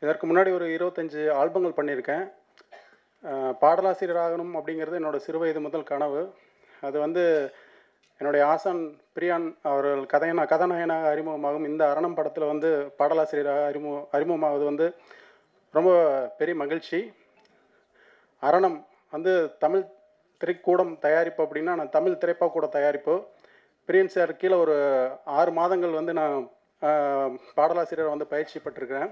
இதற்கு முன்னாடி ஒரு 25 ஆல்பங்கள் பண்ணியிருக்கேன். பாடலாசிரியர் ஆகணும் அப்படிங்கிறது என்னோட சிறு வயது முதல் கனவு. அது வந்து என்னுடைய ஆசான் பிரியான் அவர்கள் கதாநாயகனாக அறிமுகமாகும் இந்த அரணம் படத்தில் வந்து பாடலாசிரியராக அறிமுகமாவது வந்து ரொம்ப பெரிய மகிழ்ச்சி. அரணம் வந்து தமிழ் திரைக்கூடம் தயாரிப்பு அப்படின்னா, நான் தமிழ் திரைப்பட தயாரிப்பு. பிரியன் சார் கீழே ஒரு 6 மாதங்கள் வந்து நான் பாடலாசிரியர் வந்து பயிற்சி பெற்றிருக்கிறேன்.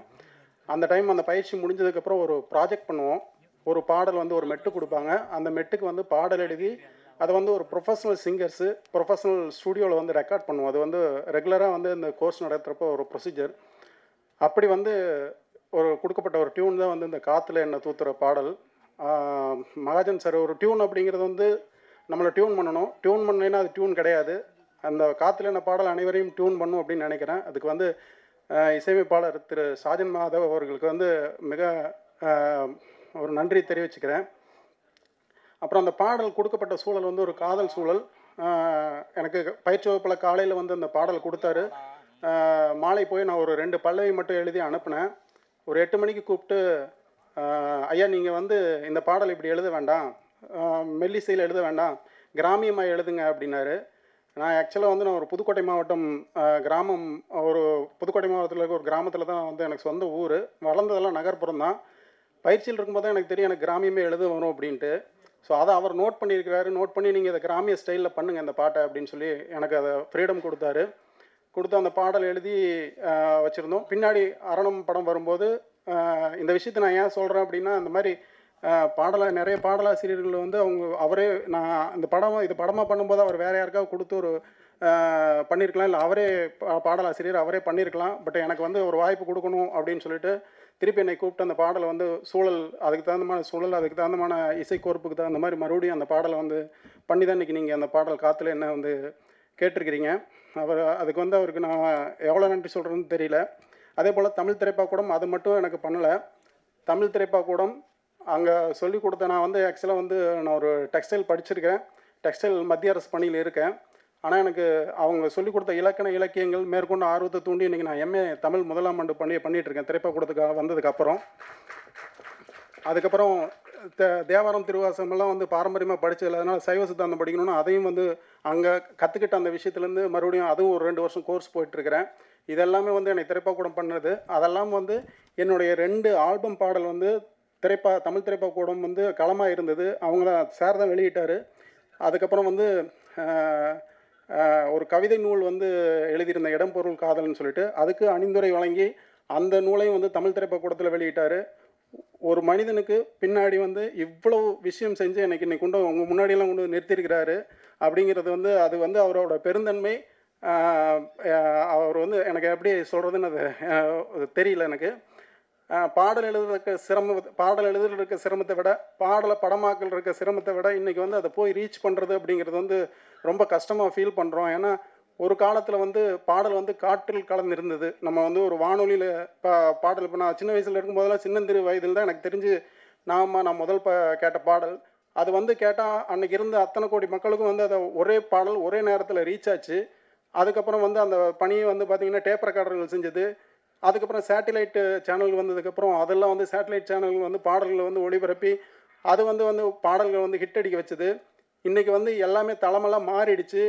அந்த டைம் அந்த பயிற்சி முடிஞ்சதுக்கப்புறம் ஒரு ப்ராஜெக்ட் பண்ணுவோம். ஒரு பாடல் வந்து ஒரு மெட்டு கொடுப்பாங்க. அந்த மெட்டுக்கு வந்து பாடல் எழுதி அதை வந்து ஒரு ப்ரொஃபஷனல் சிங்கர்ஸு ப்ரொஃபஷனல் ஸ்டூடியோவில் வந்து ரெக்கார்ட் பண்ணுவோம். அது வந்து ரெகுலராக வந்து இந்த கோர்ஸ் நடத்துகிறப்போ ஒரு ப்ரொசீஜர். அப்படி வந்து ஒரு கொடுக்கப்பட்ட ஒரு டியூன் தான் வந்து இந்த காற்றுல என்ன தூத்துற பாடல். மகாஜன் சார் ஒரு டியூன் அப்படிங்கிறது வந்து நம்மளை டியூன் பண்ணணும். டியூன் பண்ணலைன்னா அது டியூன் கிடையாது. அந்த காற்றுல என்ன பாடல் அனைவரையும் டியூன் பண்ணும் அப்படின்னு நினைக்கிறேன். அதுக்கு வந்து இசையமைப்பாளர் திரு சாஜன் மாதவ் அவர்களுக்கு வந்து மிக ஒரு நன்றி தெரிவிச்சுக்கிறேன். அப்புறம் அந்த பாடல் கொடுக்கப்பட்ட சூழல் வந்து ஒரு காதல் சூழல். எனக்கு பயிற்சி வகுப்பில் காலையில் வந்து அந்த பாடல் கொடுத்தாரு. மாலை போய் நான் ஒரு 2 பல்லவி மட்டும் எழுதி அனுப்பினேன். ஒரு 8 மணிக்கு கூப்பிட்டு, ஐயா நீங்கள் வந்து இந்த பாடல் இப்படி எழுத வேண்டாம், மெல்லிசையில் எழுத வேண்டாம், கிராமியமாக எழுதுங்க அப்படின்னாரு. நான் ஆக்சுவலாக வந்து நான் ஒரு புதுக்கோட்டை மாவட்டம் கிராமம், ஒரு புதுக்கோட்டை மாவட்டத்தில் இருக்க ஒரு கிராமத்தில் தான் வந்து எனக்கு சொந்த ஊர். வளர்ந்ததெல்லாம் நகர்ப்புறம் தான். பயிற்சியில் இருக்கும்போது தான் எனக்கு தெரியும் எனக்கு கிராமியமே எழுத வரும் அப்படின்ட்டு. ஸோ அதை அவர் நோட் பண்ணியிருக்கிறாரு. நோட் பண்ணி நீங்கள் இதை கிராமிய ஸ்டைலில் பண்ணுங்கள் இந்த பாட்டை அப்படின்னு சொல்லி எனக்கு அதை ஃப்ரீடம் கொடுத்தாரு. கொடுத்து அந்த பாடல் எழுதி வச்சுருந்தோம். பின்னாடி அரணம் படம் வரும்போது இந்த விஷயத்தை நான் ஏன் சொல்கிறேன் அப்படின்னா, இந்த மாதிரி நிறைய பாடலாசிரியர்கள் வந்து அவரே நான் இந்த இது படமாக பண்ணும்போது அவர் வேறு யாருக்காவது கொடுத்து ஒரு பண்ணியிருக்கலாம், இல்லை அவரே பாடலாசிரியர் அவரே பண்ணியிருக்கலாம். பட் எனக்கு வந்து ஒரு வாய்ப்பு கொடுக்கணும் அப்படின்னு சொல்லிட்டு திருப்பி என்னை கூப்பிட்டு அந்த பாடலை வந்து அதுக்கு தகுந்தமான சூழல், அதுக்கு தகுந்தமான இசைக்கோர்ப்புக்கு தகுந்த மாதிரி மறுபடியும் அந்த பாடலை வந்து பண்ணி தான் இன்றைக்கி நீங்கள் அந்த பாடல் காற்றுல என்ன வந்து கேட்டிருக்கிறீங்க. அதுக்கு வந்து அவருக்கு நான் எவ்வளோ நன்றி சொல்கிறேன்னு தெரியல. அதே போல் தமிழ் திரைப்படக்கூடம் அது மட்டும் எனக்கு பண்ணலை. தமிழ் திரைப்படக்கூடம் அங்கே சொல்லிக் கொடுத்த நான் வந்து ஆக்சுவலாக வந்து நான் ஒரு டெக்ஸ்டைல் படிச்சிருக்கேன். டெக்ஸ்டைல் மத்திய அரசு பணியில் இருக்கேன். ஆனால் எனக்கு அவங்க சொல்லிக் கொடுத்த இலக்கியங்கள் மேற்கொண்டு ஆர்வத்தை தூண்டி இன்றைக்கி நான் எம்ஏ தமிழ் முதலாம் ஆண்டு பண்ணிகிட்ருக்கேன் திரைப்படக்கூடத்துக்காக வந்ததுக்கப்புறம். அதுக்கப்புறம் தேவாரம் திருவாசகமெல்லாம் வந்து பாரம்பரியமாக படித்ததில்லை. அதனால் சைவ சித்தாந்தம் படிக்கணும்னு அதையும் வந்து அங்கே கற்றுக்கிட்ட அந்த விஷயத்துலேருந்து மறுபடியும் அதுவும் ஒரு 2 வருஷம் கோர்ஸ் போயிட்டுருக்கிறேன். இதெல்லாமே வந்து என்னை திரைப்படக்கூடம் பண்ணது. அதெல்லாம் வந்து என்னுடைய 2 ஆல்பம் பாடல் வந்து தமிழ் திரைப்படக்கூடம் வந்து களமாக இருந்தது. அவங்க தான் சார் தான் வெளியிட்டார். அதுக்கப்புறம் வந்து ஒரு கவிதை நூல் வந்து எழுதியிருந்த இடம் பொருள் காதல்னு சொல்லிட்டு அதுக்கு அணிந்துரை வழங்கி அந்த நூலையும் வந்து தமிழ் திரைப்படக்கூடத்தில் வெளியிட்டார். ஒரு மனிதனுக்கு பின்னாடி வந்து இவ்வளவு விஷயம் செஞ்சு இன்னைக்கு கொண்டு உங்கள் முன்னாடியெல்லாம் கொண்டு நிறுத்தியிருக்கிறாரு அப்படிங்கிறது வந்து அது வந்து அவரோட பெருந்தன்மை. அவர் வந்து எனக்கு எப்படி சொல்கிறதுன்னு அது தெரியல எனக்கு. பாடல் எழுதுறதுக்கு இருக்க சிரமத்தை விட பாடலை படமாக்கல் இருக்க சிரமத்தை விட இன்றைக்கி வந்து அதை போய் ரீச் பண்ணுறது அப்படிங்கிறது வந்து ரொம்ப கஷ்டமாக ஃபீல் பண்ணுறோம். ஏன்னா ஒரு காலத்தில் வந்து பாடல் வந்து காற்றில் கலந்துருந்தது. நம்ம வந்து ஒரு வானொலியில் பாடல் இப்போ நான் சின்ன வயசில் இருக்கும்போதெல்லாம் சின்னந்திரு வயதில் தான் எனக்கு தெரிஞ்சு நான் முதல் கேட்ட பாடல் அது வந்து கேட்டால் அன்றைக்கி இருந்த அத்தனை கோடி மக்களுக்கும் வந்து அதை ஒரே பாடல் ஒரே நேரத்தில் ரீச் ஆச்சு. அதுக்கப்புறம் வந்து அந்த பணியை வந்து பார்த்திங்கன்னா டேப் ரெக்கார்டர்கள் செஞ்சது. அதுக்கப்புறம் சேட்டிலைட்டு சேனல் வந்ததுக்கப்புறம் அதெல்லாம் வந்து சேட்டலைட் சேனல் வந்து பாடல்களை வந்து ஒளிபரப்பி அது வந்து பாடல்கள் வந்து ஹிட் அடிக்க வச்சுது. இன்றைக்கி வந்து எல்லாமே தளமெல்லாம் மாறிடுச்சு.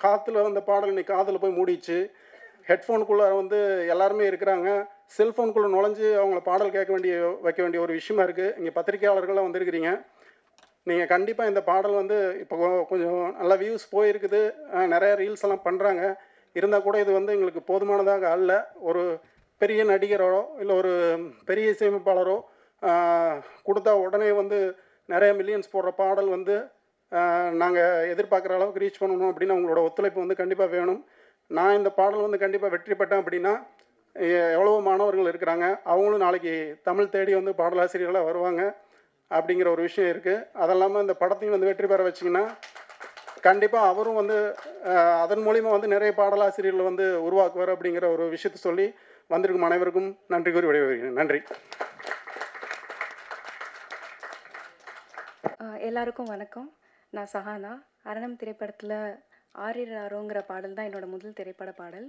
காற்றுல வந்த பாடல் இன்றைக்கி காதில் போய் மூடிச்சு. ஹெட்ஃபோனுக்குள்ளே வந்து எல்லாருமே இருக்கிறாங்க. செல்ஃபோனுக்குள்ளே நுழைஞ்சு அவங்கள பாடல் வைக்க வேண்டிய ஒரு விஷயமா இருக்குது. இங்கே பத்திரிகையாளர்களாக வந்திருக்கிறீங்க. நீங்கள் கண்டிப்பாக இந்த பாடல் வந்து இப்போ கொஞ்சம் நல்லா வியூஸ் போயிருக்குது. நிறைய ரீல்ஸ் எல்லாம் பண்ணுறாங்க. இருந்தால் கூட இது வந்து எங்களுக்கு போதுமானதாக அல்ல. ஒரு பெரிய நடிகரோ இல்லை ஒரு பெரிய இசையமைப்பாளரோ கொடுத்தா உடனே வந்து நிறைய மில்லியன்ஸ் போடுற பாடல் வந்து நாங்கள் எதிர்பார்க்குற அளவுக்கு ரீச் பண்ணணும் அப்படின்னு அவங்களோட ஒத்துழைப்பு வந்து கண்டிப்பாக வேணும். நான் இந்த பாடல் வந்து கண்டிப்பாக வெற்றி பெற்றேன் அப்படின்னா எவ்வளவோ மாணவர்கள் இருக்கிறாங்க, அவங்களும் நாளைக்கு தமிழ் தேடி வந்து பாடலாசிரியர்களாக வருவாங்க அப்படிங்கிற ஒரு விஷயம் இருக்குது. அதெல்லாமல் இந்த படத்தையும் வந்து வெற்றி பெற வச்சிங்கன்னா கண்டிப்பாக அவரும் வந்து அதன் மூலிமா வந்து நிறைய பாடலாசிரியர்கள் வந்து உருவாக்குவார் அப்படிங்கிற ஒரு விஷயத்தை சொல்லி வந்திருக்கும் அனைவருக்கும் நன்றி கூறி விடைபெறுகிறேன். நன்றி. எல்லாருக்கும் வணக்கம். நான் சஹானா. அரணம் திரைப்படத்தில் ஆரிராரோங்கிற பாடல் தான் என்னோட முதல் திரைப்பட பாடல்.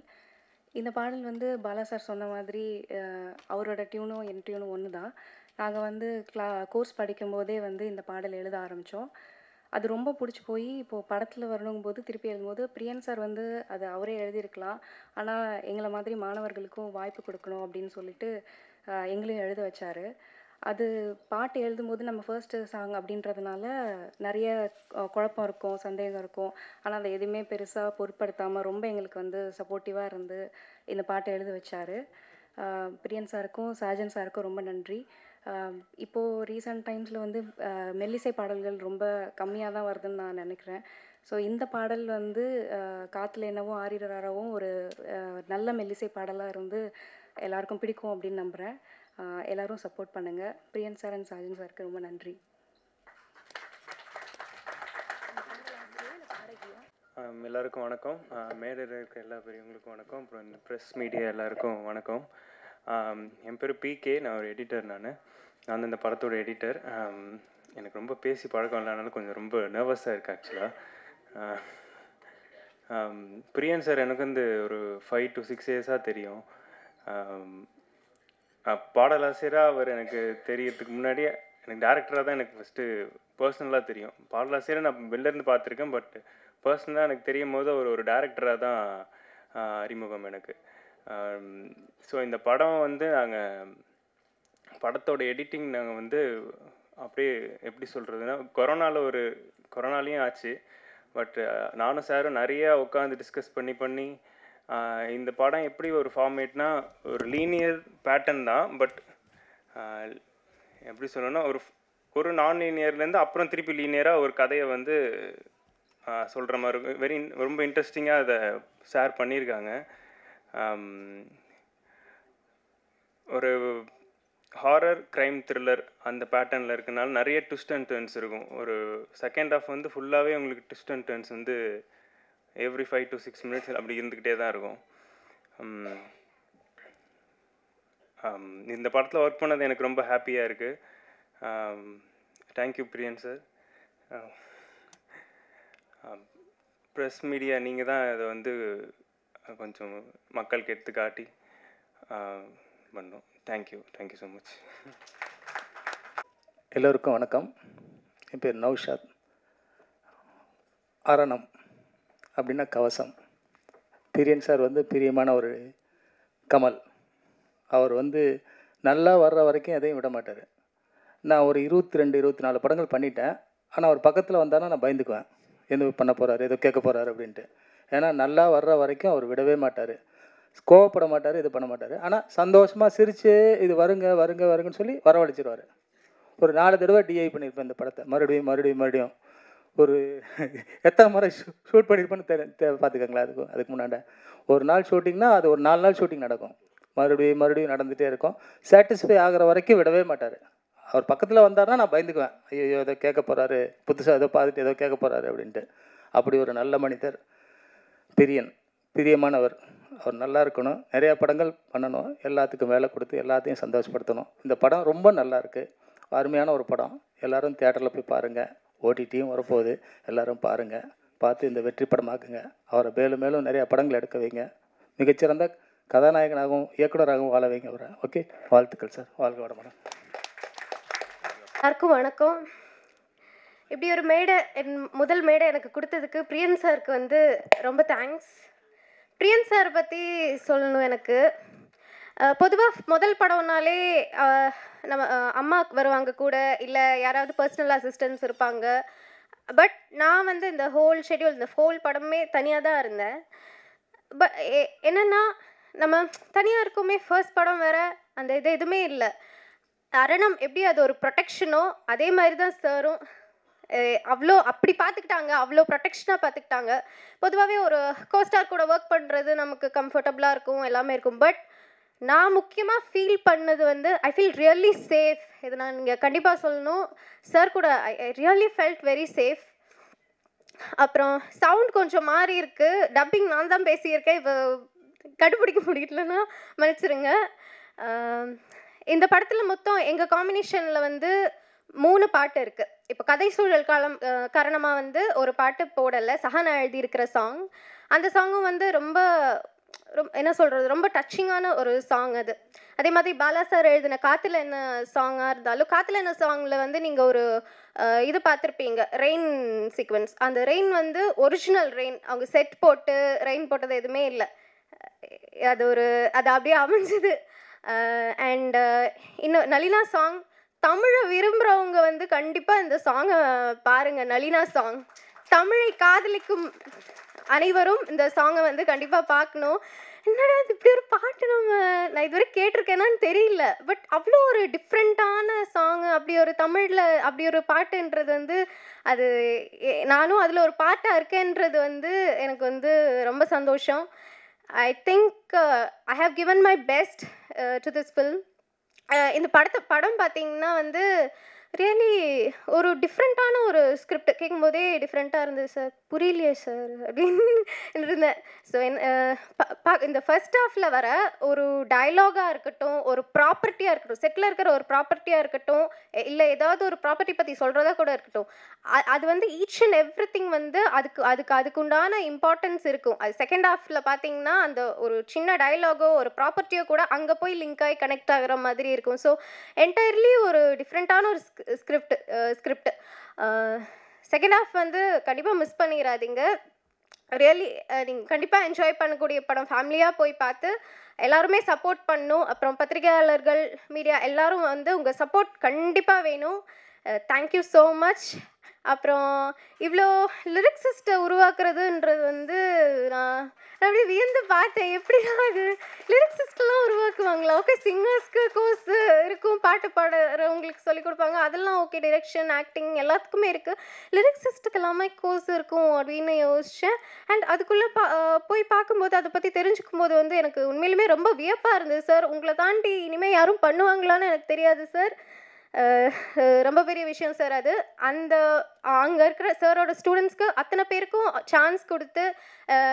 இந்த பாடல் வந்து பாலா சார் சொன்ன மாதிரி அவரோட டியூனும் என் டியூனும் ஒன்று தான். நாங்கள் வந்து கோர்ஸ் படிக்கும்போதே வந்து இந்த பாடல் எழுத ஆரம்பித்தோம். அது ரொம்ப பிடிச்சி போய் இப்போது படத்தில் வரணுங்கும்போது திருப்பி எழுதும்போது பிரியன் சார் வந்து அது அவரே எழுதியிருக்கலாம். ஆனால் எங்களை மாதிரி மாணவர்களுக்கும் வாய்ப்பு கொடுக்கணும் அப்படின்னு சொல்லிட்டு எங்களையும் எழுத வச்சார். அது பாட்டு எழுதும்போது நம்ம ஃபர்ஸ்ட்டு சாங் அப்படின்றதுனால நிறைய குழப்பம் இருக்கும், சந்தேகம் இருக்கும். ஆனால் அதை எதுவுமே பெருசாக பொருட்படுத்தாமல் ரொம்ப எங்களுக்கு வந்து சப்போர்ட்டிவாக இருந்து இந்த பாட்டை எழுத வச்சார். பிரியன் சாருக்கும் சாஜன் சாருக்கும் ரொம்ப நன்றி. இப்போது ரீசெண்ட் டைம்ஸில் வந்து மெல்லிசை பாடல்கள் ரொம்ப கம்மியாக தான் வருதுன்னு நான் நினைக்கிறேன். ஸோ இந்த பாடல் வந்து காற்றுல என்னவோ ஆரிரராகவும் ஒரு நல்ல மெல்லிசை பாடலாக இருந்து எல்லாருக்கும் பிடிக்கும் அப்படின்னு நம்புகிறேன். எல்லாரும் சப்போர்ட் பண்ணுங்கள். பிரியன் சார் அண்ட் சாஜன் சாருக்கு ரொம்ப நன்றி. எல்லாருக்கும் வணக்கம். மேடையில் இருக்க எல்லா பெரியவங்களுக்கும் வணக்கம். அப்புறம் இந்த ப்ரெஸ் மீடியா எல்லாருக்கும் வணக்கம். என் பேர் பிகே, நான் ஒரு எடிட்டர். நான் இந்த படத்தோட எடிட்டர். எனக்கு ரொம்ப பேசி பழக்கம் இல்லைனாலும் கொஞ்சம் ரொம்ப நர்வஸாக இருக்குது ஆக்சுவலாக. பிரியன் சார் எனக்கு வந்து ஒரு 5 to 6 இயர்ஸாக தெரியும். பாடலாசிரியராக அவர் எனக்கு தெரியறதுக்கு முன்னாடியே எனக்கு டேரக்டராக தான் எனக்கு ஃபஸ்ட்டு பர்சனலாக தெரியும். பாடலாசிரியராக நான் வெளிலேருந்து பார்த்துருக்கேன், பட் பர்சனலாக எனக்கு தெரியும் போது அவர் ஒரு டேரக்டராக தான் அறிமுகம் எனக்கு. ஸோ இந்த படம் வந்து நாங்கள் படத்தோட எடிட்டிங் நாங்கள் வந்து அப்படியே எப்படி சொல்கிறதுனா கொரோனாலையும் ஆச்சு. பட் நானும் சாரும் நிறையா உட்காந்து டிஸ்கஸ் பண்ணி இந்த படம் எப்படி ஒரு ஃபார்மேட்னா ஒரு லீனியர் பேட்டர்ன் தான். பட் எப்படி சொல்லணும்னா ஒரு நான் லீனியர்லேருந்து அப்புறம் திருப்பி லீனியராக ஒரு கதையை வந்து சொல்கிற மாதிரி ரொம்ப இன்ட்ரெஸ்டிங்காக அதை ஷேர் பண்ணியிருக்காங்க. ஒரு ஹாரர் க்ரைம் த்ரில்லர் அந்த பேட்டர்னில் இருக்கனால நிறைய ட்விஸ்ட் அண்ட் டர்ன்ஸ் இருக்கும். ஒரு செகண்ட் ஹாஃப் வந்து ஃபுல்லாகவே உங்களுக்கு ட்விஸ்ட் அண்ட் டர்ன்ஸ் வந்து எவ்ரி 5 to 6 minutes அப்படி இருந்துக்கிட்டே தான் இருக்கும். இந்த படத்தில் ஒர்க் பண்ணது எனக்கு ரொம்ப ஹாப்பியாக இருக்குது. தேங்க்யூ பிரியன் சார். ப்ரெஸ் மீடியா நீங்கள் தான் இதை வந்து கொஞ்சம் மக்களுக்கு எடுத்து காட்டி பண்ணோம். Thank you so much. எல்லோருக்கும் வணக்கம். என் பேர் நௌஷாத். அரணம் அப்படின்னா கவசம். பிரியன் சார் வந்து பிரியமான ஒரு கமல். அவர் வந்து நல்லா வர்ற வரைக்கும் எதையும் விட மாட்டார். நான் ஒரு 22-24 படங்கள் பண்ணிட்டேன். ஆனால் அவர் பக்கத்தில் வந்தாலும் நான் பயந்துக்குவேன், எது பண்ண போகிறாரு, எதோ கேட்க போகிறாரு அப்படின்ட்டு. ஏன்னா நல்லா வர்ற வரைக்கும் அவர் விடவே மாட்டார், கோவப்பட மாட்டார், இது பண்ண மாட்டார். ஆனால் சந்தோஷமாக சிரித்து இது வருங்கன்னு சொல்லி வரவழைச்சிருவார். ஒரு 4 தடவை டிஐ பண்ணியிருப்பேன் இந்த படத்தை. மறுபடியும் ஒரு எத்தனை முறை ஷூட் பண்ணியிருப்பேன்னு பார்த்துக்கங்களேன். அதுக்கு முன்னாடி ஒரு நாள் ஷூட்டிங்னா அது ஒரு 4 நாள் ஷூட்டிங் நடக்கும். மறுபடியும் நடந்துகிட்டே இருக்கும். சாட்டிஸ்ஃபை ஆகிற வரைக்கும் விடவே மாட்டார். அவர் பக்கத்தில் வந்தார்னா நான் பயந்துக்குவேன், ஐயோ ஏதோ கேட்க போகிறாரு, புதுசாக ஏதோ பார்த்துட்டு ஏதோ கேட்க போகிறாரு அப்படின்ட்டு. அப்படி ஒரு நல்ல மனிதர் பிரியமானவர். அவர் நல்லா இருக்கணும், நிறையா படங்கள் பண்ணணும், எல்லாத்துக்கும் வேலை கொடுத்து எல்லாத்தையும் சந்தோஷப்படுத்தணும். இந்த படம் ரொம்ப நல்லா இருக்குது, அருமையான ஒரு படம். எல்லோரும் தியேட்டரில் போய் பாருங்கள். ஓடிடியும் வரப்போகுது, எல்லோரும் பாருங்கள். பார்த்து இந்த வெற்றி படமாக்குங்க. அவரை மேலும் நிறையா படங்கள் எடுக்க வைங்க. மிகச்சிறந்த கதாநாயகனாகவும் இயக்குனராகவும் வாழ வைங்க அவரை. ஓகே, வாழ்த்துக்கள் சார். வாழ்க வளமுடன். எல்லாருக்கும் வணக்கம். இப்படி ஒரு முதல் மேடை எனக்கு கொடுத்ததுக்கு பிரியன் சாருக்கு வந்து ரொம்ப தேங்க்ஸ். பிரியன் சார் பற்றி சொல்லணும். எனக்கு பொதுவாக முதல் படம்னாலே நம்ம அம்மா வருவாங்க கூட, இல்லை யாராவது பர்சனல் அசிஸ்டன்ஸ் இருப்பாங்க. பட் நான் வந்து இந்த ஹோல் படமே தனியாக தான் இருந்தேன். என்னென்னா நம்ம தனியாக இருக்கோமே, ஃபர்ஸ்ட் படம் வேறு, அந்த எதுவுமே இல்லை. அரணம் எப்படி அது ஒரு ப்ரொடெக்ஷனோ அதே மாதிரி தான் சாரும் அப்படி பார்த்துக்கிட்டாங்க, அவ்வளோ ப்ரொடெக்ஷனாக பார்த்துக்கிட்டாங்க. பொதுவாகவே ஒரு கோஸ்டார் கூட ஒர்க் பண்ணுறது நமக்கு கம்ஃபர்டபுளாக இருக்கும், எல்லாமே இருக்கும். பட் நான் முக்கியமாக ஃபீல் பண்ணது வந்து ஐ ஃபீல் ரியலி சேஃப். இது நான் நீங்கள் கண்டிப்பாக சொல்லணும். சார் கூட I really felt very safe. அப்புறம் சவுண்ட் கொஞ்சம் மாறி இருக்குது, டப்பிங் நான் தான் பேசியிருக்கேன். இப்போ கண்டுபிடிக்க முடியலன்னா மன்னிச்சிருங்க. இந்த படத்தில் மொத்தம் எங்கள் காம்பினேஷனில் வந்து 3 பாட்டு இருக்குது. இப்போ கதை சூழல் காரணமாக வந்து ஒரு பாட்டு போடலை, சஹானா எழுதியிருக்கிற சாங். அந்த சாங்கும் வந்து ரொம்ப என்ன சொல்கிறது, ரொம்ப டச்சிங்கான ஒரு சாங் அது. அதே மாதிரி பாலா சார் எழுதின காற்றுல என்ன சாங்காக இருந்தாலும், காற்றுல என்ன சாங்கில் வந்து நீங்கள் ஒரு இது பார்த்துருப்பீங்க, ரெயின் சீக்வன்ஸ். அந்த ரெயின் வந்து ஒரிஜினல் ரெயின், அவங்க செட் போட்டு ரெயின் போட்டது எதுவுமே இல்லை. அது அப்படியே அமைஞ்சது. அண்ட் இன்னும் நளினா சாங், தமிழை விரும்புகிறவங்க வந்து கண்டிப்பாக இந்த சாங்கை பாருங்கள். நளினா சாங், தமிழை காதலிக்கும் அனைவரும் இந்த சாங்கை வந்து கண்டிப்பாக பார்க்கணும். என்னடா இது இப்படி ஒரு பாட்டு நான் இதுவரை கேட்டிருக்கேனான்னு தெரியல, பட் அவ்வளோ ஒரு டிஃப்ரெண்ட்டான சாங்கு, அப்படி ஒரு தமிழில் அப்படி ஒரு பாட்டுன்றது வந்து அது நானும் அதில் ஒரு பாட்டாக இருக்கேன்றது வந்து எனக்கு வந்து ரொம்ப சந்தோஷம். I think I have given my best to this film. இந்த படம் பார்த்தீங்கன்னா வந்து ரியலி ஒரு டிஃப்ரெண்ட்டான ஒரு ஸ்கிரிப்ட். கேட்கும்போதே டிஃப்ரெண்ட்டாக இருந்தது சார், புரியலையே சார் அப்படின்னு இருந்தேன். ஸோ இந்த ஃபர்ஸ்ட் ஹாஃபில் வர ஒரு டயலாகாக இருக்கட்டும், ஒரு ப்ராப்பர்ட்டியாக இருக்கட்டும், செட்டில் இருக்கிற ஒரு ப்ராப்பர்ட்டியாக இருக்கட்டும், இல்லை ஏதாவது ஒரு ப்ராப்பர்ட்டி பற்றி சொல்கிறதா கூட இருக்கட்டும், அது வந்து ஈச் அண்ட் எவ்ரி திங் வந்து அதுக்குண்டான இம்பார்ட்டன்ஸ் இருக்கும். அது செகண்ட் ஹாஃபில் பார்த்தீங்கன்னா அந்த ஒரு சின்ன டயலாகோ ஒரு ப்ராப்பர்ட்டியோ கூட அங்கே போய் லிங்க் ஆகி கனெக்ட் ஆகிற மாதிரி இருக்கும். ஸோ என்டையர்லி ஒரு டிஃப்ரெண்ட்டான ஒரு ஸ்கிரிப்ட். செகண்ட் ஹாஃப் வந்து கண்டிப்பாக மிஸ் பண்ணிடாதீங்க. ரியலி நீங்கள் கண்டிப்பாக என்ஜாய் பண்ணக்கூடிய படம். ஃபேமிலியாக போய் பார்த்து எல்லாருமே சப்போர்ட் பண்ணணும். அப்புறம் பத்திரிகையாளர்கள், மீடியா எல்லாரும் வந்து உங்கள் சப்போர்ட் கண்டிப்பாக வேணும். Thank you so much. அப்புறம் இவ்வளோ லிரிக்ஸிஸ்ட்டை உருவாக்குறதுன்றது வந்து நான் அப்படியே வியந்து பார்த்தேன். எப்படிலாம் அது லிரிக்ஸிஸ்டெல்லாம் உருவாக்குவாங்களா? ஓகே, சிங்கர்ஸ்க்கு கோர்ஸ் இருக்கும், பாட்டு பாடுறவங்களுக்கு சொல்லிக் கொடுப்பாங்க, அதெல்லாம் ஓகே, டைரெக்ஷன், ஆக்டிங் எல்லாத்துக்குமே இருக்குது. லிரிக்ஸிஸ்ட்டுக்கு எல்லாமே கோர்ஸ் இருக்கும் அப்படின்னு யோசித்தேன். அண்ட் அதுக்குள்ளே போய் பார்க்கும்போது, அதை பற்றி தெரிஞ்சுக்கும் போது வந்து எனக்கு உண்மையிலுமே ரொம்ப வியப்பாக இருந்தது. சார், உங்களை தாண்டி இனிமேல் யாரும் பண்ணுவாங்களான்னு எனக்கு தெரியாது சார். ரொம்ப பெரிய விஷயம் சார் அது. அங்கே இருக்கிற சாரோட ஸ்டூடெண்ட்ஸ்க்கு அத்தனை பேருக்கும் சான்ஸ் கொடுத்து,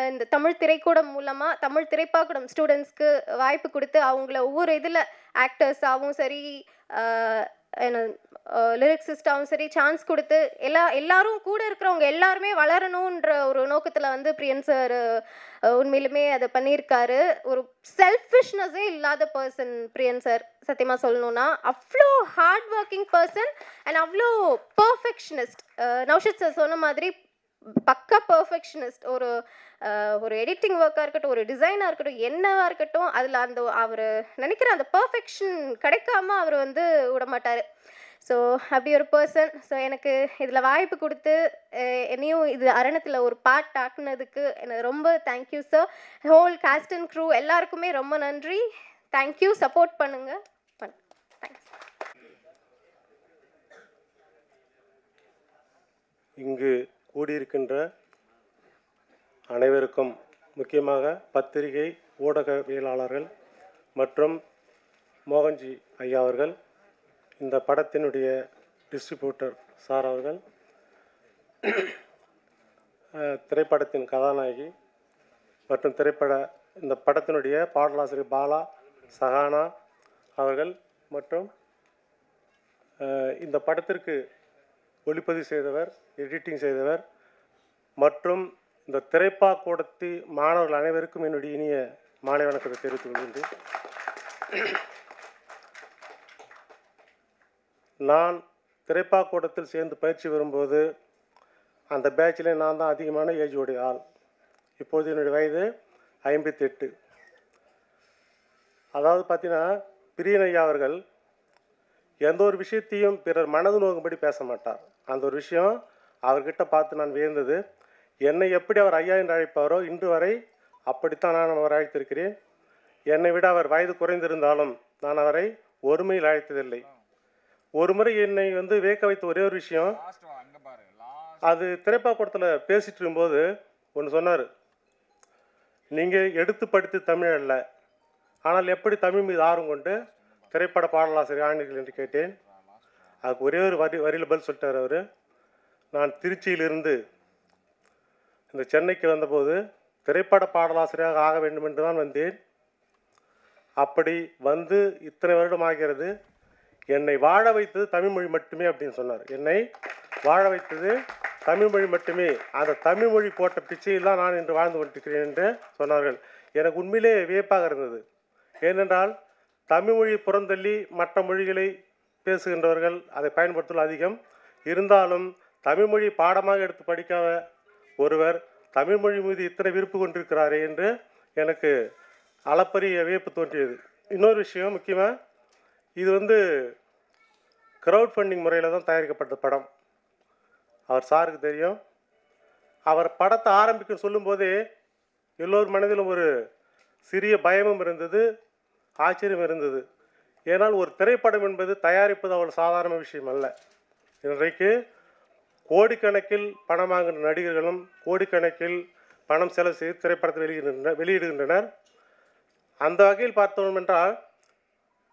இந்த தமிழ் திரைக்கூடம் மூலமாக தமிழ் திரைப்பாக்கூடம் ஸ்டூடெண்ட்ஸ்க்கு வாய்ப்பு கொடுத்து, அவங்கள ஒவ்வொரு இதில் ஆக்டர்ஸாகவும் சரி, லிரிக்ஸிஸ்டாகவும் சரி சான்ஸ் கொடுத்து எல்லாரும் கூட இருக்கிறவங்க எல்லாருமே வளரணுன்ற ஒரு நோக்கத்தில் வந்து பிரியன் சார் உண்மையிலுமே அதை பண்ணியிருக்காரு. ஒரு செல்ஃபிஷ்னஸே இல்லாத பர்சன் பிரியன் சார், சத்தியமாக சொல்லணும்னா. அவ்வளோ ஹார்ட் ஒர்க்கிங் பர்சன் அண்ட் அவ்வளோ பர்ஃபெக்ஷனிஸ்ட். நௌஷத் சார் சொன்ன மாதிரி பக்கா பர்ஃபெக்ஷனிஸ்ட். ஒரு எடிட்டிங் ஒர்க்காக இருக்கட்டும், ஒரு டிசைனாக இருக்கட்டும், என்னவாக இருக்கட்டும், அதில் அவர் நினைக்கிற அந்த பர்ஃபெக்ஷன் கிடைக்காம அவர் வந்து விடமாட்டார். ஸோ அப்படி ஒரு பர்சன். ஸோ எனக்கு இதில் வாய்ப்பு கொடுத்து என்னையும் இது அரணத்தில் ஒரு பார்ட் ஆக்குனதுக்கு எனக்கு ரொம்ப thank you sir. Whole cast and crew எல்லாருக்குமே ரொம்ப நன்றி. தேங்க்யூ. சப்போர்ட் பண்ணுங்கள். தேங்க்ஸ். இங்கு கூடியிருக்கின்ற அனைவருக்கும், முக்கியமாக பத்திரிகை ஊடகவியலாளர்கள் மற்றும் மோகன்ஜி ஐயா அவர்கள், இந்த படத்தினுடைய டிஸ்ட்ரிபியூட்டர் சார் அவர்கள், திரைப்படத்தின் கதாநாயகி மற்றும் இந்த படத்தினுடைய பாடலாசிரியர் பாலா, சஹானா அவர்கள் மற்றும் இந்த படத்திற்கு ஒளிப்பதிவு செய்தவர், எடிட்டிங் செய்தவர் மற்றும் இந்த திரைப்பாக்கூடத்து மாணவர்கள் அனைவருக்கும் என்னுடைய இனிய மாலை வணக்கத்தை தெரிவித்துக் கொள்கின்றேன். நான் திரைப்பாக்கூடத்தில் சேர்ந்து பயிற்சி வரும்போது அந்த பேட்சில் நான் தான் அதிகமான ஏஜ் உடைய ஆள். இப்போது என்னுடைய வயது 58. அதாவது பார்த்தீங்கன்னா, பிரியன் ஐயா அவர்கள் எந்த ஒரு விஷயத்தையும் பிறர் மனது நோக்கும்படி பேச மாட்டார். அந்த ஒரு விஷயம் அவர்கிட்ட பார்த்து நான் வியந்தது. என்னை எப்படி அவர் ஐயா என்று அழைப்பாரோ இன்று வரை அப்படித்தான் நான் அவர் அழைத்திருக்கிறேன். என்னை விட அவர் வயது குறைந்திருந்தாலும் நான் அவரை ஒருமையில் அழைத்ததில்லை. ஒரு முறை என்னை வந்து வியக்க வைத்த ஒரே ஒரு விஷயம், அது திரைப்பாக்கூடத்தில் பேசிட்டு இருக்கும்போது ஒன்று சொன்னார். நீங்கள் எடுத்து படித்து தமிழ் அல்ல, ஆனால் எப்படி தமிழ் மீது ஆர்வம் கொண்டு திரைப்பட பாடலாசிரியர் ஆனீர்கள் என்று கேட்டேன். அதுக்கு ஒரே ஒரு வரியில் பதில் சொல்லிட்டார் அவர். நான் திருச்சியிலிருந்து இந்த சென்னைக்கு வந்தபோது திரைப்பட பாடலாசிரியராக ஆக வேண்டும் என்று தான் வந்தேன். அப்படி வந்து இத்தனை வருடம் ஆகிறது. என்னை வாழ வைத்தது தமிழ்மொழி மட்டுமே அப்படின்னு சொன்னார். என்னை வாழ வைத்தது தமிழ்மொழி மட்டுமே. அந்த தமிழ்மொழி போட்ட பிச்சையில் தான் நான் இன்று வாழ்ந்து கொண்டிருக்கிறேன் என்று சொன்னார்கள். எனக்கு உண்மையிலே வியப்பாக இருந்தது. ஏனென்றால் தமிழ் மொழி புறந்தள்ளி மற்ற மொழிகளை பேசுகின்றவர்கள் அதை பயன்படுத்துவது அதிகம். இருந்தாலும் தமிழ் மொழி பாடமாக எடுத்து படிக்காத ஒருவர் தமிழ் மொழி மீது இத்தனை விருப்பு கொண்டிருக்கிறாரே என்று எனக்கு அளப்பரிய வியப்பு தோன்றியது. இன்னொரு விஷயம் முக்கியமாக, இது வந்து க்ரௌட் ஃபண்டிங் முறையில் தான் தயாரிக்கப்பட்ட படம். அவர் சாருக்கு தெரியும். அவர் படத்தை ஆரம்பிக்க சொல்லும்போதே எல்லோர் மனதிலும் ஒரு சிறிய பயமும் இருந்தது, ஆச்சரியம் இருந்தது. ஏனால் ஒரு திரைப்படம் என்பது தயாரிப்பது அவ்வளோ சாதாரண விஷயம் அல்ல. இன்றைக்கு கோடிக்கணக்கில் பணம் வாங்குகின்ற நடிகர்களும் கோடிக்கணக்கில் பணம் செலவு செய்து திரைப்படத்தை வெளியிடுகின்றனர். அந்த வகையில் பார்த்தோம் என்றால்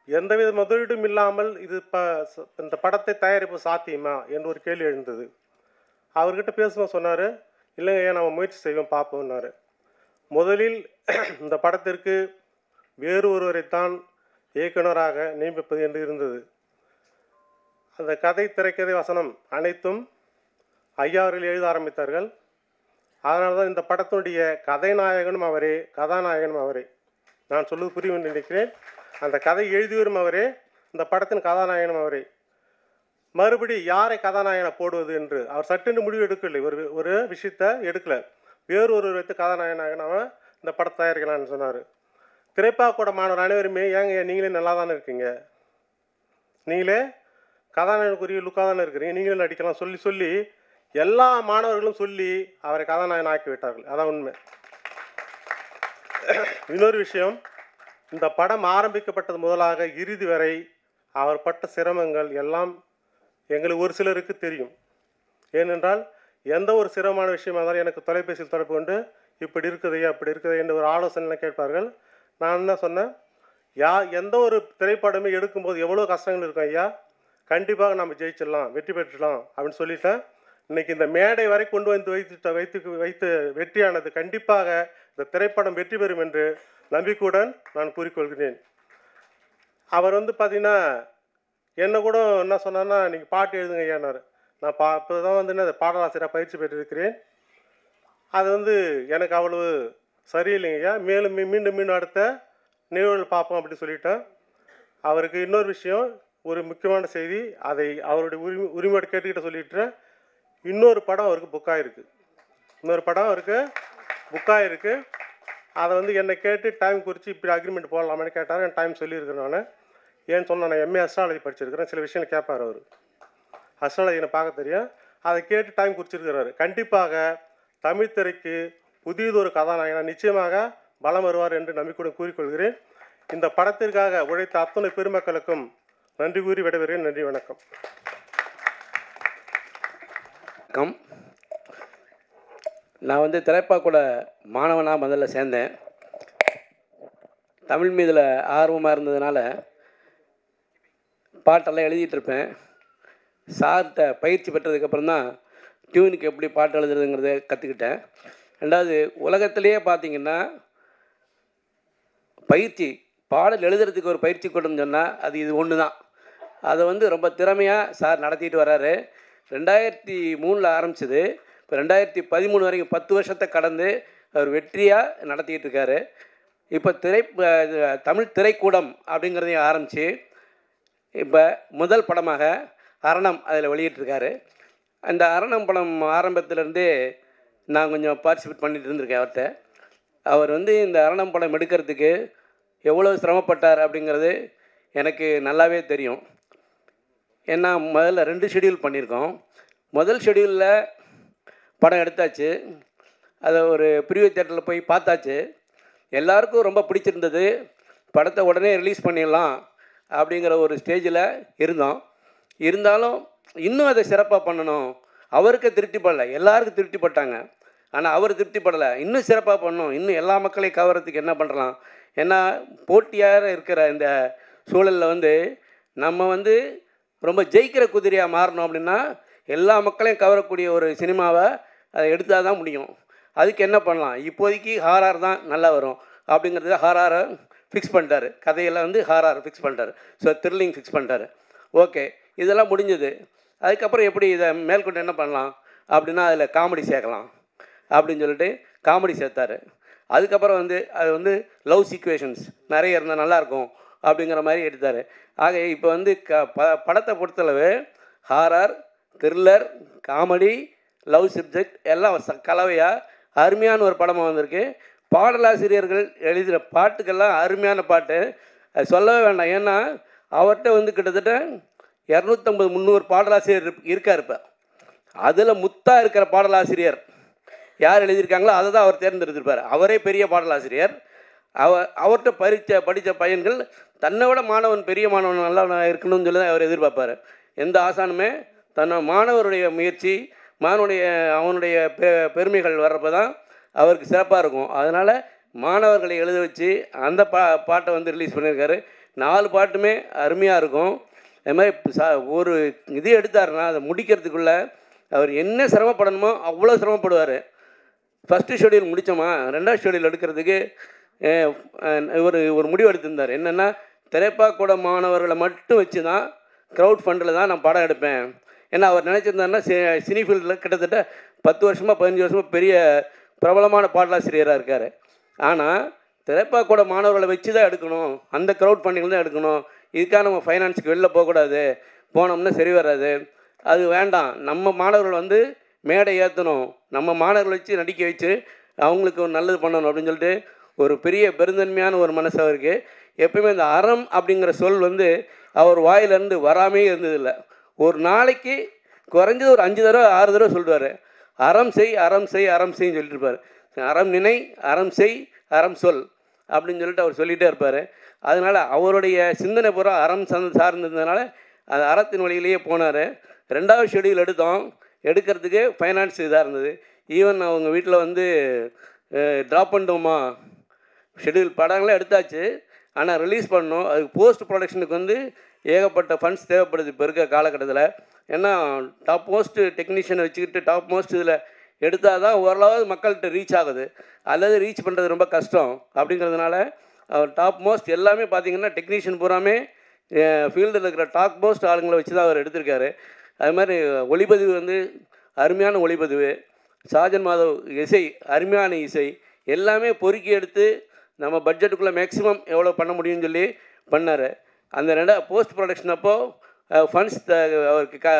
எந்தவித முதலீடும் இல்லாமல் இந்த படத்தை தயாரிப்பு சாத்தியமா என்று ஒரு கேள்வி எழுந்தது. அவர்கிட்ட பேசும்போது சொன்னார், இல்லைங்க ஏன் நம்ம முயற்சி செய்வோம் பார்ப்போம்னாரு. முதலில் இந்த படத்திற்கு வேறு ஒருவரைத்தான் இயக்குனராக நியமிப்பது என்று இருந்தது. அந்த கதை, திரைக்கதை, வசனம் அனைத்தும் ஐயா அவர்கள் எழுத ஆரம்பித்தார்கள். அதனால தான் இந்த படத்தினுடைய கதைநாயகனும் அவரே, கதாநாயகனும் அவரே. நான் சொல்வது புரியும் என்று நினைக்கிறேன். அந்த கதை எழுதியவரும் அவரே, இந்த படத்தின் கதாநாயகனும் அவரே. மறுபடி யாரை கதாநாயகனை போடுவது என்று அவர் சட்டென்று முடிவு எடுக்கவில்லை. ஒரு விஷயத்தை எடுக்கலை. வேறு ஒரு வைத்து கதாநாயகனாக நாம் இந்த படத்தை தயாரிக்கலாம்னு சொன்னார். திரைப்பாக்கூட மாணவர் அனைவருமே, ஏங்க நீங்களே நல்லா தானே இருக்கீங்க, நீங்களே கதாநாயகனுக்குரிய லுக்காக தானே இருக்கிறீங்க, நீங்களே நடிக்கலாம் சொல்லி சொல்லி எல்லா மாணவர்களும் சொல்லி அவரை கதாநாயகன் ஆக்கி விட்டார்கள். அதான் உண்மை. இன்னொரு விஷயம், இந்த படம் ஆரம்பிக்கப்பட்டது முதலாக இறுதி வரை அவர் பட்ட சிரமங்கள் எல்லாம் எங்களுக்கு ஒரு சிலருக்கு தெரியும். ஏனென்றால் எந்த ஒரு சிரமமான விஷயமாக இருந்தாலும் எனக்கு தொலைபேசியில் தொடர்பு கொண்டு இப்படி இருக்குதையா அப்படி இருக்குதே என்று ஒரு ஆலோசனைலாம் கேட்பார்கள். நான் என்ன சொன்னேன், எந்த ஒரு திரைப்படமே எடுக்கும்போது எவ்வளோ கஷ்டங்கள் இருக்கும் ஐயா, கண்டிப்பாக நம்ம ஜெயிச்சிடலாம், வெற்றி பெற்றுடலாம் அப்படின்னு சொல்லிட்டேன். இன்றைக்கி இந்த மேடை வரை கொண்டு வந்து வைத்து வெற்றியானது கண்டிப்பாக இந்த திரைப்படம் வெற்றி பெறும் என்று நம்பிக்கையுடன் நான் கூறிக்கொள்கிறேன். அவர் பார்த்திங்கன்னா என்னை கூட என்ன சொன்னார்னா, நீங்கள் பாட்டு எழுதுங்க ஐயானார். நான் இப்போ தான் அதை பாடலாசிரியராக பயிற்சி பெற்றிருக்கிறேன். அது எனக்கு அவ்வளவு சரியில்லைங்க ஐயா, மேலும் மீண்டும் மீண்டும் அடுத்த நிகழ்வுகள் பார்ப்போம் அப்படின்னு சொல்லிட்டேன். அவருக்கு இன்னொரு விஷயம், ஒரு முக்கியமான செய்தி, அதை அவருடைய உரிமையோடு கேட்டுக்கிட்ட சொல்லிட்டுறேன். இன்னொரு படம் அவருக்கு புக்காயிருக்கு. அதை என்னை கேட்டு டைம் குறித்து இப்படி அக்ரிமெண்ட் போடலாமான்னு கேட்டார். என் டைம் சொல்லியிருக்கிறேன். நான் ஏன்னு சொன்னேன், நான் எம்ஏ அஸ்ட்ராலஜி படிச்சிருக்கிறேன். சில விஷயங்கள் கேட்பார் அவர், அஸ்ட்ராலஜி எனக்கு பார்க்க தெரியும். அதை கேட்டு டைம் குறிச்சிருக்கிறாரு. கண்டிப்பாக தமிழ் திரைக்கு புதியதொரு கதாநாயகனாக நிச்சயமாக பலம் வருவார் என்று நம்பிக்கையுடன் கூறிக்கொள்கிறேன். இந்த படத்திற்காக உழைத்த அத்தனை பெருமக்களுக்கும் நன்றி கூறி விடைபெறுகிறேன். நன்றி, வணக்கம். வணக்கம். நான் திரைப்பாக்கூட மாணவனாக முதல்ல சேர்ந்தேன். தமிழ் மீதில் ஆர்வமாக இருந்ததுனால பாட்டெல்லாம் எழுதிட்டுருப்பேன். சார்கிட்ட பயிற்சி பெற்றதுக்கப்புறம் தான் டியூனுக்கு எப்படி பாட்டு எழுதுறதுங்கிறத கற்றுக்கிட்டேன். ரெண்டாவது, உலகத்திலேயே பார்த்திங்கன்னா பயிற்சி, பாடல் எழுதுறதுக்கு ஒரு பயிற்சி கூட்டம்னு சொன்னால் அது இது ஒன்று தான். அதை ரொம்ப திறமையாக சார் நடத்திட்டு வர்றாரு. 2003 ஆரம்பிச்சது, இப்போ 2013 வரைக்கும் 10 வருஷத்தை கடந்து அவர் வெற்றியாக நடத்திக்கிட்டு இருக்காரு. இப்போ தமிழ் திரைக்கூடம் அப்படிங்கிறதையும் ஆரம்பித்து இப்போ முதல் படமாக அரணம் அதில் வெளியிட்டிருக்காரு. அந்த அரணம் படம் ஆரம்பத்திலேருந்தே நான் கொஞ்சம் பார்ட்டிசிபேட் பண்ணிட்டு இருந்திருக்கேன் அவர்கிட்ட. அவர் இந்த அரணம் படம் எடுக்கிறதுக்கு எவ்வளோ சிரமப்பட்டார் அப்படிங்கிறது எனக்கு நல்லாவே தெரியும். ஏன்னா முதல்ல 2 ஷெடியூல் பண்ணியிருக்கோம். முதல் ஷெடியூலில் படம் எடுத்தாச்சு, அதை ஒரு ப்ரீவியூ தியேட்டரில் போய் பார்த்தாச்சு. எல்லாருக்கும் ரொம்ப பிடிச்சிருந்தது. படத்தை உடனே ரிலீஸ் பண்ணிடலாம் அப்படிங்கிற ஒரு ஸ்டேஜில் இருந்தாலும் இன்னும் அதை சிறப்பாக பண்ணணும். அவருக்கு திருப்திப்படலை, எல்லாருக்கும் திருப்திப்பட்டாங்க. ஆனால் அவர் திருப்திப்படலை. இன்னும் சிறப்பாக பண்ணணும், இன்னும் எல்லா மக்களையும் கவர்றதுக்கு என்ன பண்ணுறலாம். ஏன்னா போட்டியாக இருக்கிற இந்த சூழலில் நம்ம ரொம்ப ஜெயிக்கிற குதிரையாக மாறணும் அப்படின்னா எல்லா மக்களையும் கவரக்கூடிய ஒரு சினிமாவை அதை எடுத்தால் தான் முடியும். அதுக்கு என்ன பண்ணலாம், இப்போதைக்கு ஹாரார் தான் நல்லா வரும் அப்படிங்கிறத ஹாராரை ஃபிக்ஸ் பண்ணிட்டார். கதையில் ஹாரார் ஃபிக்ஸ் பண்ணிட்டார். ஸோ த்ரில்லிங் ஃபிக்ஸ் பண்ணிட்டார். ஓகே, இதெல்லாம் முடிஞ்சது. அதுக்கப்புறம் எப்படி இதை மேற்கொண்டு என்ன பண்ணலாம் அப்படின்னா அதில் காமெடி சேர்க்கலாம் அப்படின்னு சொல்லிட்டு காமெடி சேர்த்தார். அதுக்கப்புறம் வந்து அது வந்து லவ் சீக்வேஷன்ஸ் நிறைய இருந்தால் நல்லாயிருக்கும் அப்படிங்கிற மாதிரி எடுத்தார். ஆக இப்போ வந்து படத்தை பொறுத்தளவு horror, thriller, comedy, love subject எல்லாம் கலவையாக அருமையான ஒரு படமாக வந்திருக்கு. பாடலாசிரியர்கள் எழுதின பாட்டுக்கெல்லாம் அருமையான பாட்டு, அது சொல்லவே வேண்டாம். ஏன்னா அவர்கிட்ட வந்து கிட்டத்தட்ட 250-300 பாடலாசிரியர் இருக்கார். இப்போ அதில் முத்தாக இருக்கிற பாடலாசிரியர் யார் எழுதியிருக்காங்களோ அதை தான் அவர் தேர்ந்தெடுத்திருப்பார். அவரே பெரிய பாடலாசிரியர். அவர்கிட்ட படித்த பையன்கள் தன்னை விட மாணவன் பெரிய மாணவன் நல்லா இருக்கணும்னு சொல்லி தான் அவர் எதிர்பார்ப்பார். எந்த ஆசானுமே தன்னோட மாணவருடைய முயற்சி, அவனுடைய பெருமைகள் வர்றப்போ தான் அவருக்கு சிறப்பாக இருக்கும். அதனால் மாணவர்களை எழுத வச்சு அந்த பாட்டை வந்து ரிலீஸ் பண்ணியிருக்காரு. 4 பாட்டுமே அருமையாக இருக்கும். அது மாதிரி ஒரு இது எடுத்தாருன்னா அதை முடிக்கிறதுக்குள்ளே அவர் என்ன சிரமப்படணுமோ அவ்வளோ சிரமப்படுவார். ஃபஸ்ட்டு ஷெடியூல் முடித்தோமா, 2வது ஷெடியூல் எடுக்கிறதுக்கு ஒரு முடிவு எடுத்திருந்தார். என்னென்னா திரைப்பாக்கூட மாணவர்களை மட்டும் வச்சு தான் க்ரௌட் ஃபண்டில் தான் நான் படம் எடுப்பேன். ஏன்னா அவர் நினச்சிருந்தாருன்னா சினி ஃபீல்டில் கிட்டத்தட்ட 10 வருஷமாக 15 வருஷமாக பெரிய பிரபலமான பாடலாசிரியராக இருக்கார். ஆனால் திரைப்பாக்கூட மாணவர்களை வச்சு தான் எடுக்கணும், அந்த க்ரௌட் ஃபண்டிங்கில் தான் எடுக்கணும், இதுக்காக நம்ம ஃபைனான்ஸுக்கு வெளில போகக்கூடாது, போனோம்னா சரி வராது, அது வேண்டாம், நம்ம மாணவர்கள் வந்து மேடை ஏற்றணும், நம்ம மாணவர்களை வச்சு நடிக்க வச்சு அவங்களுக்கு ஒரு நல்லது பண்ணணும் அப்படின்னு சொல்லிட்டு ஒரு பெரிய பெருந்தன்மையான ஒரு மனசு அவருக்கு. எப்பயுமே இந்த அறம் அப்படிங்கிற சொல் வந்து அவர் வாயிலேருந்து வராமே இருந்ததில்லை. ஒரு நாளைக்கு குறைஞ்சது ஒரு 5 தடவை 6 தடவை சொல்லுவார். அறம் செய், அறம் செய், அறம் செய்ன்னு சொல்லிட்டு இருப்பார். அறம் நினை, அறம் செய், அறம் சொல் அப்படின்னு சொல்லிட்டு அவர் சொல்லிகிட்டே இருப்பார். அதனால் அவருடைய சிந்தனை பூரா அறம் சார்ந்திருந்ததுனால அது அறத்தின் வழியிலேயே போனார். 2வது ஷெடியூல் எடுக்கிறதுக்கு ஃபைனான்ஸ் இதாக இருந்தது. ஈவன் அவங்க வீட்டில் வந்து ட்ராப் பண்ணிட்டோமா, ஷெடியூல் படங்கள்லாம் எடுத்தாச்சு, ஆனால் ரிலீஸ் பண்ணணும், அதுக்கு போஸ்ட் ப்ரொடக்ஷனுக்கு வந்து ஏகப்பட்ட ஃபண்ட்ஸ் தேவைப்படுது இப்போ இருக்க காலகட்டத்தில். ஏன்னா டாப் மோஸ்ட் டெக்னீஷியனை வச்சுக்கிட்டு டாப் மோஸ்ட் இதில் எடுத்தால் தான் ஓரளவு மக்கள்கிட்ட ரீச் ஆகுது, அல்லது ரீச் பண்ணுறது ரொம்ப கஷ்டம். அப்படிங்கிறதுனால அவர் டாப் மோஸ்ட் எல்லாமே பார்த்திங்கன்னா டெக்னீஷியன் பூராமே ஃபீல்டில் இருக்கிற டாப் மோஸ்ட் ஆளுங்களை வச்சு தான் அவர் எடுத்திருக்காரு. அது மாதிரி ஒளிப்பதிவு வந்து அருமையான ஒளிப்பதிவு, சாஜன் மாதவ் இசை அருமையான இசை, எல்லாமே பொறுக்கி எடுத்து நம்ம பட்ஜெட்டுக்குள்ளே மேக்ஸிமம் எவ்வளோ பண்ண முடியும்னு சொல்லி பண்ணார். அந்த போஸ்ட் ப்ரொடக்ஷன் அப்போது ஃபண்ட்ஸ் அவருக்கு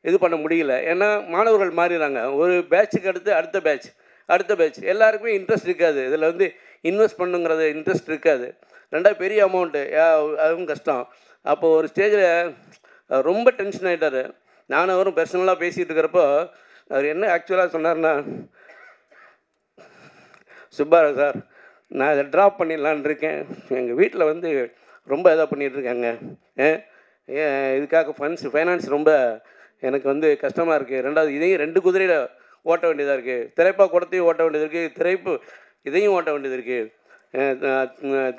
இது பண்ண முடியல. ஏன்னா மாணவர்கள் மாறிடுறாங்க, ஒரு பேட்சுக்கு அடுத்த பேட்ச் எல்லாருக்குமே இன்ட்ரெஸ்ட் இருக்காது, இதில் வந்து இன்வெஸ்ட் பண்ணுங்கிறது இன்ட்ரெஸ்ட் இருக்காது. 2வது பெரிய அமௌண்ட்டு, அதுவும் கஷ்டம். அப்போது ஒரு ஸ்டேஜில் ரொம்ப டென்ஷன் ஆகிட்டார். நானும் அவரும் பர்சனலாக பேசிகிட்டு இருக்கிறப்போ அவர் என்ன ஆக்சுவலாக சொன்னார்னா, சுப்பாராவ் சார், நான் இதை ட்ராப் பண்ணிடலான் இருக்கேன், எங்கள் வீட்டில் வந்து ரொம்ப இதாக பண்ணிகிட்ருக்காங்க, இதுக்காக ஃபைனான்ஸ் ரொம்ப எனக்கு வந்து கஷ்டமாக இருக்குது. 2வது இதையும் 2 குதிரையில் ஓட்ட வேண்டியதாக இருக்குது, திரைப்பாக்கூடத்தையும் ஓட்ட வேண்டியது இருக்குது, இதையும் ஓட்ட வேண்டியது இருக்குது,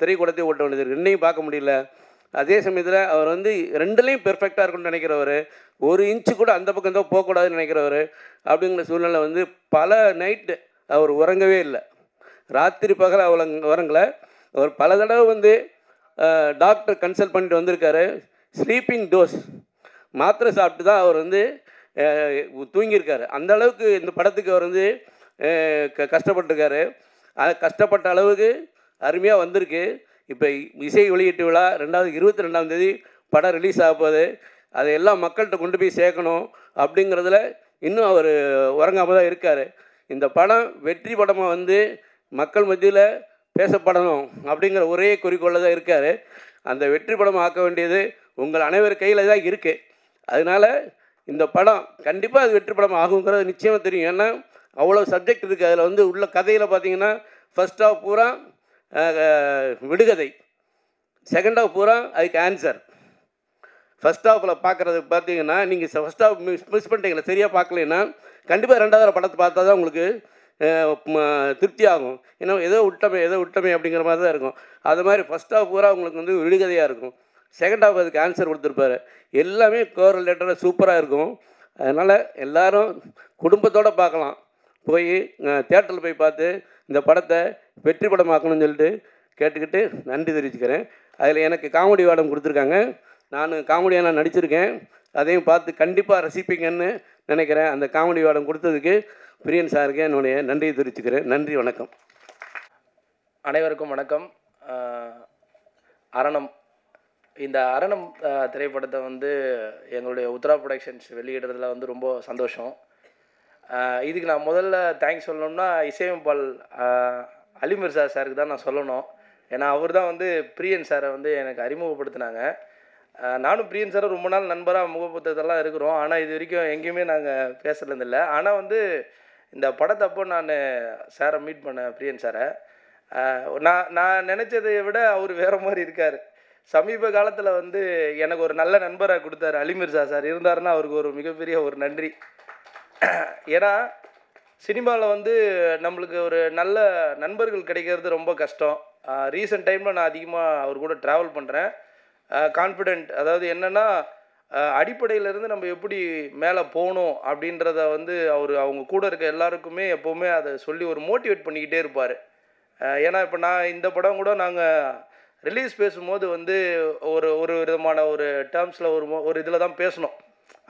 திரைக்கூடத்தையும் ஓட்ட வேண்டியது இருக்குது, 2ஐயும் பார்க்க முடியல. அதே சமயத்தில் அவர் வந்து 2லேயும் பெர்ஃபெக்டாக இருக்குன்னு நினைக்கிறவர், 1 இன்ச்சு கூட அந்த பக்கம் தான் போகக்கூடாதுன்னு நினைக்கிறவர். அப்படிங்கிற சூழ்நிலை வந்து பல நைட்டு அவர் உறங்கவே இல்லை, ராத்திரி பகல் உறங்கலை. அவர் பல தடவை வந்து டாக்டர் கன்சல்ட் பண்ணிட்டு வந்திருக்காரு. ஸ்லீப்பிங் டோஸ் மாத்திரை சாப்பிட்டு தான் அவர் வந்து தூங்கியிருக்காரு. அந்த அளவுக்கு இந்த படத்துக்கு அவர் வந்து கஷ்டப்பட்டுருக்காரு. கஷ்டப்பட்ட அளவுக்கு அருமையாக வந்திருக்கு. இப்போ இசை வெளியீட்டு விழா 22ஆம் தேதி படம் ரிலீஸ் ஆக போகுது. அதை எல்லாம் மக்கள்கிட்ட கொண்டு போய் சேர்க்கணும் அப்படிங்கிறதுல இன்னும் அவர் உறங்காமல் தான் இருக்கார். இந்த படம் வெற்றி படமாக வந்து மக்கள் மத்தியில் பேசப்படணும் அப்படிங்கிற ஒரே குறிக்கோளில் தான் இருக்கார். அந்த வெற்றி படம் ஆக்க வேண்டியது உங்கள் அனைவர் கையில் தான் இருக்குது. அதனால் இந்த படம் கண்டிப்பாக அது வெற்றி படம் ஆகுங்கிறது நிச்சயமாக தெரியும். ஏன்னா அவ்வளோ சப்ஜெக்ட் இருக்குது அதில். வந்து உள்ள கதையில் பார்த்தீங்கன்னா ஃபர்ஸ்ட் ஹாஃப் பூரா விடுகதை, செகண்ட் ஹாஃப் பூரா அதுக்கு ஆன்சர். ஃபர்ஸ்ட் ஹாஃபில் பார்க்குறது பார்த்தீங்கன்னா நீங்கள் ஃபர்ஸ்ட் ஹாஃப் மிஸ் பண்ணிட்டீங்களா, சரியாக பார்க்கலைன்னா கண்டிப்பாக 2வது படத்தை பார்த்தா தான் உங்களுக்கு திருப்தி ஆகும். ஏன்னா ஏதோ விட்டமே அப்படிங்கிற மாதிரி தான் இருக்கும். அது மாதிரி ஃபர்ஸ்ட் ஹாஃப் பூரா உங்களுக்கு வந்து விடுகதையாக இருக்கும், செகண்ட் ஹாஃப் அதுக்கு ஆன்சர் கொடுத்துருப்பாரு. எல்லாமே கோரிலேட்டடாக சூப்பராக இருக்கும். அதனால் எல்லோரும் குடும்பத்தோடு பார்க்கலாம், போய் தியேட்டரில் போய் பார்த்து இந்த படத்தை வெற்றி படமாக்கணும்னு சொல்லிட்டு கேட்டுக்கிட்டு நன்றி தெரிவிச்சுக்கிறேன். அதில் எனக்கு காமெடி வேடம் கொடுத்துருக்காங்க, நான் காமெடியாக நடிச்சிருக்கேன், அதையும் பார்த்து கண்டிப்பாக ரசிப்பீங்கன்னு நினைக்கிறேன். அந்த காமெடி வேடம் கொடுத்ததுக்கு பிரியன் சாருக்கு என்னுடைய நன்றியை தெரிவிச்சுக்கிறேன். நன்றி, வணக்கம். அனைவருக்கும் வணக்கம். அரணம் இந்த அரணம் திரைப்படத்தை வந்து எங்களுடைய உத்ரா ப்ரொடக்ஷன்ஸ் வெளியிடுறதுல வந்து ரொம்ப சந்தோஷம். இதுக்கு நான் முதல்ல தேங்க்ஸ் சொல்லணும்னா இசையமைப்பாளர் அலி மிர்சா சாருக்கு தான் நான் சொல்லணும். ஏன்னா அவர் தான் வந்து பிரியன் சாரை வந்து எனக்கு அறிமுகப்படுத்தினாங்க. நானும் பிரியன் சாரை ரொம்ப நாள் நண்பராக முகப்புத்தகத்தெல்லாம் இருக்கிறோம். ஆனால் இது வரைக்கும் எங்கேயுமே நாங்கள் பேசுகிறதில்லை. ஆனால் வந்து இந்த படத்தப்போ நான் சாரை மீட் பண்ணேன், பிரியன் சாரை. நான் நினச்சதை விட அவர் வேறு மாதிரி இருக்கார். சமீப காலத்தில் வந்து எனக்கு ஒரு நல்ல நண்பராக கொடுத்தாரு அலி மிர்சா சார். இருந்தாருன்னா அவருக்கு ஒரு மிகப்பெரிய ஒரு நன்றி. ஏன்னா சினிமாவில் வந்து நம்மளுக்கு ஒரு நல்ல நண்பர்கள் கிடைக்கிறது ரொம்ப கஷ்டம். ரீசெண்ட் டைமில் நான் அதிகமாக அவர் கூட ட்ராவல் பண்ணுறேன். கான்ஃபிடென்ட், அதாவது என்னென்னா அடிப்படையிலேருந்து நம்ம எப்படி மேலே போகணும் அப்படின்றத வந்து அவங்க கூட இருக்க எல்லாருக்குமே எப்போவுமே அதை சொல்லி ஒரு மோட்டிவேட் பண்ணிக்கிட்டே இருப்பார். ஏன்னா இப்போ நான் இந்த படம் கூட நாங்கள் ரிலீஸ் பேசும்போது வந்து ஒரு விதமான ஒரு டேர்ம்ஸில் ஒரு இதில் தான் பேசணும்.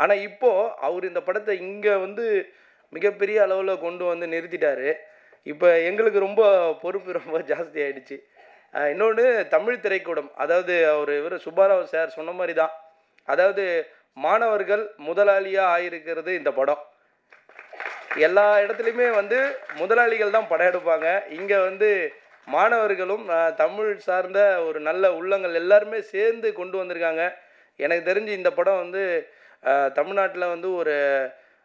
ஆனால் இப்போது அவர் இந்த படத்தை இங்கே வந்து மிகப்பெரிய அளவில் கொண்டு வந்து நிறுத்திட்டார். இப்போ எங்களுக்கு ரொம்ப பொறுப்பு ரொம்ப ஜாஸ்தி ஆகிடுச்சு. இன்னொன்று தமிழ் திரைக்கூடம், அதாவது இவர் சுப்பாராவ் சார் சொன்ன மாதிரி தான், அதாவது மாணவர்கள் முதலாளியாக ஆகியிருக்கிறது இந்த படம். எல்லா இடத்துலையுமே வந்து முதலாளிகள் தான் படம் எடுப்பாங்க. இங்கே வந்து மாணவர்களும் தமிழ் சார்ந்த ஒரு நல்ல உள்ளங்கள் எல்லாருமே சேர்ந்து கொண்டு வந்திருக்காங்க. எனக்கு தெரிஞ்சு இந்த படம் வந்து தமிழ்நாட்டில் வந்து ஒரு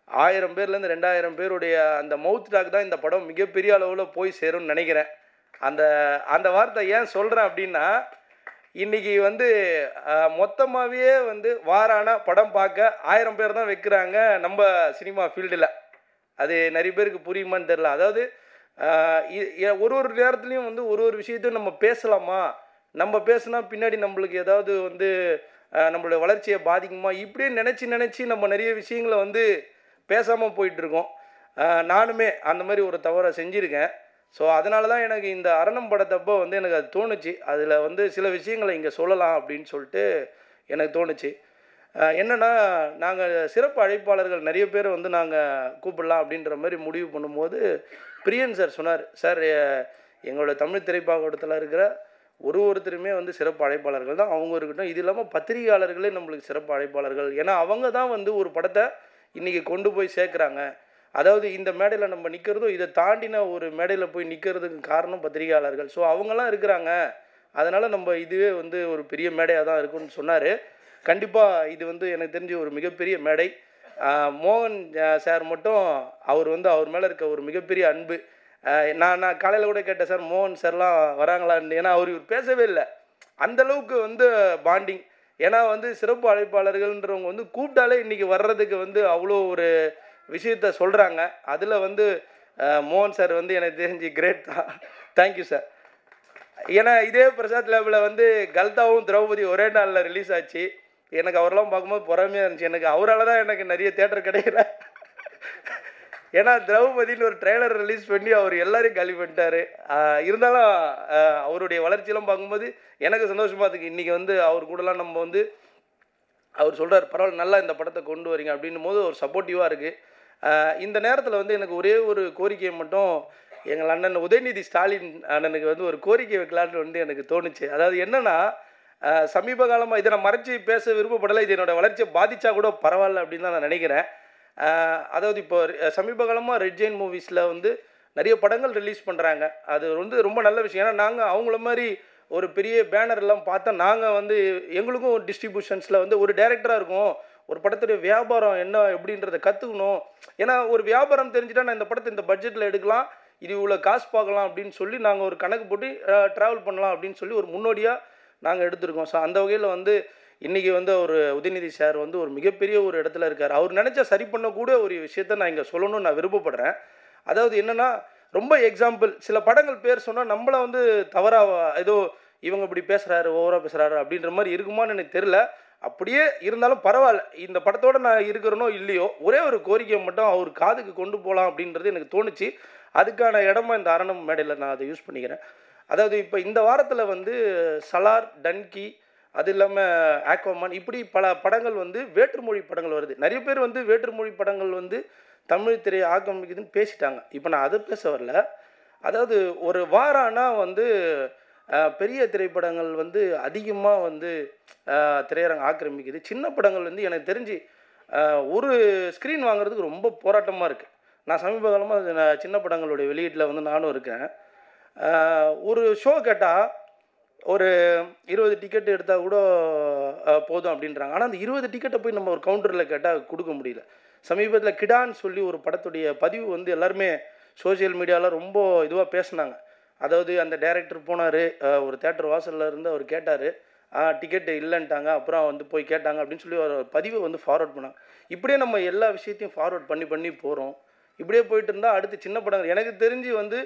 1000 பேர்லேருந்து 2000 பேருடைய அந்த மவுத் டாக் தான் இந்த படம் மிகப்பெரிய அளவில் போய் சேரும்னு நினைக்கிறேன். அந்த வார்த்தை ஏன் சொல்கிறேன் அப்படின்னா, இன்றைக்கி வந்து மொத்தமாகவே வந்து வாரான படம் பார்க்க 1000 பேர் தான் வைக்கிறாங்க நம்ம சினிமா ஃபீல்டில். அது நிறைய பேருக்கு புரியுமான்னு தெரில. அதாவது ஒரு நேரத்துலையும் வந்து ஒரு விஷயத்தையும் நம்ம பேசலாமா, நம்ம பேசுனா பின்னாடி நம்மளுக்கு ஏதாவது வந்து நம்மளோட வளர்ச்சியை பாதிக்குமா, இப்படியே நினச்சி நம்ம நிறைய விஷயங்களை வந்து பேசாமல் போயிட்டுருக்கோம். நானுமே அந்த மாதிரி ஒரு தவறை செஞ்சுருக்கேன். ஸோ அதனால தான் எனக்கு இந்த அரணம் படத்தப்போ வந்து எனக்கு அது தோணுச்சு. அதில் வந்து சில விஷயங்களை இங்கே சொல்லலாம் அப்படின்னு சொல்லிட்டு எனக்கு தோணுச்சு. என்னென்னா, நாங்கள் சிறப்பு அழைப்பாளர்கள் நிறைய பேர் வந்து நாங்கள் கூப்பிடலாம் அப்படின்ற மாதிரி முடிவு பண்ணும்போது பிரியன் சார் சொன்னார், சார் எங்களோட தமிழ் திரைப்படத்தில் இருக்கிற ஒருத்தருமே வந்து சிறப்பு அழைப்பாளர்கள் தான், அவங்க இருக்கட்டும். இது இல்லாமல் பத்திரிகையாளர்களே நம்மளுக்கு சிறப்பு அழைப்பாளர்கள். ஏன்னா அவங்க தான் வந்து ஒரு படத்தை இன்றைக்கி கொண்டு போய் சேர்க்குறாங்க. அதாவது இந்த மேடையில் நம்ம நிற்கிறதும் இதை தாண்டின ஒரு மேடையில் போய் நிற்கிறதுக்கு காரணம் பத்திரிகையாளர்கள். ஸோ அவங்கெல்லாம் இருக்கிறாங்க, அதனால் நம்ம இதுவே வந்து ஒரு பெரிய மேடையாக தான் இருக்குன்னு சொன்னார். கண்டிப்பாக இது வந்து எனக்கு தெரிஞ்ச ஒரு மிகப்பெரிய மேடை. மோகன் சார் மட்டும் அவர் மேலே இருக்க ஒரு மிகப்பெரிய அன்பு. நான் காலையில் கூட கேட்டேன், சார் மோகன் சார்லாம் வராங்களான்னு. ஏன்னா அவர் பேசவே இல்லை, அந்தளவுக்கு வந்து பாண்டிங். ஏன்னா வந்து சிறப்பு அழைப்பாளர்கள்ன்றவங்க வந்து கூப்பிட்டாலே இன்றைக்கி வர்றதுக்கு வந்து அவ்வளோ ஒரு விஷயத்த சொல்கிறாங்க. அதில் வந்து மோகன் சார் வந்து எனக்கு தெரிஞ்சு கிரேட் தான். Thank you sir. ஏன்னா இதே பிரசாத் லேபில் வந்து கல்தாவும் திரௌபதி ஒரே நாளில் ரிலீஸ் ஆச்சு. எனக்கு அவரெல்லாம் பார்க்கும்போது பொறாமையாக இருந்துச்சு. எனக்கு அவரால் தான் எனக்கு நிறைய தேட்டர் கிடைக்கல. ஏன்னா திரௌபதின்னு ஒரு ட்ரெய்லர் ரிலீஸ் பண்ணி அவர் எல்லாரையும் காலி பண்ணிட்டார். இருந்தாலும் அவருடைய வளர்ச்சியெல்லாம் பார்க்கும்போது எனக்கு சந்தோஷமாக இருக்குது. இன்றைக்கி வந்து அவர் கூடலாம் நம்ம வந்து அவர் சொல்கிறார், பரவாயில்ல நல்லா இந்த படத்தை கொண்டு வரீங்க அப்படின்னும் போது ஒரு சப்போர்ட்டிவாக இருக்குது. இந்த நேரத்தில் வந்து எனக்கு ஒரே ஒரு கோரிக்கையை மட்டும் எங்கள் அண்ணன் உதயநிதி ஸ்டாலின் அண்ணனுக்கு வந்து ஒரு கோரிக்கை வைக்கலான்னு வந்து எனக்கு தோணுச்சு. அதாவது என்னென்னா, சமீப காலமாக இதை நான் மறைச்சி பேச விருப்பப்படலை, இது என்னோடய வளர்ச்சியை பாதித்தா கூட பரவாயில்ல அப்படின்னு தான் நான் நினைக்கிறேன். அதாவது இப்போ சமீப காலமாக ரெட் ஜெயின் மூவிஸில் வந்து நிறைய படங்கள் ரிலீஸ் பண்ணுறாங்க. அது வந்து ரொம்ப நல்ல விஷயம். ஏன்னா நாங்கள் அவங்கள மாதிரி ஒரு பெரிய பேனர்லாம் பார்த்தா நாங்கள் வந்து எங்களுக்கும் ஒரு டிஸ்ட்ரிபியூஷன்ஸில் வந்து ஒரு டைரக்டராக இருக்கும், ஒரு படத்துடைய வியாபாரம் என்ன எப்படின்றத கற்றுக்கணும். ஏன்னா ஒரு வியாபாரம் தெரிஞ்சுட்டா நான் இந்த படத்தை இந்த பட்ஜெட்டில் எடுக்கலாம், இது இவ்வளோ காசு பார்க்கலாம் அப்படின்னு சொல்லி நாங்கள் ஒரு கணக்கு போட்டு ட்ராவல் பண்ணலாம் அப்படின்னு சொல்லி ஒரு முன்னோடியாக நாங்கள் எடுத்திருக்கோம். ஸோ அந்த வகையில் வந்து இன்றைக்கி வந்து ஒரு உதயநிதி சார் வந்து ஒரு மிகப்பெரிய ஒரு இடத்துல இருக்கார். அவர் நினச்சா சரி பண்ணக்கூட ஒரு விஷயத்த நான் இங்கே சொல்லணும்னு நான் விருப்பப்படுறேன். அதாவது என்னென்னா, ரொம்ப எக்ஸாம்பிள் சில படங்கள் பேர் சொன்னால் நம்மளை வந்து தவறாக ஏதோ இவங்க இப்படி பேசுகிறாரு, ஓவராக பேசுகிறாரு அப்படின்ற மாதிரி இருக்குமான்னு எனக்கு தெரில. அப்படியே இருந்தாலும் பரவாயில்ல, இந்த படத்தோடு நான் இருக்கிறனோ இல்லையோ ஒரே ஒரு கோரிக்கையை மட்டும் அவர் காதுக்கு கொண்டு போகலாம் அப்படின்றது எனக்கு தோணுச்சு. அதுக்கான இடமா இந்த அரணம் மேடையில் நான் அதை யூஸ் பண்ணிக்கிறேன். அதாவது இப்போ இந்த வாரத்தில் வந்து சலார், டன்கி, அது இல்லாமல் ஆக்வாமான், இப்படி பல படங்கள் வந்து வேற்றுமொழி படங்கள் வருது. நிறைய பேர் வந்து வேற்றுமொழி படங்கள் வந்து தமிழ் திரையை ஆக்கிரமிக்குதுன்னு பேசிட்டாங்க. இப்போ நான் அதை பேச வரல. அதாவது ஒரு வாரானா வந்து பெரிய திரைப்படங்கள் வந்து அதிகமாக வந்து திரையரங்கம் ஆக்கிரமிக்குது. சின்ன படங்கள் வந்து எனக்கு தெரிஞ்சு ஒரு ஸ்க்ரீன் வாங்குறதுக்கு ரொம்ப போராட்டமாக இருக்குது. நான் சமீப காலமாக சின்ன படங்களுடைய வெளியீட்டில் வந்து நானும் இருக்கேன். ஒரு ஷோ கேட்டால் ஒரு 20 டிக்கெட் எடுத்தால் கூட போதும் அப்படின்றாங்க. ஆனால் அந்த 20 டிக்கெட்டை போய் நம்ம ஒரு கவுண்டரில் கேட்டால் கொடுக்க முடியல. சமீபத்தில் கிடான்னு சொல்லி ஒரு படத்துடைய பதிவு வந்து எல்லாருமே சோஷியல் மீடியாவில் ரொம்ப இதுவாக பேசினாங்க. அதாவது அந்த டைரக்டர் போனார், ஒரு தேட்டர் வாசலில் இருந்து அவர் கேட்டார், டிக்கெட்டு இல்லைன்ட்டாங்க, அப்புறம் வந்து போய் கேட்டாங்க அப்படின்னு சொல்லி ஒரு பதிவை வந்து ஃபார்வர்ட் பண்ணாங்க. இப்படியே நம்ம எல்லா விஷயத்தையும் ஃபார்வர்ட் பண்ணி போகிறோம். இப்படியே போயிட்டு இருந்தால் அடுத்து சின்ன படங்கள் எனக்கு தெரிஞ்சு வந்து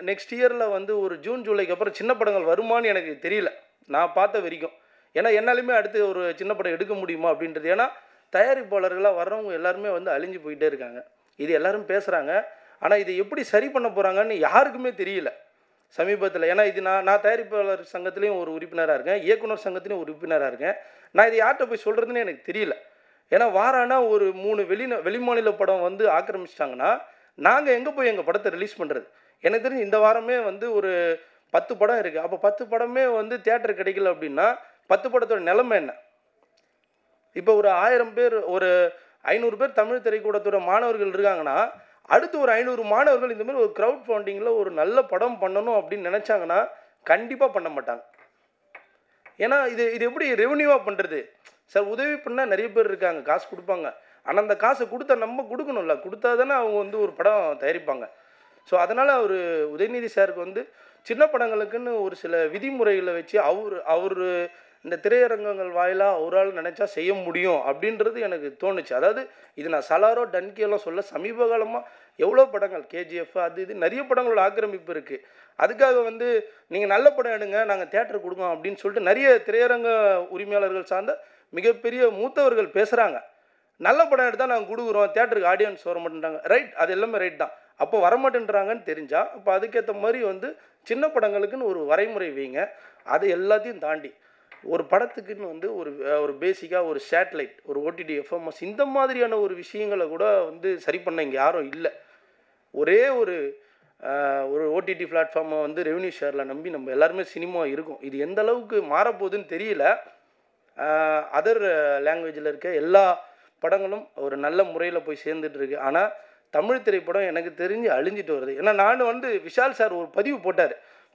நெக்ஸ்ட் இயரில் வந்து ஒரு ஜூன் ஜூலைக்கு அப்புறம் சின்ன படங்கள் வருமானு எனக்கு தெரியல, நான் பார்த்த வரைக்கும். ஏன்னா என்னாலுமே அடுத்து ஒரு சின்ன படம் எடுக்க முடியுமா அப்படின்றது. ஏன்னா தயாரிப்பாளர்களாக வர்றவங்க எல்லாருமே வந்து அழிஞ்சு போயிட்டே இருக்காங்க. இது எல்லாரும் பேசுகிறாங்க, ஆனால் இதை எப்படி சரி பண்ண போகிறாங்கன்னு யாருக்குமே தெரியல சமீபத்தில். ஏன்னா இது நான் தயாரிப்பாளர் சங்கத்துலேயும் ஒரு உறுப்பினராக இருக்கேன், இயக்குனர் சங்கத்துலேயும் ஒரு உறுப்பினராக இருக்கேன். நான் இதை யார்கிட்ட போய் சொல்கிறதுன்னு எனக்கு தெரியல. ஏன்னா வாரானா ஒரு 3 வெளிமாநில படம் வந்து ஆக்கிரமிச்சிட்டாங்கன்னா நாங்கள் எங்கே போய் எங்கள் படத்தை ரிலீஸ் பண்ணுறது? எனக்கு தெரிஞ்சு இந்த வாரமே வந்து ஒரு 10 படம் இருக்குது. அப்போ 10 படமே வந்து தியேட்டர் கிடைக்கல அப்படின்னா 10 படத்தோட நிலைமை என்ன? இப்போ ஒரு 1000 பேர், ஒரு 500 பேர் தமிழ் திரைக்கூடத்தோட மாணவர்கள் இருக்காங்கன்னா அடுத்து ஒரு 500 மாணவர்கள் இந்த மாதிரி ஒரு க்ரௌட் ஃபண்டிங்கில் ஒரு நல்ல படம் பண்ணணும் அப்படின்னு நினச்சாங்கன்னா கண்டிப்பாக பண்ண மாட்டாங்க. ஏன்னா இது எப்படி ரெவன்யூவாக பண்ணுறது சார்? உதவி பண்ணால் நிறைய பேர் இருக்காங்க, காசு கொடுப்பாங்க. ஆனால் அந்த காசை கொடுத்தா நம்ம கொடுக்கணும்ல, கொடுத்தா தானே அவங்க வந்து ஒரு படம் தயாரிப்பாங்க. ஸோ அதனால் அவர் உதயநிதி சாருக்கு வந்து சின்ன படங்களுக்குன்னு ஒரு சில விதிமுறைகளை வச்சு அவர் இந்த திரையரங்கங்கள் வாயிலாக அவரால் நினச்சா செய்ய முடியும் அப்படின்றது எனக்கு தோணுச்சு. அதாவது இது நான் சலாரோ டன்கியெல்லாம் சொல்ல, சமீப காலமாக எவ்வளோ படங்கள் கேஜிஎஃப் அது இது நிறைய படங்களோட ஆக்கிரமிப்பு இருக்குது. அதுக்காக வந்து நீங்கள் நல்ல படம் எடுங்க, நாங்கள் தேட்டர் கொடுங்க அப்படின்னு சொல்லிட்டு நிறைய திரையரங்க உரிமையாளர்கள் சார்ந்த மிகப்பெரிய மூத்தவர்கள் பேசுகிறாங்க. நல்ல படம் எடுத்தால் நாங்கள் கொடுக்குறோம், தேட்டருக்கு ஆடியன்ஸ் வர மாட்டேன்றாங்க. ரைட், அது எல்லாமே ரைட் தான். அப்போ வரமாட்டேன்றாங்கன்னு தெரிஞ்சால் அப்போ அதுக்கேற்ற மாதிரி வந்து சின்ன படங்களுக்குன்னு ஒரு வரைமுறை வைங்க. அது எல்லாத்தையும் தாண்டி ஒரு படத்துக்குன்னு வந்து ஒரு பேசிக்காக ஒரு சேட்டலைட், ஒரு ஓடிடி எஃப்எம்எஸ் இந்த மாதிரியான ஒரு விஷயங்களை கூட வந்து சரி பண்ண இங்கே யாரும் இல்லை. ஒரே ஒரு ஓடிடி பிளாட்ஃபார்மை வந்து ரெவன்யூ ஷேரில் நம்பி நம்ம எல்லாருமே சினிமா இருக்கும். இது எந்த அளவுக்கு மாறப்போகுதுன்னு தெரியல. அதர் லாங்குவேஜில் இருக்க எல்லா படங்களும் ஒரு நல்ல முறையில் போய் சேர்ந்துட்டுருக்கு. ஆனால் தமிழ் திரைப்படம் எனக்கு தெரிஞ்சு அழிஞ்சிட்டு வருது. ஏன்னா நான் வந்து விஷால் சார் ஒரு பதிவு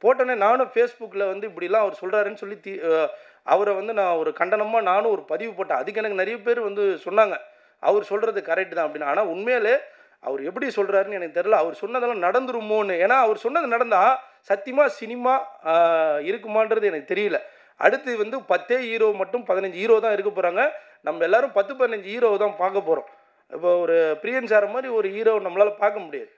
போட்டோன்னே நானும் ஃபேஸ்புக்கில் வந்து இப்படிலாம் அவர் சொல்கிறாருன்னு சொல்லி அவரை வந்து நான் ஒரு கண்டனமாக நானும் ஒரு பதிவு போட்டேன். அதுக்கு எனக்கு நிறைய பேர் வந்து சொன்னாங்க அவர் சொல்கிறது கரெக்டு தான் அப்படின்னு. ஆனால் உண்மையிலே அவர் எப்படி சொல்கிறாருன்னு எனக்கு தெரியல. அவர் சொன்னதெல்லாம் நடந்துருமோன்னு. ஏன்னா அவர் சொன்னது நடந்தால் சத்தியமாக சினிமா இருக்குமான்றது எனக்கு தெரியல. அடுத்து வந்து 10 ஹீரோ மட்டும் 15 ஹீரோ தான் இருக்க போகிறாங்க. நம்ம எல்லோரும் 10-15 ஹீரோவை தான் பார்க்க போகிறோம். இப்போ ஒரு பிரியன் சார் மாதிரி ஒரு ஹீரோ நம்மளால் பார்க்க முடியாது.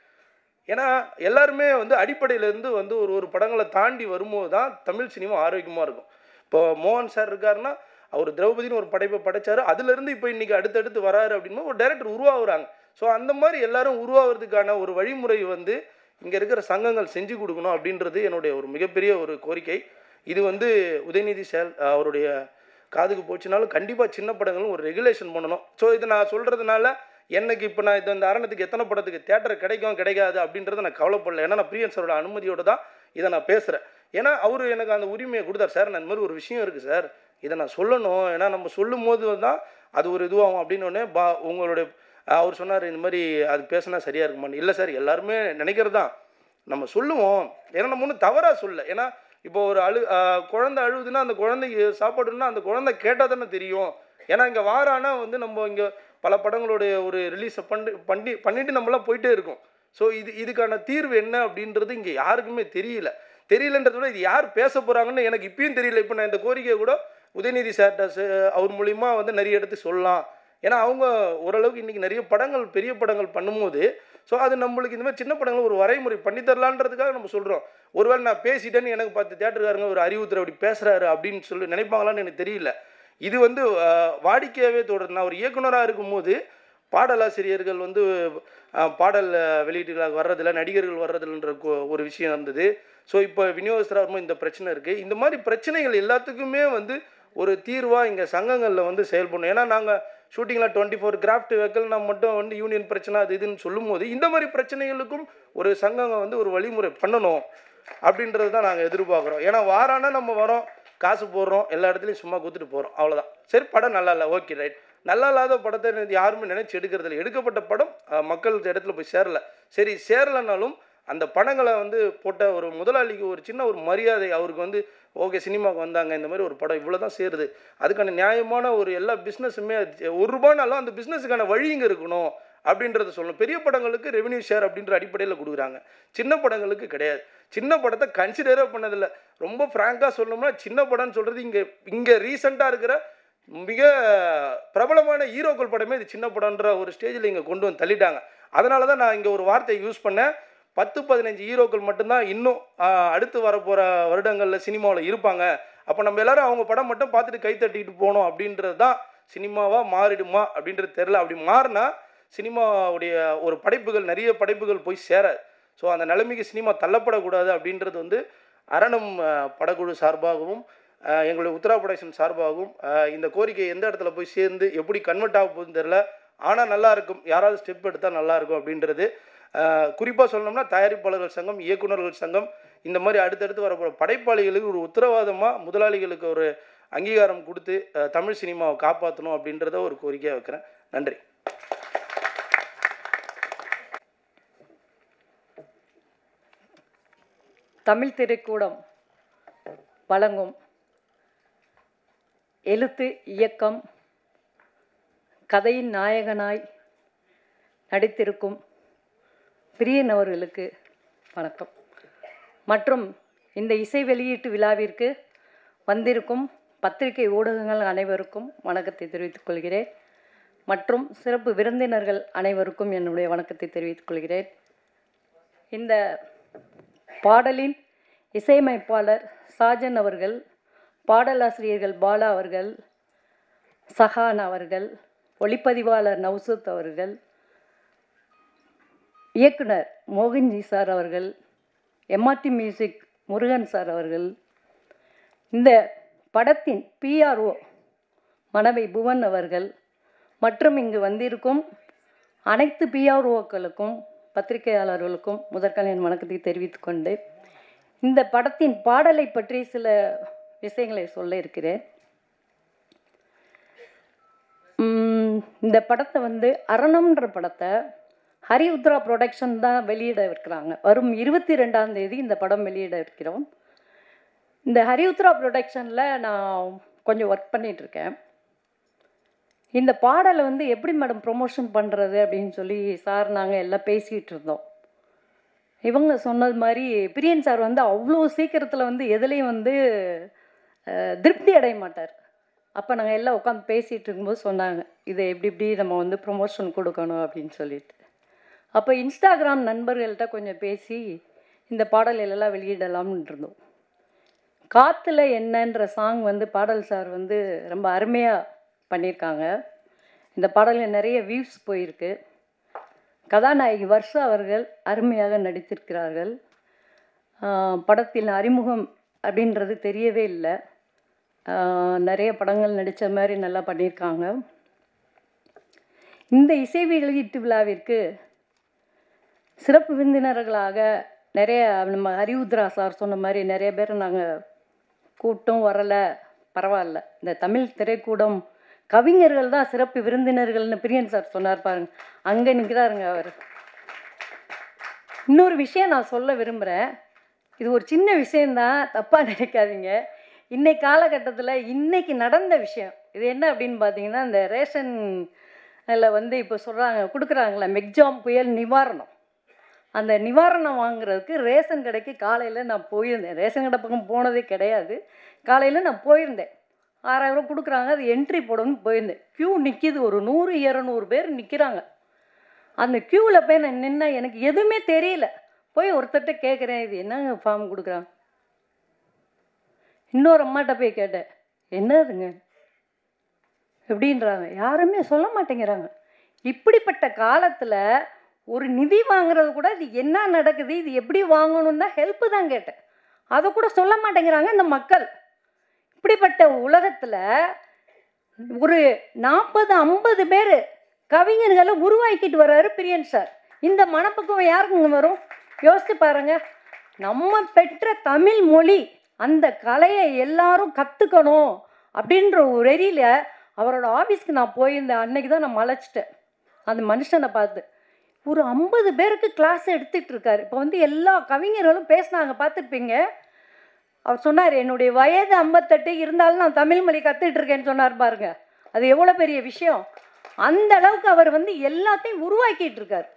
ஏன்னா எல்லாருமே வந்து அடிப்படையிலேருந்து வந்து ஒரு படங்களை தாண்டி வரும்போது தான் தமிழ் சினிமா ஆரோக்கியமாக இருக்கும். இப்போ மோகன் சார் இருக்காருன்னா அவர் திரௌபதினு ஒரு படைப்பை படைச்சார். அதுலேருந்து இப்போ இன்றைக்கி அடுத்தடுத்து வராரு அப்படின்னா ஒரு டைரக்டர் உருவாகுறாங்க. ஸோ அந்த மாதிரி எல்லாரும் உருவாகிறதுக்கான ஒரு வழிமுறை வந்து இங்கே இருக்கிற சங்கங்கள் செஞ்சு கொடுக்கணும் அப்படின்றது என்னுடைய ஒரு மிகப்பெரிய ஒரு கோரிக்கை. இது வந்து உதயநிதி சார் அவருடைய காதுக்கு போச்சுனாலும் கண்டிப்பாக சின்ன படங்களும் ஒரு ரெகுலேஷன் பண்ணணும். ஸோ இதை நான் சொல்கிறதுனால எனக்கு இப்போ நான் இந்த அரணத்துக்கு எத்தனை படத்துக்கு தேட்டர் கிடைக்கும் கிடைக்காது அப்படின்றத நான் கவலைப்படல. ஏன்னா நான் பிரியன் சாரோட அனுமதியோடு தான் இதை நான் பேசுகிறேன். ஏன்னா அவர் எனக்கு அந்த உரிமையை கொடுத்தார். சார் நான் இந்த மாதிரி ஒரு விஷயம் இருக்குது சார், இதை நான் சொல்லணும், ஏன்னா நம்ம சொல்லும் போது தான் அது ஒரு இதுவாகும் அப்படின்னோடனே உங்களுடைய அவர் சொன்னார் இந்த மாதிரி அது பேசினா சரியாக இருக்குமான்னு. இல்லை சார், எல்லாருமே நினைக்கிறது தான், நம்ம சொல்லுவோம். ஏன்னா நம்ம ஒன்றும் தவறாக சொல்ல. ஏன்னா இப்போ ஒரு குழந்தை அழுகுதுன்னா அந்த குழந்தைக்கு சாப்பாடுன்னா அந்த குழந்தை கேட்டால் தானே தெரியும். ஏன்னா இங்கே வாரானா வந்து நம்ம இங்கே பல படங்களுடைய ஒரு ரிலீஸை பண்ணிட்டு நம்மளாம் போயிட்டே இருக்கோம். ஸோ இதுக்கான தீர்வு என்ன அப்படின்றது இங்கே யாருக்குமே தெரியலன்றத விட இது யார் பேச போகிறாங்கன்னு எனக்கு இப்பயும் தெரியல. இப்போ நான் இந்த கோரிக்கையை கூட உதயநிதி சார்ட்ட அவர் மூலிமா வந்து நிறைய இடத்து சொல்லலாம். ஏன்னா அவங்க ஓரளவுக்கு இன்றைக்கி நிறைய படங்கள் பெரிய படங்கள் பண்ணும்போது ஸோ அது நம்மளுக்கு இந்த மாதிரி சின்ன படங்கள் ஒரு வரைமுறை பண்ணித்தரலான்றதுக்காக நம்ம சொல்கிறோம். ஒருவேளை நான் பேசிட்டேன்னு எனக்கு 10 தேட்டருக்காரங்க ஒரு அறிவுறுத்தர் அப்படி பேசுகிறாரு அப்படின்னு சொல்லி நினைப்பாங்களான்னு எனக்கு தெரியல. இது வந்து வாடிக்கையாகவே தொடருது. நான் ஒரு இயக்குனராக இருக்கும்போது பாடலாசிரியர்கள் வந்து பாடல் வெளியீட்டுகளாக வர்றதில்ல, நடிகர்கள் வர்றதில்லைன்ற ஒரு விஷயம் இருந்தது. ஸோ இப்போ விநியோகஸ்தராக இந்த பிரச்சனை இருக்குது. இந்த மாதிரி பிரச்சனைகள் எல்லாத்துக்குமே வந்து ஒரு தீர்வாக இங்கே சங்கங்களில் வந்து செயல்படணும். ஏன்னா நாங்கள் ஷூட்டிங்கில் 24 கிராஃப்ட் வைக்கல்னா மட்டும் வந்து யூனியன் பிரச்சனை அது இதுன்னு சொல்லும்போது இந்த மாதிரி பிரச்சனைகளுக்கும் ஒரு சங்கங்க வந்து ஒரு வழிமுறை பண்ணணும் அப்படின்றது தான் நாங்கள் எதிர்பார்க்குறோம். ஏன்னா வாரானா நம்ம வரோம், காசு போடுறோம், எல்லா இடத்துலையும் சும்மா கொடுத்துட்டு போகிறோம், அவ்வளோதான். சரி, படம் நல்லா இல்லை, ஓகே ரைட். நல்லா இல்லாத படத்தை யாருமே நினச்சி எடுக்கிறதில்ல. எடுக்கப்பட்ட படம் மக்கள் இடத்துல போய் சேரலை. சரி, சேரலைனாலும் அந்த படங்களை வந்து போட்ட ஒரு முதலாளிக்கு ஒரு சின்ன ஒரு மரியாதை, அவருக்கு வந்து ஓகே சினிமாவுக்கு வந்தாங்க, இந்த மாதிரி ஒரு படம் இவ்வளோ தான் சேருது, அதுக்கான நியாயமான ஒரு எல்லா பிஸ்னஸுமே ₹1 அந்த பிஸ்னஸுக்கான வழிங்க இருக்கணும் அப்படின்றத சொல்லணும். பெரிய படங்களுக்கு ரெவென்யூ ஷேர் அப்படின்ற அடிப்படையில் கொடுக்குறாங்க, சின்ன படங்களுக்கு கிடையாது. சின்ன படத்தை கன்சிடரே பண்ணதில்லை. ரொம்ப ஃப்ராங்காக சொல்லணும்னா சின்ன படம்னு சொல்கிறது இங்கே ரீசெண்டாக இருக்கிற மிக பிரபலமான ஹீரோக்கள் படமே இது சின்ன படம்ன்ற ஒரு ஸ்டேஜில் இங்கே கொண்டு வந்து தள்ளிட்டாங்க. அதனால தான் நான் இங்கே ஒரு வார்த்தையை யூஸ் பண்ணேன், 10-15 ஹீரோக்கள் மட்டும்தான் இன்னும் அடுத்து வரப்போகிற வருடங்களில் சினிமாவில் இருப்பாங்க. அப்போ நம்ம எல்லோரும் அவங்க படம் மட்டும் பார்த்துட்டு கை தட்டிட்டு போகணும் அப்படின்றது தான் சினிமாவாக மாறிடுமா அப்படின்றது தெரில. அப்படி மாறினா சினிமாவுடைய ஒரு படைப்புகள், நிறைய படைப்புகள் போய் சேராது. ஸோ அந்த நிலைமைக்கு சினிமா தள்ளப்படக்கூடாது அப்படின்றது வந்து அரணம் படக்குழு சார்பாகவும் எங்களுடைய உத்தரா ப்ரொடக்ஷன் சார்பாகவும் இந்த கோரிக்கை எந்த இடத்துல போய் சேர்ந்து எப்படி கன்வெர்ட் ஆக போகுதுன்னு தெரில. ஆனால் நல்லாயிருக்கும், யாராவது ஸ்டெப் எடுத்தால் நல்லாயிருக்கும் அப்படின்றது. குறிப்பாக சொல்லணும்னா தயாரிப்பாளர்கள் சங்கம், இயக்குநர்கள் சங்கம், இந்த மாதிரி அடுத்தடுத்து வரப்போகிற படைப்பாளிகளுக்கு ஒரு உத்தரவாதமாக முதலாளிகளுக்கு ஒரு அங்கீகாரம் கொடுத்து தமிழ் சினிமாவை காப்பாற்றணும் அப்படின்றத ஒரு கோரிக்கையாக வைக்கிறேன். நன்றி. தமிழ் திரைக்கூடம் வழங்கும் எழுத்து இயக்கம் கதையின் நாயகனாய் நடித்திருக்கும் பிரியன் அவர்களுக்கு வணக்கம். மற்றும் இந்த இசை வெளியீட்டு விழாவிற்கு வந்திருக்கும் பத்திரிகை ஊடகங்கள் அனைவருக்கும் வணக்கத்தை தெரிவித்துக் கொள்கிறேன். மற்றும் சிறப்பு விருந்தினர்கள் அனைவருக்கும் என்னுடைய வணக்கத்தை தெரிவித்துக் கொள்கிறேன். இந்த பாடலின் இசையமைப்பாளர் சாஜன் அவர்கள், பாடலாசிரியர்கள் பாலா அவர்கள், சஹான் அவர்கள், ஒளிப்பதிவாளர் நௌசத் அவர்கள், இயக்குனர் மோகன்ஜி சார் அவர்கள், எம்ஆர்டி மியூசிக் முருகன் சார் அவர்கள், இந்த படத்தின் பிஆர்ஓ மனவை புவன் அவர்கள் மற்றும் இங்கு வந்திருக்கும் அனைத்து பிஆர்ஓக்களுக்கும் பத்திரிகையாளர்களுக்கும் முதற்கான என் வணக்கத்தை தெரிவித்துக் கொண்டு இந்த படத்தின் பாடலை பற்றி சில விஷயங்களை சொல்ல இருக்கிறேன். இந்த படத்தை வந்து அரணம்ன்ற படத்தை ஹரி உத்ரா ப்ரொடக்ஷன் தான் வெளியிட இருக்கிறாங்க. வரும் 22ஆம் தேதி இந்த படம் வெளியிட இருக்கிறோம். இந்த ஹரி உத்ரா ப்ரொடக்ஷனில் நான் கொஞ்சம் ஒர்க் பண்ணிகிட்ருக்கேன். இந்த பாடலை வந்து எப்படி மேடம் ப்ரொமோஷன் பண்ணுறது அப்படின்னு சொல்லி சார் நாங்கள் எல்லாம் பேசிகிட்டு இருந்தோம். இவங்க சொன்னது மாதிரி பிரியன் சார் வந்து அவ்வளோ சீக்கிரத்தில் வந்து எதுலேயும் வந்து திருப்தி அடைய மாட்டார். அப்போ நாங்கள் எல்லாம் உட்காந்து பேசிகிட்டு இருக்கும்போது சொன்னாங்க, இதை எப்படி நம்ம வந்து ப்ரொமோஷன் கொடுக்கணும் அப்படின்னு சொல்லிட்டு. அப்போ இன்ஸ்டாகிராம் நண்பர்கள்ட்ட கொஞ்சம் பேசி இந்த பாடலெல்லாம் வெளியிடலாம்னு இருந்தோம். காற்றுல என்னன்ற சாங் வந்து பாடல் சார் வந்து ரொம்ப அருமையாக பண்ணியிருக்காங்க. இந்த பாடலில் நிறைய வியூஸ் போயிருக்கு. கதாநாயகி வர்ஷா அவர்கள் அருமையாக நடித்திருக்கிறார்கள். படத்தில் அறிமுகம் அப்படின்றது தெரியவே இல்லை. நிறைய படங்கள் நடித்த மாதிரி நல்லா பண்ணியிருக்காங்க. இந்த இசை வெளியீட்டு விழாவிற்கு சிறப்பு விருந்தினர்களாக நிறைய நம்ம ஹரிஉத்ரா சார் சொன்ன மாதிரி நிறைய பேர் நாங்கள் கூட்டம் வரலை, பரவாயில்ல. இந்த தமிழ் திரைக்கூடம் கவிஞர்கள் தான் சிறப்பு விருந்தினர்கள்னு பிரியன் சார் சொன்னார் பாருங்க, அங்கே நிற்கிறாருங்க அவர். இன்னொரு விஷயம் நான் சொல்ல விரும்புகிறேன். இது ஒரு சின்ன விஷயந்தான், தப்பாக நினைக்காதீங்க. இன்னைக்கு காலகட்டத்தில் இன்னைக்கு நடந்த விஷயம் இது என்ன அப்படின்னு பார்த்தீங்கன்னா, இந்த ரேஷனில் வந்து இப்போ சொல்கிறாங்க கொடுக்குறாங்களே மெக்ஜாம் புயல் நிவாரணம். அந்த நிவாரணம் வாங்குறதுக்கு ரேஷன் கடைக்கு காலையில் நான் போயிருந்தேன். ரேஷன் கடை பக்கம் போனதே கிடையாது. காலையில் நான் போயிருந்தேன். 6000 கொடுக்குறாங்க, அது என்ட்ரி போடணும்னு போயிருந்தேன். க்யூ நிற்கிது, ஒரு 100-200 பேர் நிற்கிறாங்க. அந்த க்யூவில் போய் நான் நின்னா எனக்கு எதுவுமே தெரியல. போய் ஒருத்தர்கிட்ட கேட்குறேன், இது என்னங்க ஃபார்ம் கொடுக்குறாங்க. இன்னொரு அம்மாட்ட போய் கேட்டேன், என்னதுங்க எப்படின்றாங்க. யாருமே சொல்ல மாட்டேங்கிறாங்க. இப்படிப்பட்ட காலத்தில் ஒரு நிதி வாங்குறது கூட இது என்ன நடக்குது, இது எப்படி வாங்கணும்னு தான் ஹெல்ப்பு தான் கேட்டேன். அதை கூட சொல்ல மாட்டேங்கிறாங்க இந்த மக்கள். இப்படிப்பட்ட உலகத்தில் ஒரு 40-50 பேர் கவிஞர்களை உருவாக்கிட்டு வர்றாரு பிரியன் சார். இந்த மனப்பக்குவம் யாருக்குங்க வரும்? யோசிச்சு பாருங்க. நம்ம பெற்ற தமிழ் மொழி, அந்த கலையை எல்லாரும் கற்றுக்கணும் அப்படின்ற ஒரு எரியில் அவரோட ஆஃபீஸ்க்கு நான் போயிருந்தேன். அன்னைக்கு தான் நான் மலைச்சிட்டேன் அந்த மனுஷனை பார்த்து. ஒரு 50 பேருக்கு கிளாஸ் எடுத்துகிட்டு இருக்காரு. இப்போ வந்து எல்லா கவிஞர்களும் பேசினாங்க, பார்த்துருப்பீங்க. அவர் சொன்னார், என்னுடைய வயது 58 இருந்தாலும் நான் தமிழ் மொழி கற்றுட்டு இருக்கேன்னு சொன்னார் பாருங்க. அது எவ்வளோ பெரிய விஷயம். அந்த அளவுக்கு அவர் வந்து எல்லாத்தையும் உருவாக்கிட்டு இருக்கார்.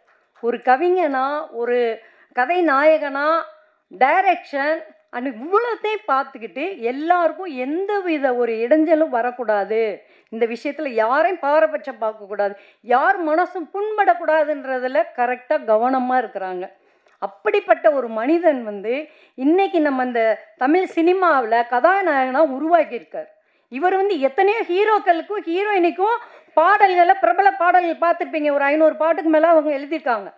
ஒரு கவிஞனா, ஒரு கதை நாயகனா, டைரக்ஷன் அண்ட் இவ்வளோத்தையும் பார்த்துக்கிட்டு எல்லாருக்கும் எந்த வித ஒரு இடைஞ்சலும் வரக்கூடாது, இந்த விஷயத்தில் யாரையும் பாரபட்சம் பார்க்கக்கூடாது, யார் மனசும் புண்படக்கூடாதுன்றதில் கரெக்டாக கவனமாக இருக்கிறாங்க. அப்படிப்பட்ட ஒரு மனிதன் வந்து இன்னைக்கு நம்ம இந்த தமிழ் சினிமாவில் கதாநாயகனாக உருவாக்கியிருக்கார். இவர் வந்து எத்தனையோ ஹீரோக்களுக்கும் ஹீரோயினுக்கும் பாடல்களை, பிரபல பாடல்கள் பார்த்துருப்பீங்க, ஒரு 500 பாட்டுக்கு மேலே அவங்க எழுதியிருக்காங்க.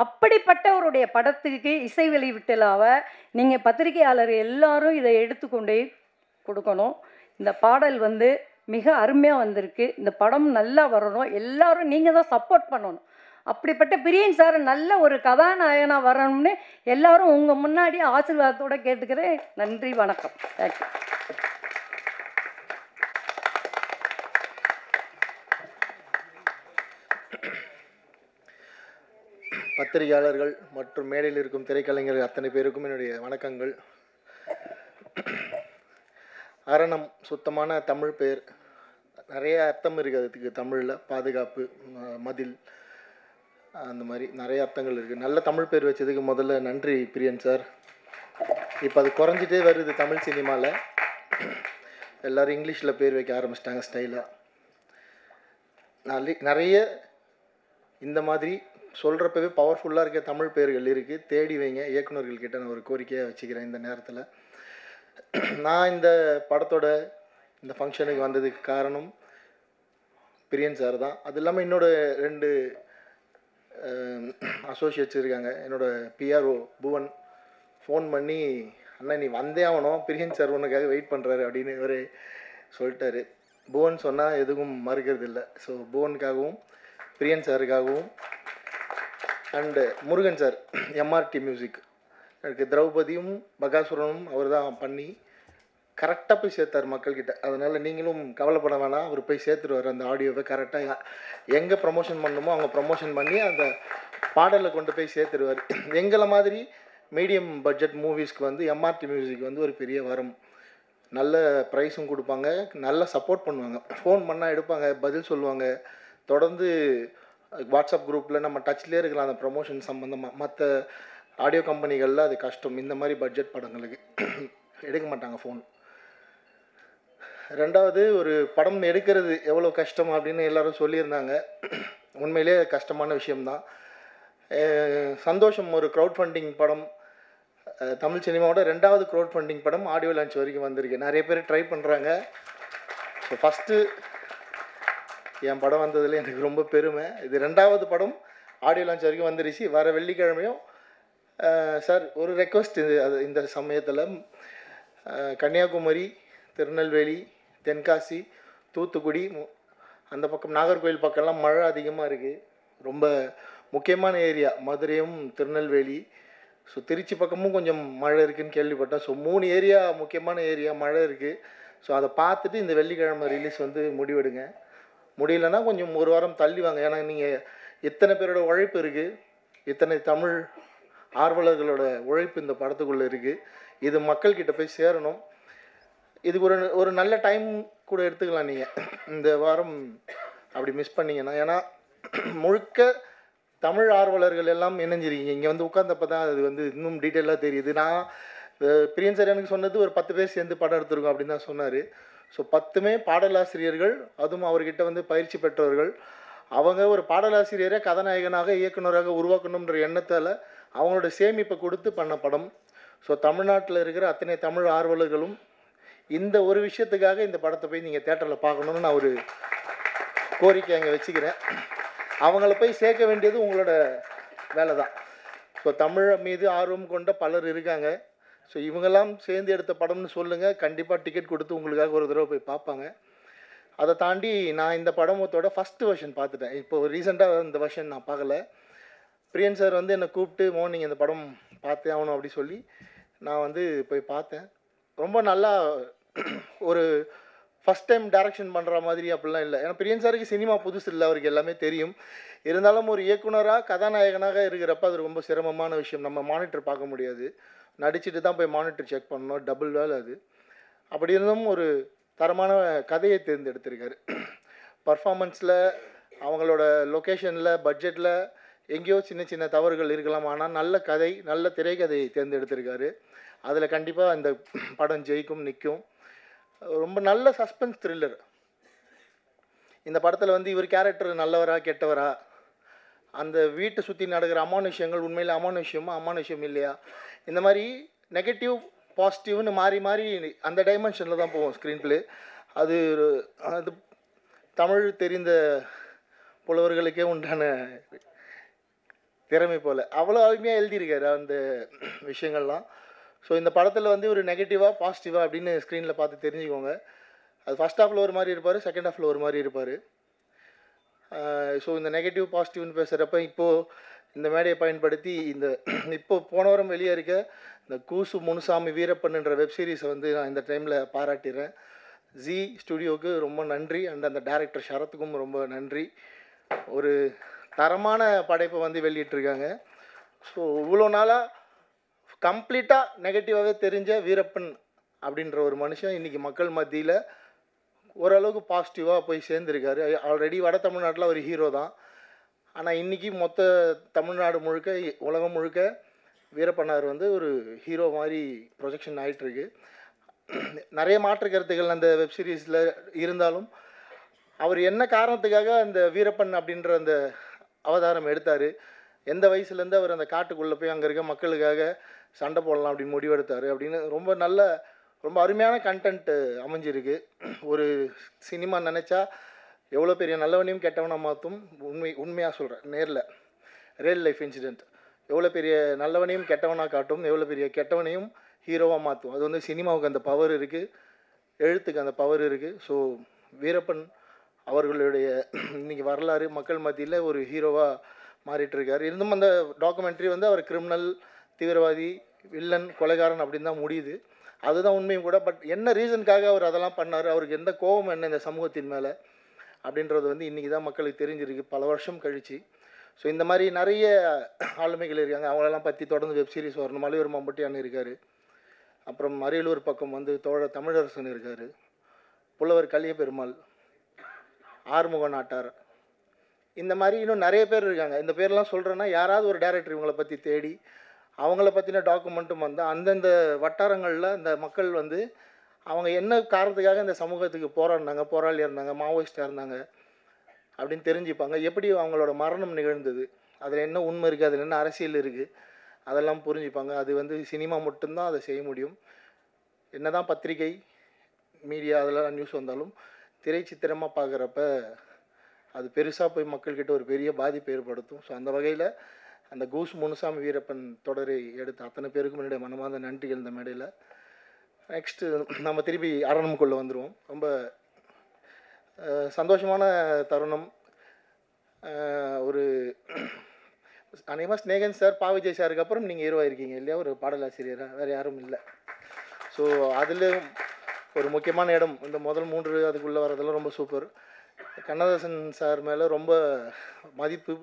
அப்படிப்பட்டவருடைய படத்துக்கு இசை வெளிவிட்டலாவை நீங்கள் பத்திரிகையாளர் எல்லாரும் இதை எடுத்துக்கொண்டே கொடுக்கணும். இந்த பாடல் வந்து மிக அருமையாக வந்திருக்கு. இந்த படம் நல்லா வரணும். எல்லாரும் நீங்கள் தான் சப்போர்ட் பண்ணணும். அப்படிப்பட்ட பிரியன் சார் நல்ல ஒரு கதாநாயகனாக வரணும்னு எல்லாரும் உங்கள் முன்னாடி ஆசீர்வாதத்தோடு கேட்டுக்கிறேன். நன்றி, வணக்கம். தேங்க்யூ. பத்திரிகையாளர்கள் மற்றும் மேடையில் இருக்கும் திரைக்கலைஞர்கள் அத்தனை பேருக்கும் என்னுடைய வணக்கங்கள். அரணம் சுத்தமான தமிழ் பெயர், நிறைய அர்த்தம் இருக்குது அதுக்கு. தமிழில் பாதுகாப்பு, மதில், அந்த மாதிரி நிறைய அர்த்தங்கள் இருக்குது. நல்ல தமிழ் பேர் வச்சதுக்கு முதல்ல நன்றி பிரியன் சார். இப்போ அது குறைஞ்சிட்டே வருது தமிழ் சினிமாவில். எல்லோரும் இங்கிலீஷில் பேர் வைக்க ஆரம்பிச்சிட்டாங்க ஸ்டைலாக. நிறைய இந்த மாதிரி சொல்கிறப்பவே பவர்ஃபுல்லாக இருக்க தமிழ் பேர்கள் இருக்குது, தேடி வைங்க. இயக்குநர்கள்கிட்ட நான் ஒரு கோரிக்கையாக வச்சுக்கிறேன் இந்த நேரத்தில். நான் இந்த படத்தோட இந்த ஃபங்க்ஷனுக்கு வந்ததுக்கு காரணம் பிரியன் சார் தான். அது இல்லாமல் என்னோட 2 அசோசியேட்ஸ் இருக்காங்க. என்னோடய பிஆர்ஓ புவன் ஃபோன் பண்ணி, அண்ணா நீ வந்தே ஆகணும், பிரியன் சார் உனக்காக வெயிட் பண்ணுறாரு அப்படின்னு இவரே சொல்லிட்டாரு. புவன் சொன்னால் எதுவும் மறுக்கிறது இல்லை. ஸோ புவனுக்காகவும் பிரியன் சாருக்காகவும் and Murugan sir, MRT music, எனக்கு திரௌபதியும் பகாசுரனும் அவர் தான் பண்ணி கரெக்டாக போய் சேர்த்தார் மக்கள்கிட்ட. அதனால் நீங்களும் கவலைப்பட வேணாம், அவர் போய் சேர்த்துருவார் அந்த ஆடியோவை கரெக்டாக. எங்கே ப்ரமோஷன் பண்ணணுமோ அவங்க ப்ரமோஷன் பண்ணி அந்த பாடலை கொண்டு போய் சேர்த்துருவார். எங்களை மாதிரி மீடியம் பட்ஜெட் மூவிஸ்க்கு வந்து எம்ஆர்டி மியூசிக் வந்து ஒரு பெரிய வரம். நல்ல ப்ரைஸும் கொடுப்பாங்க, நல்ல சப்போர்ட் பண்ணுவாங்க. ஃபோன் பண்ணால் எடுப்பாங்க, பதில் சொல்லுவாங்க. தொடர்ந்து வாட்ஸ்அப் குரூப்பில் நம்ம டச்லேயே இருக்கலாம் அந்த ப்ரமோஷன் சம்மந்தமாக. மற்ற ஆடியோ கம்பெனிகளில் அது கஷ்டம். இந்த மாதிரி பட்ஜெட் படங்களுக்கு எடுக்க மாட்டாங்க ஃபோன். ரெண்டாவது, ஒரு படம் எடுக்கிறது எவ்வளோ கஷ்டம் அப்படின்னு எல்லோரும் சொல்லியிருந்தாங்க. உண்மையிலே கஷ்டமான விஷயம்தான். சந்தோஷம் ஒரு க்ரௌட் ஃபண்டிங் படம், தமிழ் சினிமாவோட 2வது க்ரௌட் ஃபண்டிங் படம் ஆடியோ லான்ச் வரைக்கும் வந்திருக்கு. நிறைய பேர் ட்ரை பண்ணுறாங்க. ஸோ ஃபஸ்ட்டு என் படம் வந்ததில் எனக்கு ரொம்ப பெருமை. இது 2வது படம் ஆடியோ லான்ச் வரைக்கும் வந்துருச்சு. வர வெள்ளிக்கிழமையும் சார் ஒரு ரெக்வஸ்ட், அது இந்த சமயத்தில் கன்னியாகுமரி, திருநெல்வேலி, தென்காசி, தூத்துக்குடி, அந்த பக்கம் நாகர்கோவில் பக்கம்லாம் மழை அதிகமாக இருக்குது. ரொம்ப முக்கியமான ஏரியா மதுரையும் திருநெல்வேலி. ஸோ திருச்சி பக்கமும் கொஞ்சம் மழை இருக்குதுன்னு கேள்விப்பட்டேன். ஸோ 3 ஏரியா முக்கியமான ஏரியா மழை இருக்குது. ஸோ அதை பார்த்துட்டு இந்த வெள்ளிக்கிழமை ரிலீஸ் வந்து முடிவெடுங்க. முடியலன்னா கொஞ்சம் ஒரு வாரம் தள்ளி வாங்க. ஏன்னா நீங்கள் இத்தனை பேரோட உழைப்பு இருக்குது, இத்தனை தமிழ் ஆர்வலர்களோட உழைப்பு இந்த படத்துக்குள்ளே இருக்குது. இது மக்கள்கிட்ட போய் சேரணும். இதுக்கு ஒரு நல்ல டைம் கூட எடுத்துக்கலாம் நீங்கள் இந்த வாரம் அப்படி மிஸ் பண்ணிங்கன்னா. ஏன்னா முழுக்க தமிழ் ஆர்வலர்கள் எல்லாம் இணைஞ்சிருக்கீங்க. இங்கே வந்து உட்காந்தப்போ தான் அது வந்து இன்னும் டீட்டெயிலாக தெரியுது. நான் பிரியன் சார் எனக்கு சொன்னது ஒரு 10 பேர் சேர்ந்து படம் எடுத்துருக்கோம் அப்படின்னு தான் சொன்னார். ஸோ 10மே பாடலாசிரியர்கள், அதுவும் அவர்கிட்ட வந்து பயிற்சி பெற்றவர்கள். அவங்க ஒரு பாடலாசிரியரை கதாநாயகனாக இயக்குனராக உருவாக்கணுன்ற எண்ணத்தால் அவங்களோட சேமிப்பை கொடுத்து பண்ண படம். ஸோ தமிழ்நாட்டில் இருக்கிற அத்தனை தமிழ் ஆர்வலர்களும் இந்த ஒரு விஷயத்துக்காக இந்த படத்தை போய் நீங்கள் தேட்டரில் பார்க்கணுன்னு நான் ஒரு கோரிக்கை அங்கே வச்சுக்கிறேன். அவங்கள போய் சேர்க்க வேண்டியது உங்களோட வேலை தான். ஸோ தமிழ் மீது ஆர்வம் கொண்ட பலர் இருக்காங்க. ஸோ இவங்கெல்லாம் சேர்ந்து எடுத்த படம்னு சொல்லுங்கள், கண்டிப்பாக டிக்கெட் கொடுத்து உங்களுக்காக ஒரு தடவை போய் பார்ப்பாங்க. அதை தாண்டி நான் இந்த படமத்தோட ஃபஸ்ட்டு வெர்ஷன் பார்த்துட்டேன். இப்போ ரீசெண்டாக இந்த வெர்ஷன் நான் பார்க்கல. பிரியன் சார் வந்து என்னை கூப்பிட்டு நீங்கள் இந்த படம் பார்த்தே ஆகணும் அப்படி சொல்லி நான் வந்து போய் பார்த்தேன். ரொம்ப நல்லா ஒரு ஃபஸ்ட் டைம் டைரக்ஷன் பண்ணுற மாதிரி அப்படிலாம் இல்லை. ஏன்னா பிரியன் சாருக்கு சினிமா புதுசு இல்லை, அவருக்கு எல்லாமே தெரியும். இருந்தாலும் ஒரு இயக்குனராக கதாநாயகனாக இருக்கிறப்ப அது ரொம்ப சிரமமான விஷயம். நம்ம மானிட்டர் பார்க்க முடியாது, நடிச்சுட்டு தான் போய் மானிட்டர் செக் பண்ணணும், டபுள் வேலை அது. அப்படி இருந்தும் ஒரு தரமான கதையை தேர்ந்தெடுத்திருக்காரு. பர்ஃபார்மன்ஸில், அவங்களோட லொக்கேஷனில், பட்ஜெட்டில் எங்கேயோ சின்ன சின்ன தவறுகள் இருக்கலாம், ஆனால் நல்ல கதை, நல்ல திரைக்கதையை தேர்ந்தெடுத்திருக்காரு. அதில் கண்டிப்பாக இந்த படம் ஜெயிக்கும், நிற்கும். ரொம்ப நல்ல சஸ்பென்ஸ் த்ரில்லர். இந்த படத்தில் வந்து இவர் கேரக்டர் நல்லவரா கெட்டவரா, அந்த வீட்டை சுற்றி நடக்கிற அமானுஷ்யங்கள் உண்மையில் அமானுஷ்யமா அமானுஷ்யம் இல்லையா, இந்த மாதிரி நெகட்டிவ் பாசிட்டிவ்னு மாறி மாறி அந்த டைமென்ஷனில் தான் போவோம் ஸ்க்ரீன் ப்ளே. அது அது தமிழ் தெரிந்த புலவர்களுக்கே உண்டான திறமை போல் அவ்வளோ அருமையாக எழுதியிருக்காரு அந்த விஷயங்கள்லாம். ஸோ இந்த படத்தில் வந்து ஒரு நெகட்டிவாக பாசிட்டிவாக அப்படின்னு ஸ்க்ரீனில் பார்த்து தெரிஞ்சுக்கோங்க. அது ஃபஸ்ட் ஹாஃபில் ஒரு மாதிரி இருப்பார், செகண்ட் ஹாஃபில் ஒரு மாதிரி இருப்பார். ஸோ இந்த நெகட்டிவ் பாசிட்டிவ்னு பேசுகிறப்ப இப்போது இந்த மேடையை பயன்படுத்தி இப்போ போன வாரம் வெளியே இருக்க இந்த கூசு முனுசாமி வீரப்பன்ன்ற வெப்சீரிஸை வந்து நான் இந்த டைமில் பாராட்டிடுறேன். ஜி ஸ்டுடியோவுக்கு ரொம்ப நன்றி, அண்ட் அந்த டைரக்டர் ஷரத்துக்கும் ரொம்ப நன்றி. ஒரு தரமான படைப்பை வந்து வெளியிட்டிருக்காங்க. ஸோ இவ்வளோ நாளாக கம்ப்ளீட்டாக நெகட்டிவாகவே தெரிஞ்ச வீரப்பன் அப்படின்ற ஒரு மனுஷன் இன்றைக்கி மக்கள் மத்தியில் ஓரளவுக்கு பாசிட்டிவாக போய் சேர்ந்துருக்காரு. ஆல்ரெடி வட தமிழ்நாட்டில் ஒரு ஹீரோ தான், ஆனால் இன்றைக்கி மொத்த தமிழ்நாடு முழுக்க, உலகம் முழுக்க வீரப்பனார் வந்து ஒரு ஹீரோ மாதிரி ப்ரொஜெக்ஷன் ஆகிட்டுருக்கு. நிறைய மாற்று கருத்துக்கள் அந்த வெப்சீரிஸில் இருந்தாலும் அவர் என்ன காரணத்துக்காக அந்த வீரப்பன் அப்படின்ற அந்த அவதாரம் எடுத்தார், எந்த வயசுலேருந்து அவர் அந்த காட்டுக்குள்ளே போய் அங்கே இருக்க மக்களுக்காக சண்டை போடலாம் அப்படின்னு முடிவெடுத்தார் அப்படின்னு ரொம்ப அருமையான கண்டென்ட் அமைஞ்சிருக்கு. ஒரு சினிமா நினச்சா எவ்வளோ பெரிய நல்லவனையும் கெட்டவனை மாற்றும். உண்மையாக சொல்கிறேன், நேரில் ரியல் லைஃப் இன்சிடெண்ட் எவ்வளோ பெரிய நல்லவனையும் கெட்டவனாக காட்டும், எவ்வளோ பெரிய கெட்டவனையும் ஹீரோவாக மாற்றும். அது வந்து சினிமாவுக்கு அந்த பவர் இருக்குது, எழுத்துக்கு அந்த பவர் இருக்குது. ஸோ வீரப்பன் அவர்களுடைய இன்றைக்கி வரலாறு மக்கள் மத்தியில் ஒரு ஹீரோவாக மாறிட்டுருக்கார். இருந்தும் அந்த டாக்குமெண்ட்ரி வந்து அவர் கிரிமினல், தீவிரவாதி, வில்லன், கொலைகாரன் அப்படின்னு தான் முடியுது. அதுதான் உண்மையும் கூட. பட் என்ன ரீசனுக்காக அவர் அதெல்லாம் பண்ணார், அவருக்கு எந்த கோபம் என்ன இந்த சமூகத்தின் மேலே அப்படின்றது வந்து இன்றைக்கி தான் மக்களுக்கு தெரிஞ்சிருக்கு, பல வருஷம் கழித்து. ஸோ இந்த மாதிரி நிறைய ஆளுமைகள் இருக்காங்க, அவங்களெல்லாம் பற்றி தொடர்ந்து வெப்சீரிஸ் வரணும். மலையூர் மம்பட்டியான் இருக்கார், அப்புறம் அரியலூர் பக்கம் வந்து தோழர் தமிழரசன் இருக்கார், புலவர் கலியபெருமாள், ஆறுமுக நாட்டார், இந்த மாதிரி இன்னும் நிறைய பேர் இருக்காங்க. இந்த பேர்லாம் சொல்கிறேன்னா யாராவது ஒரு டைரக்டர் இவங்களை பற்றி தேடி அவங்கள பற்றின டாக்குமெண்ட்டும் வந்து அந்தந்த வட்டாரங்களில் இந்த மக்கள் வந்து அவங்க என்ன காரணத்துக்காக இந்த சமூகத்துக்கு போராடினாங்க, போராளியாக இருந்தாங்க, மாவோயிஸ்டாக இருந்தாங்க அப்படின்னு தெரிஞ்சுப்பாங்க. எப்படி அவங்களோட மரணம் நிகழ்ந்தது, அதில் என்ன உண்மை இருக்குது, அதில் என்ன அரசியல் இருக்குது, அதெல்லாம் புரிஞ்சுப்பாங்க. அது வந்து சினிமா மட்டும்தான் அதை செய்ய முடியும். என்ன தான் பத்திரிகை, மீடியா அதெல்லாம் நியூஸ் வந்தாலும் திரைச்சித்திரமாக பார்க்குறப்ப அது பெருசாக போய் மக்கள்கிட்ட ஒரு பெரிய பாதிப்பை ஏற்படுத்தும். ஸோ அந்த வகையில் அந்த கூஸ் முனுசாமி வீரப்பன் தொடரை எடுத்த அத்தனை பேருக்கும் என்னுடைய மனமார்ந்த நன்றிகள் இந்த மேடையில். நெக்ஸ்ட்டு நம்ம திருப்பி அரணுக்குள்ளே வந்துடுவோம். ரொம்ப சந்தோஷமான தருணம். ஒரு அநேகமாக ஸ்நேகன் சார், பா விஜய் சாருக்கு அப்புறம் நீங்கள் ஹீரோவாக இருக்கீங்க இல்லையா, ஒரு பாடலாசிரியராக, வேறு யாரும் இல்லை. ஸோ அதில் ஒரு முக்கியமான இடம் இந்த முதல் 3 அதுக்குள்ளே வரதெல்லாம் ரொம்ப சூப்பர். கண்ணதாசன் சார் மேலே ரொம்ப மதிப்பு,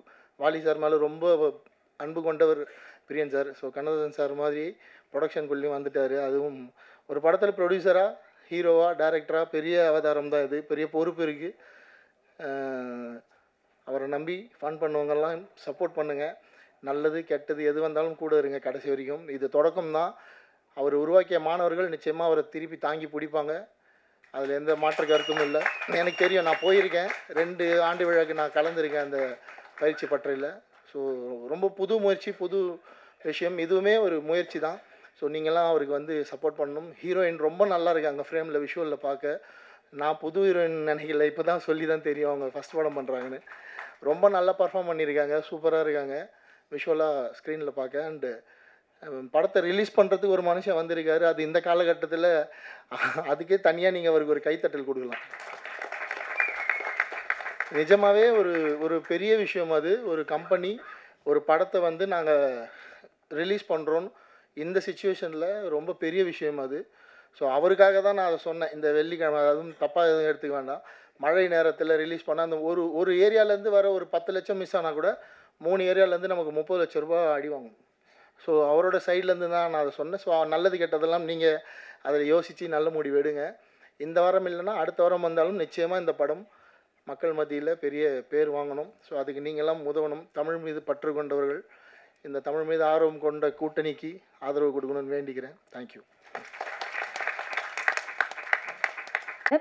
வாலி சார் மேலே ரொம்ப அன்பு கொண்டவர் பிரியன் சார். ஸோ கண்ணதாசன் சார் மாதிரி ப்ரொடக்ஷனுக்குள்ளேயும் வந்துட்டார். அதுவும் ஒரு படத்தில் ப்ரொடியூசராக, ஹீரோவாக, டைரக்டராக பெரிய அவதாரம் தான் இது, பெரிய பொறுப்பு இருக்குது. அவரை நம்பி ஃபன் பண்ணுவங்கெல்லாம் சப்போர்ட் பண்ணுங்கள். நல்லது கெட்டது எது வந்தாலும் கூட இருங்க கடைசி வரைக்கும். இது தொடக்கம் தான். அவர் உருவாக்கிய மாணவர்கள் நிச்சயமாக அவரை திருப்பி தாங்கி பிடிப்பாங்க, அதில் எந்த மாற்று கருத்தும் இல்லை. எனக்கு தெரியும், நான் போயிருக்கேன், 2 ஆண்டு விழாக்கு நான் கலந்துருக்கேன் அந்த பயிற்சி பட்டறையில். ஸோ ரொம்ப புது முயற்சி, புது விஷயம், இதுவுமே ஒரு முயற்சி தான். ஸோ நீங்கள்லாம் அவருக்கு வந்து சப்போர்ட் பண்ணணும். ஹீரோயின் ரொம்ப நல்லா இருக்காங்க ஃப்ரேமில், விஷுவலில் பார்க்க. நான் புது ஹீரோயின் நினைக்கல, இப்போ தான் சொல்லி தான் தெரியும் அவங்க ஃபஸ்ட் படம் பண்ணுறாங்கன்னு. ரொம்ப நல்லா பர்ஃபார்ம் பண்ணியிருக்காங்க, சூப்பராக இருக்காங்க விஷுவலாக ஸ்க்ரீனில் பார்க்க. அண்டு படத்தை ரிலீஸ் பண்ணுறதுக்கு ஒரு மனுஷன் வந்திருக்காரு. அது இந்த காலகட்டத்தில் அதுக்கே தனியாக நீங்கள் அவருக்கு ஒரு கைத்தட்டல் கொடுக்கலாம். நிஜமாகவே ஒரு பெரிய விஷயம் அது. ஒரு கம்பெனி ஒரு படத்தை வந்து நாங்கள் ரிலீஸ் பண்ணுறோன்னு இந்த சுச்சுவேஷனில் ரொம்ப பெரிய விஷயம் அது. ஸோ அவருக்காக தான் நான் அதை சொன்னேன். இந்த வெள்ளிக்கிழமை, அதுவும் தப்பாக எதுவும் எடுத்துக்க வேண்டாம், மழை நேரத்தில் ரிலீஸ் பண்ணால் அந்த ஒரு ஏரியாலேருந்து வர ஒரு 10 லட்சம் மிஸ் ஆனால் கூட 3 ஏரியாலேருந்து நமக்கு 30 லட்ச ரூபா அடி வாங்கும். ஸோ அவரோட சைட்லேருந்து தான் நான் அதை சொன்னேன். ஸோ நல்லது கெட்டதெல்லாம் நீங்கள் அதில் யோசித்து நல்ல முடிவு எடுங்க. இந்த வாரம் இல்லைன்னா அடுத்த வாரம் வந்தாலும் நிச்சயமாக இந்த படம் மக்கள் மத்தியில் பெரிய பேர் வாங்கணும். ஸோ அதுக்கு நீங்கள்லாம் உதவணும். தமிழ் மீது பற்று கொண்டவர்கள், இந்த தமிழ் மீது ஆர்வம் கொண்ட கூட்டணிக்கு ஆதரவு கொடுக்கணும்னு வேண்டிக்கிறேன். தேங்க்யூ.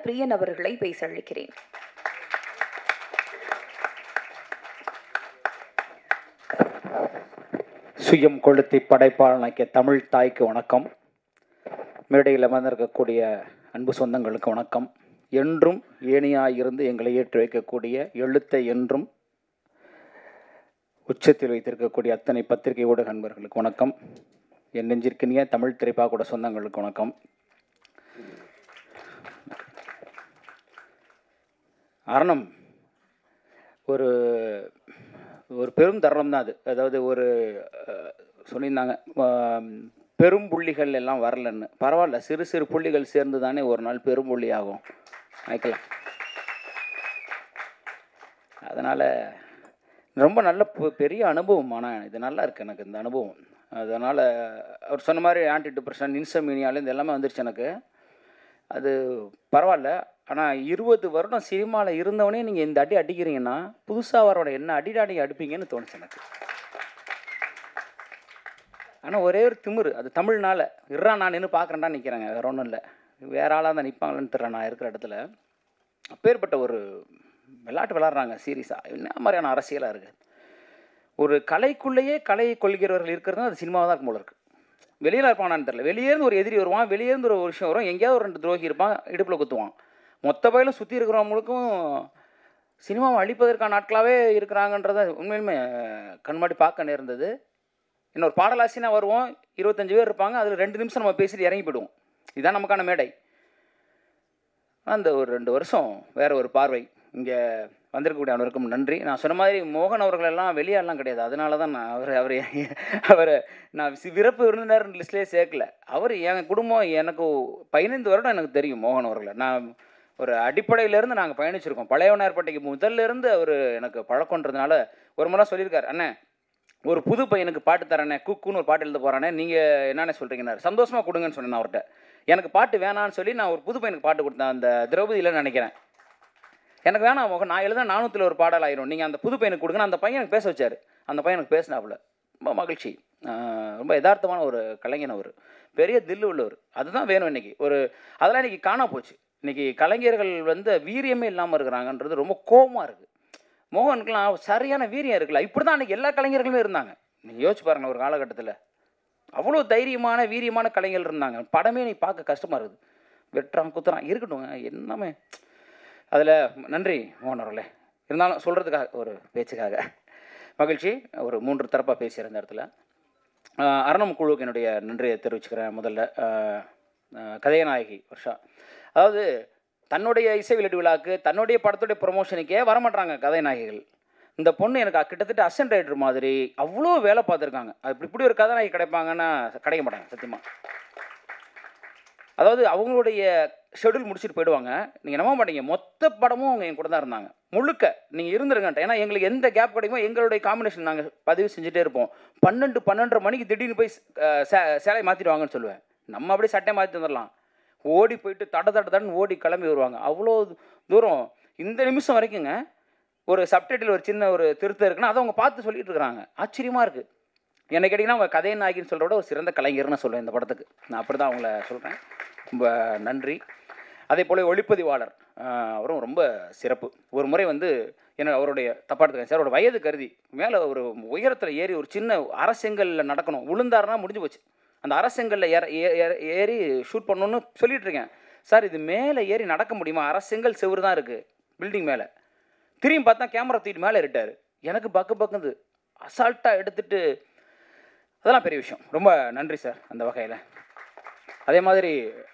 பிரியன் அவர்களை பேச அழைக்கிறேன். சுயம் கொளுத்தி படைப்பாளனாக்கிய தமிழ் தாய்க்கு வணக்கம். மேடையில் அமர்ந்திருக்கக்கூடிய அன்பு சொந்தங்களுக்கு வணக்கம். என்றும் ஏணியாயிருந்து எங்களை ஏற்றி வைக்கக்கூடிய, எழுத்தை என்றும் உச்சத்தில் வைத்திருக்கக்கூடிய அத்தனை பத்திரிகை ஊடக நண்பர்களுக்கு வணக்கம். என் நெஞ்சிற்கினிய தமிழ் திரைப்பாக்கூட சொந்தங்களுக்கு வணக்கம். அரணம் ஒரு பெரும் தருணம் தான் அது. அதாவது சொல்லியிருந்தாங்க பெரும் புள்ளிகள் எல்லாம் வரலன்னு. பரவாயில்ல, சிறு சிறு புள்ளிகள் சேர்ந்து தானே ஒரு நாள் பெரும் புள்ளி ஆகும். ஆயிக்கலாம். அதனால் ரொம்ப நல்ல பெரிய அனுபவம். ஆனால் இது நல்லா இருக்குது எனக்கு இந்த அனுபவம். அதனால் அவர் சொன்ன மாதிரி ஆன்டி டிப்ரெஷன், இன்சோமீனியால இது எல்லாமே வந்துருச்சு எனக்கு. அது பரவாயில்ல. ஆனால் 20 வருடம் சினிமாவில் இருந்தவனே நீங்கள் இந்த அடி அடிக்கிறீங்கன்னா புதுசாக வரோட என்ன அடிடாடி அடிப்பீங்கன்னு தோணுச்சு எனக்கு. ஆனால் ஒரே ஒரு திமிரு, அது தமிழ்னால நான் நின்று பார்க்குறேன்டா நிற்கிறேங்க, வேற ஒன்றும் இல்லை. வேற ஆளாக தான் நிற்பாங்களேன்னு தெரியல. நான் இருக்கிற இடத்துல அப்பேற்பட்ட ஒரு விளையாட்டு விளாட்றாங்க சீரியஸாக. என்ன மாதிரியான அரசியலாக இருக்குது. ஒரு கலைக்குள்ளேயே கலையை கொள்கிறவர்கள் இருக்கிறது அது சினிமாவாக தான் இருக்கும் போல இருக்குது. வெளியில் இருப்பானான்னு தெரியல. வெளியேருந்து ஒரு எதிரி வருவான், வெளியேருந்து ஒரு விஷயம் வரும், எங்கேயாவது ஒரு 2 துரோகி இருப்பான், இடுப்பில் குத்துவான். மொத்த பயிலும் சுற்றி இருக்கிறவங்களுக்கும் சினிமாவை அழிப்பதற்கான நாட்களாகவே இருக்கிறாங்கன்றத உண்மையிலுமே கண்மாடி பார்க்க நேர்ந்தது. இன்னொரு பாடலாசினா வருவோம், 25 பேர் இருப்பாங்க, அதில் 2 நிமிஷம் நம்ம பேசிட்டு இறங்கி போயிடுவோம். இதுதான் நமக்கான மேடை. அந்த ஒரு 2 வருஷம் வேறு ஒரு பார்வை. இங்கே வந்திருக்கக்கூடிய அனைவருக்கும் நன்றி. நான் சொன்ன மாதிரி மோகன் அவர்களெல்லாம் வெளியாலாம் கிடையாது. அதனால தான் நான் அவரை நான் விருப்பு விருந்தினர் லிஸ்ட்லேயே சேர்க்கல. அவர் என் குடும்பம், எனக்கு 15 வருடம் எனக்கு தெரியும் மோகன் அவர்களை. நான் ஒரு அடிப்படையிலேருந்து நாங்கள் பயணிச்சிருக்கோம். பழையவனார்பேட்டைக்கு முதல்லேருந்து அவர் எனக்கு பழக்கன்றதுனால ஒரு முறை சொல்லியிருக்கார், அண்ணே ஒரு புது பையனுக்கு பாட்டு தரேண்ணே, குக்குன்னு ஒரு பாட்டு எழுத போகிறானே, நீங்கள் என்னென்ன சொல்கிறீங்கன்னாரு. சந்தோஷமாக கொடுங்கன்னு சொன்னேன் அவர்கிட்ட. எனக்கு பாட்டு வேணான்னு சொல்லி நான் ஒரு புது பையனுக்கு பாட்டு கொடுத்தேன். அந்த திரௌபதியில் நினைக்கிறேன். எனக்கு வேணாம் மோகன், நான் எழுத 400 ஒரு பாடல் ஆயிரும், நீங்கள் அந்த புது பையனுக்கு கொடுங்க. அந்த பையன் எனக்கு பேச வச்சார். அந்த பையனுக்கு பேசினாப்புல ரொம்ப மகிழ்ச்சி. ரொம்ப யதார்த்தமான ஒரு கலைஞன் அவர், பெரிய தில்லு உள்ளவர். அதுதான் வேணும் இன்றைக்கி. அதெல்லாம் இன்றைக்கி காணா போச்சு. இன்றைக்கி கலைஞர்கள் வீரியமே இல்லாமல் இருக்கிறாங்கன்றது ரொம்ப கோபமாக இருக்குது. மோகனுக்கெலாம் சரியான வீரியம் இருக்குல்ல. இப்படி தான் அன்றைக்கி எல்லா கலைஞர்களுமே இருந்தாங்க. நீங்கள் யோசிச்சு பாருங்கள், ஒரு காலகட்டத்தில் அவ்வளோ தைரியமான வீரியமான கலைஞர்கள் இருந்தாங்க. படமே நீ பார்க்க கஷ்டமாக இருக்குது. வெட்டுறான் குத்துறான் இருக்கட்டும், என்னமே. அதில் நன்றி மோகன் அவர்களே. இருந்தாலும் சொல்கிறதுக்காக ஒரு பேச்சுக்காக மகிழ்ச்சி. ஒரு 3 தரப்பாக பேசுகிற இந்த இடத்துல அரணம் குழுவுக்கு என்னுடைய நன்றியை தெரிவிச்சுக்கிறேன். முதல்ல கதைநாயகி வர்ஷா, அதாவது தன்னுடைய இசை வெளியீட்டு விழாவுக்கு, தன்னுடைய படத்துடைய ப்ரொமோஷனுக்கே வரமாட்டாங்க கதைநாயகிகள். இந்த பொண்ணு எனக்கு கிட்டத்தட்ட அசிஸ்டன்ட் ரைட்டர் மாதிரி அவ்வளோ வேலை பார்த்துருக்காங்க. அது இப்படி ஒரு கதாநாயகி கிடைப்பாங்கன்னா கிடைக்க மாட்டாங்க சத்தியமாக. அதாவது அவங்களுடைய ஷெடியூல் முடிச்சுட்டு போயிடுவாங்க. நீங்கள் நம்ப மாட்டீங்க, மொத்த படமும் அவங்க என் கூட தான் இருந்தாங்க முழுக்க. நீங்கள் இருந்துருங்கன்ட்டு. ஏன்னா எங்களுக்கு எந்த கேப் கிடைக்குமோ எங்களுடைய காம்பினேஷன் நாங்கள் பதிவு செஞ்சுட்டே இருப்போம். 12-12:30 மணிக்கு திடீர்னு போய் சேலை மாற்றிடுவாங்கன்னு சொல்லுவேன். நம்ம அப்படியே சட்டையை மாற்றி வந்துடலாம். ஓடி போயிட்டு தடன்னு ஓடி கிளம்பி வருவாங்க. அவ்வளோ தூரம் இந்த நிமிஷம் வரைக்குங்க ஒரு சப்டைட்டில் ஒரு சின்ன ஒரு திருத்தம் இருக்குன்னா அதை அவங்க பார்த்து சொல்லிட்டு இருக்கிறாங்க. ஆச்சரியமாக இருக்குது. என்ன கேட்டிங்கன்னா அவங்க கதைநாயகின்னு சொல்கிறத ஒரு சிறந்த கலைஞர்னு சொல்லுவேன் இந்த படத்துக்கு. நான் அப்படி தான் அவங்கள சொல்கிறேன். ரொம்ப நன்றி. அதே போல் ஒளிப்பதிவாளர் அவரும் ரொம்ப சிறப்பு. ஒரு முறை என்ன அவருடைய தப்பாக எடுத்துக்கேன் சார், அவரோட வயது கருதி மேலே ஒரு உயரத்தில் ஏறி ஒரு சின்ன அரசெங்கலில் நடக்கணும், விழுந்தாருன்னா முடிஞ்சு போச்சு. அந்த அரசெங்கலில் ஏறி ஷூட் பண்ணணுன்னு சொல்லிட்டு இருக்கேன். சார் இது மேலே ஏறி நடக்க முடியுமா? அரசெங்கல் செவ்வறு தான் இருக்குது பில்டிங் மேலே. திரும்பி பார்த்தா கேமரா தூக்கிட்டு மேலே ஏறிட்டார். எனக்கு பக்குந்து அசால்ட்டாக எடுத்துகிட்டு அதெல்லாம் பெரிய விஷயம். ரொம்ப நன்றி சார் அந்த வகையில். அதே மாதிரி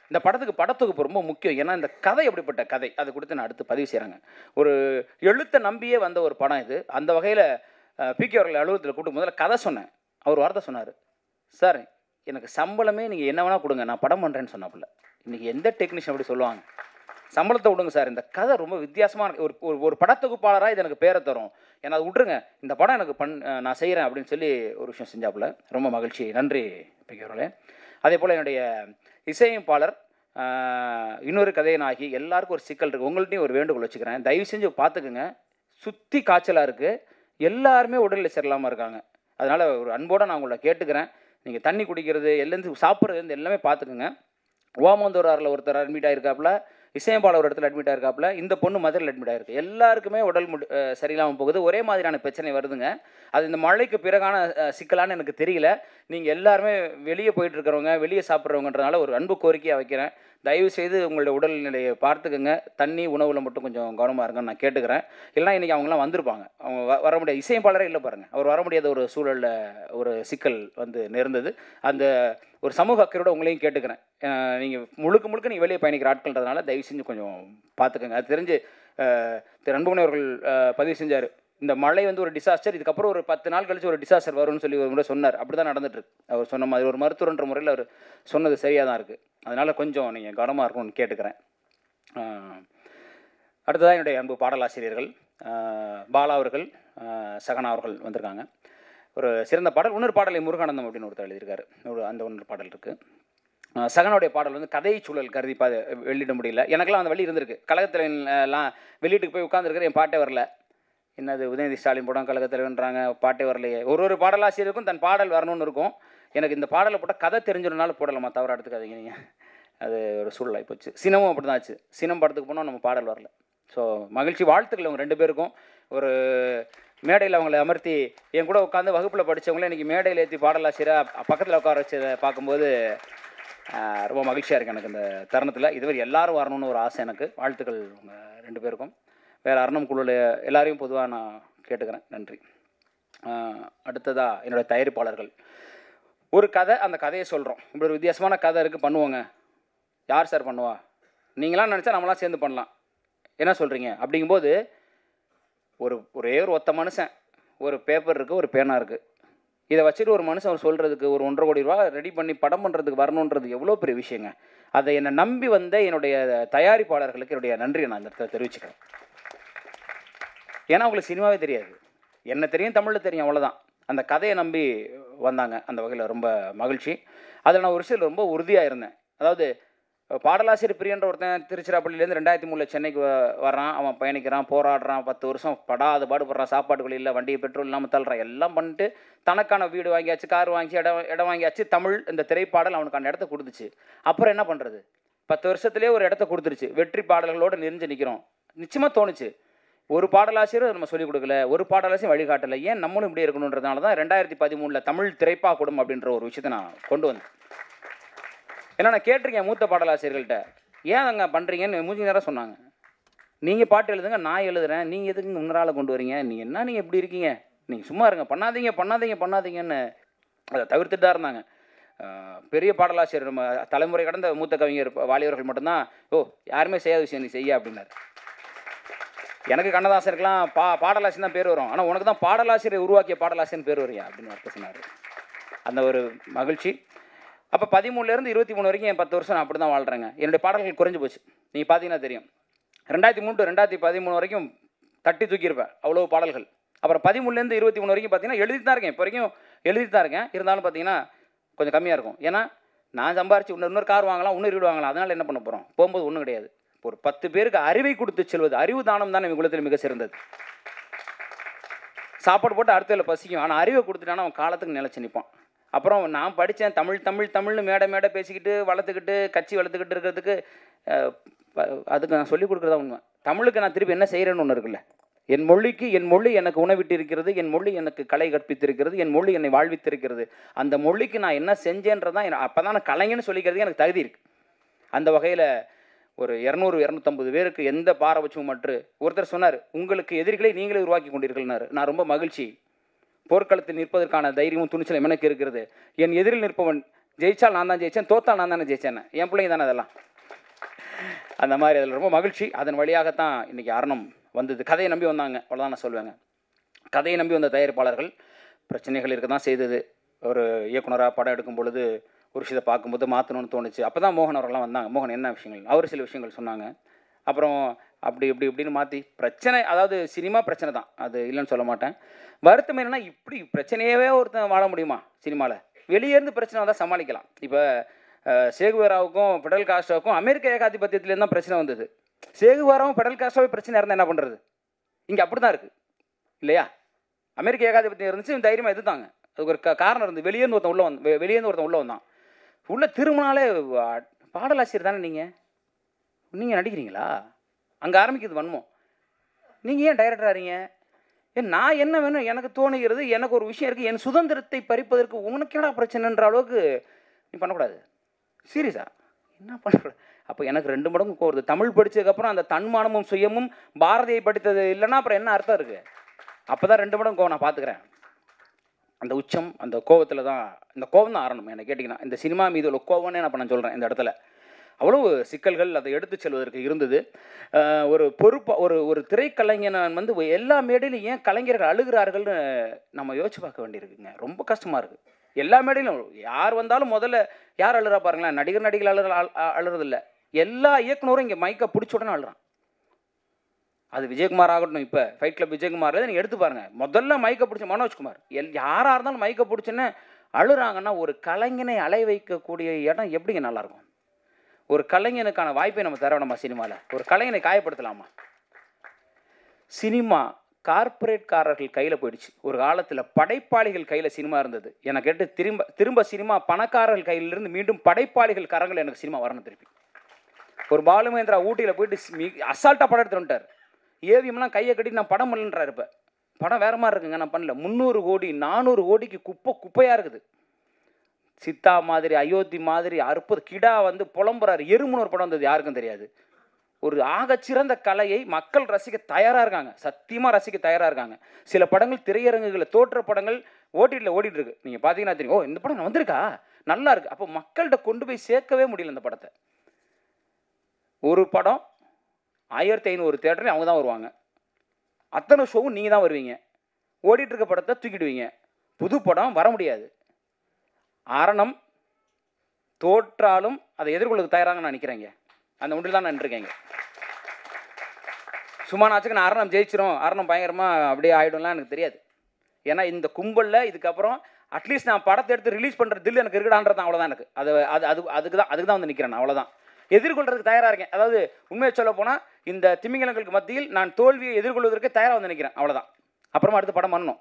இந்த படத்துக்கு ரொம்ப முக்கியம். ஏன்னா இந்த கதை எப்படிப்பட்ட கதை, அதை கொடுத்து நான் அடுத்து பதிவு செய்கிறாங்க. ஒரு எழுத்தை நம்பியே வந்த ஒரு படம் இது. அந்த வகையில் பிகே அவர்கள் அலுவலகத்தில் கூப்பிட்டு முதல்ல கதை சொன்னேன். அவர் வார்த்தை சொன்னார், சார் எனக்கு சம்பளமே நீங்கள் என்ன வேணால் கொடுங்க, நான் படம் பண்ணுறேன்னு சொன்னாப்புல. இன்றைக்கி எந்த டெக்னீஷியன் அப்படி சொல்லுவாங்க? சம்பளத்தை விடுங்க சார், இந்த கதை ரொம்ப வித்தியாசமாக ஒரு படத்தொகுப்பாளராக இது எனக்கு பேரை தரும், ஏன்னா அது விட்ருங்க, இந்த படம் எனக்கு நான் செய்கிறேன் அப்படின்னு சொல்லி ஒரு விஷயம் செஞ்சாப்புல. ரொம்ப மகிழ்ச்சி, நன்றி பிகே அவர்களே. அதே போல் என்னுடைய இசையமைப்பாளர் இன்னொரு கதையனாகி எல்லாருக்கும் ஒரு சிக்கல் இருக்குது. உங்கள்கிட்டையும் ஒரு வேண்டுகோள் வச்சுக்கிறேன், தயவு செஞ்சு பார்த்துக்குங்க. சுற்றி காய்ச்சலாக இருக்குது, எல்லாருமே உடல்நிலை சரியில்லாமல் இருக்காங்க. அதனால் ஒரு அன்போடு நான் உங்களை கேட்டுக்கிறேன், நீங்கள் தண்ணி குடிக்கிறது எல்லேருந்து சாப்பிட்றது எல்லாமே பார்த்துக்குங்க. ஓமந்தூராரில் ஒருத்தர் அட்மிட் ஆகிருக்காப்புல, இசையம்பாளர் ஒரு இடத்துல அட்மிட் ஆகிருக்காப்புல, இந்த பொண்ணு மதுரையில் அட்மிட் ஆகிருக்கு. எல்லாருக்குமே உடல் சரியில்லாமல் போகுது, ஒரே மாதிரியான பிரச்சனை வருதுங்க. அது இந்த மழைக்கு பிறகான சிக்கலான்னு எனக்கு தெரியல. நீங்கள் எல்லாருமே வெளியே போயிட்டுருக்கிறவங்க, வெளியே சாப்பிட்றவங்கன்றதுனால ஒரு அன்பு கோரிக்கையாக வைக்கிறேன், தயவுசெய்து உங்களுடைய உடல்நிலையை பார்த்துக்குங்க. தண்ணி உணவில் மட்டும் கொஞ்சம் கவனமாக இருங்கன்னு நான் கேட்டுக்கிறேன். இல்லைனா இன்றைக்கி அவங்களாம் வந்திருப்பாங்க, அவங்க வர முடியாது. இசையமைப்பாளரே இல்லை பாருங்கள், அவர் வர முடியாத ஒரு சூழலில் ஒரு சிக்கல் நேர்ந்தது. அந்த ஒரு சமூக அக்கறையோட உங்களையும் கேட்டுக்கிறேன். நீங்கள் முழுக்க நீங்கள் வெளியே பயணிக்கிற ஆட்கள்ன்றதுனால தயவு செஞ்சு கொஞ்சம் பார்த்துக்கோங்க. அது தெரிஞ்சு திரு அன்புமணி அவர்கள் பதிவு செஞ்சார், இந்த மழை ஒரு டிசாஸ்டர், இதுக்கப்புறம் ஒரு 10 நாள் கழிச்சு ஒரு டிசாஸ்டர் வரும்னு சொல்லி ஒரு முறை சொன்னார். அப்படி தான் நடந்துட்டுருக்கு. அவர் சொன்ன மாதிரி ஒரு மருத்துவன்ற முறையில் அவர் சொன்னது சரியாக தான் இருக்குது. அதனால் கொஞ்சம் நீங்கள் கவனமாக இருக்கணும்னு கேட்டுக்கிறேன். அடுத்ததாக என்னுடைய அன்பு பாடலாசிரியர்கள் பாலா அவர்கள், சகனா அவர்கள் வந்திருக்காங்க. ஒரு சிறந்த பாடல், இன்னொரு பாடலை முருகானந்தம் அப்படின்னு ஒருத்தர் எழுதியிருக்காரு, அந்த இன்னொரு பாடல் இருக்குது. சகனுடைய பாடல் கதை சூழல் கருதி வெளியிட முடியல. எனக்கெல்லாம் அந்த வழி இருந்திருக்கு. கழகத்திலாம் வெளியீட்டுக்கு போய் உட்காந்துருக்கிற என் பாட்டே வரல. என்னது உதயநிதி ஸ்டாலின் படம் கழகத்தில்ன்றாங்க, பாட்டே வரலையே. ஒரு பாடலாசிரியருக்கும் தன் பாடல் வரணும்னு இருக்கும். எனக்கு இந்த பாடலை போட்டால் கதை தெரிஞ்சிடனால போடலாமா, தவறு எடுத்துக்காதீங்க நீங்கள். அது ஒரு சூழலாகி போச்சு. சினமும் அப்படி தான் ஆச்சு. சினம் படத்துக்கு போனால் நம்ம பாடல் வரல. ஸோ மகிழ்ச்சி, வாழ்த்துக்கள் அவங்க 2 பேருக்கும். ஒரு மேடையில் அவங்கள அமர்த்தி என் கூட உட்காந்து வகுப்பில் படித்தவங்களே இன்றைக்கி மேடையில் ஏற்றி பாடலாசிரியராக பக்கத்தில் உட்கார வச்சதை பார்க்கும்போது ரொம்ப மகிழ்ச்சியாக இருக்குது எனக்கு இந்த தருணத்தில். இதுவரை எல்லோரும் வரணும்னு ஒரு ஆசை எனக்கு. வாழ்த்துக்கள் உங்கள் 2 பேருக்கும். வேறு அரணம் குழுவில் எல்லாரையும் பொதுவாக நான் கேட்டுக்கிறேன். நன்றி. அடுத்ததாக என்னுடைய தயாரிப்பாளர்கள், ஒரு கதை, அந்த கதையை சொல்கிறோம். இப்படி ஒரு வித்தியாசமான கதை இருக்குது, பண்ணுவோங்க. யார் சார் பண்ணுவா? நீங்களாம் நினச்சா நம்மளாம் சேர்ந்து பண்ணலாம், என்ன சொல்கிறீங்க? அப்படிங்கும்போது ஒரே ஒத்த மனுஷன், ஒரு பேப்பர் இருக்குது, ஒரு பேனா இருக்குது, இதை வச்சுட்டு ஒரு மனுஷன் அவர் சொல்கிறதுக்கு ஒரு 1.5 கோடி ரூபா ரெடி பண்ணி படம் பண்ணுறதுக்கு வரணுன்றது எவ்வளோ பெரிய விஷயங்க. அதை என்னை நம்பி வந்த என்னுடைய தயாரிப்பாளர்களுக்கு என்னுடைய நன்றியை நான் இந்த இடத்துல தெரிவிச்சுக்கிறேன். ஏன்னா அவங்களுக்கு சினிமாவே தெரியாது, என்ன தெரியும், தமிழில் தெரியும், அவ்வளோதான். அந்த கதையை நம்பி வந்தாங்க. அந்த வகையில் ரொம்ப மகிழ்ச்சி. அதில் நான் ஒரு விஷயம் ரொம்ப உறுதியாக இருந்தேன். அதாவது பாடலாசிரியர் பிரியன்ற ஒருத்தன் திருச்சிராப்பள்ளியிலேருந்து 2003 சென்னைக்கு வர்றான், அவன் பயணிக்கிறான், போராடுறான், 10 வருஷம் படாத பாடுபடுறான், சாப்பாடு வழி இல்லை, வண்டியை பெட்ரோல் இல்லாமல் தள்ளுறான், எல்லாம் பண்ணிட்டு தனக்கான வீடு வாங்கியாச்சு, கார் வாங்கி இடம் வாங்கியாச்சு. தமிழ் இந்த திரைப்பாடல் அவனுக்கான இடத்த கொடுத்துச்சு. அப்புறம் என்ன பண்ணுறது? 10 வருஷத்துலேயே ஒரு இடத்த கொடுத்துருச்சு. வெற்றி பாடல்களோடு நெறிஞ்சு நிற்கிறோம். நிச்சயமாக தோணுச்சு, ஒரு பாடலாசிரியர் நம்ம சொல்லிக் கொடுக்கல, ஒரு பாடலாசிரியர் வழிகாட்டலை, ஏன் நம்மளும் இப்படி இருக்கணுன்றதுனால தான் 2013 தமிழ் திரைப்பாக்கூடம் அப்படின்ற ஒரு விஷயத்தை நான் கொண்டு வந்தேன். ஏன்னா நான் கேட்டிருக்கேன் மூத்த பாடலாசிரியர்கள்ட்ட, ஏன் அங்கே பண்ணுறீங்கன்னு மூஞ்சி நேரம் சொன்னாங்க. நீங்கள் பாட்டு எழுதுங்க, நான் எழுதுகிறேன், நீங்கள் எதுக்கு முன்னரால கொண்டு வரீங்க, நீங்கள் எப்படி இருக்கீங்க, நீங்கள் சும்மா இருங்க, பண்ணாதீங்கன்னு அதை தவிர்த்துட்டு தான் இருந்தாங்க. பெரிய பாடலாசிரியர் நம்ம தலைமுறை கடந்த மூத்த கவிஞர் வாலியவர்கள் மட்டும்தான், யாருமே செய்யாத விஷயம் நீ செய்ய அப்படின்னாரு. எனக்கு கண்ணதாசனுக்கெல்லாம் பாடலாசிரியர் தான் பேர் வரும், ஆனால் உனக்கு தான் பாடலாசிரியர் உருவாக்கிய பாடலாசிரியர் பேர் வரையா அப்படின்னு வார்த்தை சொன்னார். அந்த ஒரு மகிழ்ச்சி. அப்போ 13லேருந்து 23 வரைக்கும் என் 10 வருஷம் நான் அப்படி தான் வாழ்கிறேங்க. என்னுடைய பாடல்கள் குறைஞ்சி போச்சு. நீங்கள் பார்த்தீங்கன்னா தெரியும், 2003 to 2013 வரைக்கும் தட்டி தூக்கியிருப்பேன், அவ்வளோ பாடல்கள். அப்புறம் 13லேருந்து 23 வரைக்கும் பார்த்தீங்கன்னா எழுதிட்டு தான் இருக்கேன். இப்போ வரைக்கும் எழுதிட்டு தான் இருக்கேன். இருந்தாலும் பார்த்தீங்கன்னா கொஞ்சம் கம்மியாக இருக்கும். ஏன்னா நான் சம்பாரித்து இன்னொரு கார் வாங்கலாம், இன்னொரு வீடு வாங்கலாம், அதனால் என்ன பண்ண போகிறோம்? போகும்போது ஒன்றும் கிடையாது. ஒரு 10 பேருக்கு அறிவை கொடுத்து செல்வது, அறிவு தானம் தான் எங்கள் குலத்தில் மிக சிறந்தது. சாப்பாடு போட்டு அடுத்ததில் பசிக்கும், ஆனால் அறிவை கொடுத்துட்டானா அவன் காலத்துக்கு நிலச்சி நிற்பான். அப்புறம் நான் படித்தேன், தமிழ்னு மேடை பேசிக்கிட்டு வளர்த்துக்கிட்டு கட்சி வளர்த்துக்கிட்டு இருக்கிறதுக்கு அதுக்கு நான் சொல்லிக் கொடுக்குறதா உண்மை. தமிழுக்கு நான் திருப்பி என்ன செய்கிறேன்னு ஒன்று இருக்குல்ல. என் மொழி எனக்கு உணவிட்டு இருக்கிறது, என் மொழி எனக்கு கலை கற்பித்திருக்கிறது, என் மொழி என்னை வாழ்வித்திருக்கிறது. அந்த மொழிக்கு நான் என்ன செஞ்சேன்றதான் அப்போ தான் நான் கலைஞன்னு சொல்லிக்கிறதுக்கு எனக்கு தகுதி இருக்குது. அந்த வகையில் ஒரு 200-250 பேருக்கு எந்த பாரபட்சமும் மற்ற ஒருத்தர் சொன்னார், உங்களுக்கு எதிரிகளை நீங்களே உருவாக்கி கொண்டீர்கள்னாரு. நான் ரொம்ப மகிழ்ச்சி. போர்க்களத்தில் நிற்பதற்கான தைரியமும் துணிச்சலும் எனக்கு இருக்கிறது. என் எதிரில் நிற்பவன் ஜெயிச்சால் நான் தான் ஜெயித்தேன், தோத்தால் நான் தானே ஜெயித்தேன். என் பிள்ளைங்க தானே அதெல்லாம். அந்த மாதிரி அதில் ரொம்ப மகிழ்ச்சி. அதன் வழியாகத்தான் இன்றைக்கி அரணம் வந்தது. கதையை நம்பி வந்தாங்க, அவ்வளோதான் நான் சொல்லுவேங்க. கதையை நம்பி வந்த தயாரிப்பாளர்கள் பிரச்சனைகள் இருக்க தான் செய்தது. ஒரு இயக்குனராக படம் எடுக்கும் பொழுது ஒரு விஷயத்தை பார்க்கும்போது மாற்றணும்னு தோணுச்சு. அப்போ தான் மோகன் அவர்கள்லாம் வந்தாங்க. மோகன் என்ன விஷயங்கள், அவர் சில விஷயங்கள் சொன்னாங்க. அப்புறம் அப்படி இப்படின்னு மாற்றி பிரச்சனை, அதாவது சினிமா பிரச்சனை தான், அது இல்லைன்னு சொல்ல மாட்டேன். வருத்தம் என்னென்னா, இப்படி பிரச்சனையவே ஒருத்தன் வாழ முடியுமா சினிமாவில்? வெளியேருந்து பிரச்சனை வந்தால் சமாளிக்கலாம். இப்போ சேகுவேராவுக்கும் பெடல் காஸ்ட்ரோவுக்கும் அமெரிக்க ஏகாதிபத்தியத்துலேருந்து தான் பிரச்சனை வந்தது. சேகுவேராவும் பெடல் காஸ்ட்ரோவே பிரச்சனை இருந்தால் என்ன பண்ணுறது? இங்கே அப்படி தான் இருக்குது இல்லையா? அமெரிக்க ஏகாதிபத்தியம் இருந்துச்சு, தைரியமாக எதுதாங்க. அதுக்கு ஒரு காரணம் இருந்து வெளியேருந்து ஒருத்தன் உள்ளே வந்தான். உள்ளே திரும்பினாலே பாடலாசிரியர் தானே நீங்கள் நடிக்கிறீங்களா? அங்கே ஆரம்பிக்குது வன்மம். நீங்கள் ஏன் டைரக்டர் ஆறீங்க? நான் என்ன வேணும் எனக்கு தோணுகிறது, எனக்கு ஒரு விஷயம் இருக்குது, என் சுதந்திரத்தை பறிப்பதற்கு உனக்கு என்னடா பிரச்சனைன்ற அளவுக்கு நீ பண்ணக்கூடாது. சீரியஸா என்ன பண்ணக்கூடாது? அப்போ எனக்கு 2 மடங்கு கோருது. தமிழ் படித்ததுக்கப்புறம் அந்த தன்மானமும் சுயமும் பாரதியை படித்தது இல்லைன்னா அப்புறம் என்ன அர்த்தம் இருக்குது? அப்போ தான் 2 மடங்கு கோவம் நான் பார்த்துக்கிறேன். அந்த உச்சம், அந்த கோவத்தில் தான், இந்த கோவம் தான் ஆரணும் என்ன கேட்டிங்கன்னா. இந்த சினிமா மீது உள்ள கோவம்னே நான் சொல்கிறேன். இந்த இடத்துல அவ்வளவு சிக்கல்கள் அதை எடுத்து செல்வதற்கு இருந்தது. ஒரு பொறுப்பாக ஒரு திரைக்கலைஞன் வந்து எல்லா மேடையிலும் ஏன் கலைஞர்கள் அழுகிறார்கள்னு நம்ம யோசிச்சு பார்க்க வேண்டியிருக்குங்க. ரொம்ப கஷ்டமாக இருக்குது. எல்லா மேடையிலும் யார் வந்தாலும் முதல்ல யார் அழுறா பாருங்களேன். நடிகர்கள் அழுறதில்லை. எல்லா இயக்குனரும் இங்கே மைக்கை பிடிச்ச உடனே அழுறான். அது விஜயகுமார் ஆகட்டும், இப்போ ஃபைட் கிளப் விஜயகுமாரில் நீங்கள் எடுத்து பாருங்கள். முதல்ல மைக்கை பிடிச்ச மனோஜ்குமார், யாராக இருந்தாலும் மைக்கை பிடிச்சோன்னே அழுறாங்கன்னா ஒரு கலைஞனை அலை வைக்கக்கூடிய இடம் எப்படிங்க நல்லாயிருக்கும்? ஒரு கலைஞனுக்கான வாய்ப்பை நம்ம தர வேணாமா? சினிமாவில் ஒரு கலைஞனை காயப்படுத்தலாமா? சினிமா கார்ப்பரேட்காரர்கள் கையில் போயிடுச்சு. ஒரு காலத்தில் படைப்பாளிகள் கையில் சினிமா இருந்தது. எனக்கு கேட்டு திரும்ப சினிமா பணக்காரர்கள் கையிலிருந்து மீண்டும் படைப்பாளிகள் கரங்கள் எனக்கு சினிமா வரணும் திருப்பி. ஒரு பாலுமேந்திரா ஊட்டியில் போயிட்டு அசால்ட்டாக படம் எடுத்துட்டு வந்துட்டார். ஏவிஎம்லாம் கையை கட்டி நான் படம் பண்ணலன்றார். இப்போ படம் வேறு மாதிரி இருக்குங்க, நான் பண்ணல. 300 கோடி 400 கோடிக்கு குப்பையாக இருக்குது. சித்தா மாதிரி, அயோத்தி மாதிரி, அற்புத கிடா வந்து புலம்புறாரு. எறும்புன்னு ஒரு படம் வந்தது, யாருக்கும் தெரியாது. ஒரு ஆகச்சிறந்த கலையை மக்கள் ரசிக்க தயாராக இருக்காங்க, சத்தியமாக ரசிக்க தயாராக இருக்காங்க. சில படங்கள் திரையரங்குகளில் தோற்ற படங்கள் ஓடிடியில் ஓடிட்டு இருக்கு. நீங்கள் பார்த்தீங்கன்னா தெரியும், ஓ இந்த படம் வந்திருக்கா, நல்லா இருக்கு. அப்போ மக்கள்கிட்ட கொண்டு போய் சேர்க்கவே முடியல இந்த படத்தை. ஒரு படம் 1500 தேட்டரில் அவங்க தான் வருவாங்க. அத்தனை ஷோவும் நீங்கள் தான் வருவீங்க. ஓடிட்டு இருக்க படத்தை தூக்கிடுவீங்க. புது படம் வர முடியாது. அரணம் தோற்றாலும் அதை எதிர்கொள்ள தயாராக நான் நிற்கிறேங்க. அந்த ஒன்றில் தான் நான் நின்றுருக்கேங்க. சும்மா நாச்சுக்கு நான் அரணம் ஜெயிச்சிரும், அரணம் பயங்கரமாக அப்படியே ஆகிடும்லாம் எனக்கு தெரியாது. ஏன்னா இந்த கும்பலில் இதுக்கப்புறம் அட்லீஸ்ட் நான் படத்தை எடுத்து ரிலீஸ் பண்ணுற தில் எனக்கு இருக்குடான்றது தான். அவ்வளோதான் எனக்கு. அதுக்கு தான் வந்து நிற்கிறேன். அவ்வளோதான். எதிர்கொள்றதுக்கு தயாராக இருக்கேன். அதாவது உண்மையை சொல்ல போனால் இந்த திமிங்கலங்களுக்கு மத்தியில் நான் தோல்வியை எதிர்கொள்வதற்கு தயாராக வந்து நிற்கிறேன். அவ்வளோதான். அப்புறமா அடுத்து படம் பண்ணணும்.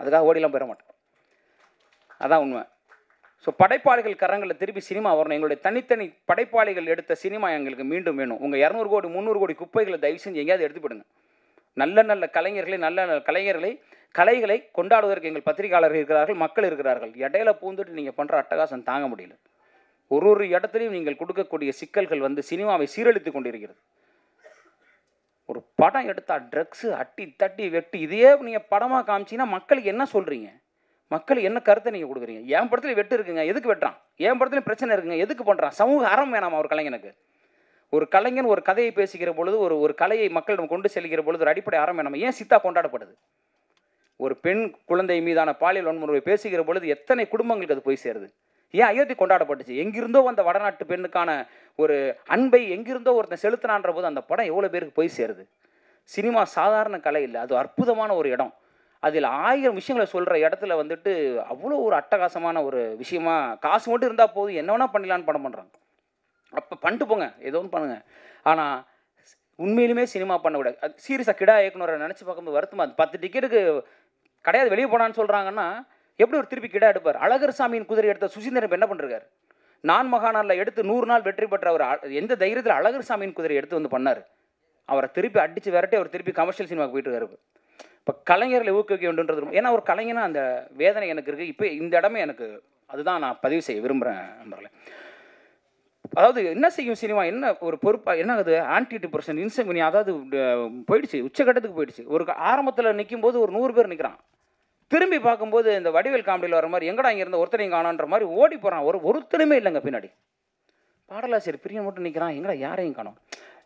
அதுக்காக ஓடிலாம் போயிட மாட்டேன். அதான் உண்மை. ஸோ படைப்பாளிகள் கரங்களில் திருப்பி சினிமா வரணும். எங்களுடைய தனித்தனி படைப்பாளிகள் எடுத்த சினிமா எங்களுக்கு மீண்டும் வேணும். உங்கள் 200 கோடி 300 கோடி குப்பைகளை தயவு செஞ்சு எங்கேயாவது எடுத்துப்படுங்க. நல்ல நல்ல கலைஞர்களை கலைகளை கொண்டாடுவதற்கு எங்கள் பத்திரிகையாளர்கள் இருக்கிறார்கள், மக்கள் இருக்கிறார்கள். இடையில பூந்துட்டு நீங்கள் பண்ணுற அட்டகாசம் தாங்க முடியல. ஒரு இடத்துலையும் நீங்கள் கொடுக்கக்கூடிய சிக்கல்கள் வந்து சினிமாவை சீரழித்து கொண்டிருக்கிறது. ஒரு படம் எடுத்தால் ட்ரக்ஸு அட்டி தட்டி வெட்டி இதையே நீங்கள் படமாக காமிச்சிங்கன்னா மக்களுக்கு என்ன சொல்கிறீங்க? மக்களுக்கு என்ன கருத்தை நீங்கள் கொடுக்குறீங்க? என் படத்துல வெட்டு இருக்குங்க, எதுக்கு வெட்டுறான்? என் படத்துலையும் பிரச்சனை இருக்குங்க, எதுக்கு பண்ணுறான்? சமூக அறம் வேணாமா ஒரு கலைஞனுக்கு? ஒரு கலைஞன் ஒரு கதையை பேசுகிற பொழுது, ஒரு கலையை மக்களிடம் கொண்டு செல்கிற பொழுது ஒரு அடிப்படை அறம் வேணாமா? ஏன் சித்தா கொண்டாடப்படுது? ஒரு பெண் குழந்தை மீதான பாலியல் வன்முறை பேசுகிற பொழுது எத்தனை குடும்பங்களுக்கு அது போய் சேருது? ஏன் அயோத்தி கொண்டாடப்பட்டுச்சு? எங்கிருந்தோ அந்த வடநாட்டு பெண்ணுக்கான ஒரு அன்பை எங்கிருந்தோ ஒருத்தன் செலுத்தினான்ற போது அந்த படம் எவ்வளோ பேருக்கு போய் சேருது? சினிமா சாதாரண கலை இல்லை, அது அற்புதமான ஒரு இடம். அதில் 1000 விஷயங்களை சொல்கிற இடத்துல வந்துட்டு அவ்வளோ ஒரு அட்டகாசமான ஒரு விஷயமா காசு மட்டும் இருந்தால் போதும் என்ன வேணால் பண்ணிடலான்னு படம் பண்ணுறாங்க. அப்போ பண்ணிட்டு போங்க, ஏதோ ஒன்று பண்ணுங்கள். ஆனால் உண்மையிலுமே சினிமா பண்ணக்கூடாது. அது சீரியஸாக கிடா இயக்குனரை நினச்சி பார்க்கும்போது வருத்தமாக, அது 10 டிக்கெட்டுக்கு கிடையாது வெளியே போனான்னு சொல்கிறாங்கன்னா எப்படி ஒரு திருப்பி கிடா எடுப்பார்? அழகர் சாமியின் குதிரை எடுத்த சுசீந்திரன் என்ன பண்ணிருக்காரு? நான் மகாநாளில் எடுத்து 100 நாள் வெற்றி பெற்ற அவர் எந்த தைரியத்தில் அழகர் சாமியின் குதிரை எடுத்து வந்து பண்ணார்? அவரை திருப்பி அடித்து விரட்டி அவர் திருப்பி கமர்ஷியல் சினிமாவுக்கு போயிட்டு இருக்காரு. இப்போ கலைஞர்களை ஊக்குவிக்க வேண்டுன்றது, ஏன்னா ஒரு கலைஞனா அந்த வேதனை எனக்கு இருக்குது. இப்போ இந்த இடமே எனக்கு அதுதான் நான் பதிவு செய்ய விரும்புகிறேன் நண்பர்களே. அதாவது என்ன செய்யும் சினிமா, என்ன ஒரு பொறுப்பாக என்ன ஆகுது? ஆன்டி டிப்ரெஷன், இன்செமினி, அதாவது போயிடுச்சு, உச்சக்கட்டத்துக்கு போயிடுச்சு. ஒரு ஆரம்பத்தில் நிற்கும் போது ஒரு 100 பேர் நிற்கிறான். திரும்பி பார்க்கும்போது இந்த வடிவேல் காமெடியில் வர மாதிரி எங்கடா இங்கே இருந்த ஒருத்தனையும் காணோன்ற மாதிரி ஓடி போகிறான். ஒருத்தனுமே இல்லைங்க பின்னாடி. பாடலாசிரியர் பிரியன் மட்டும் நிற்கிறான், எங்கடா யாரையும் காணோம்.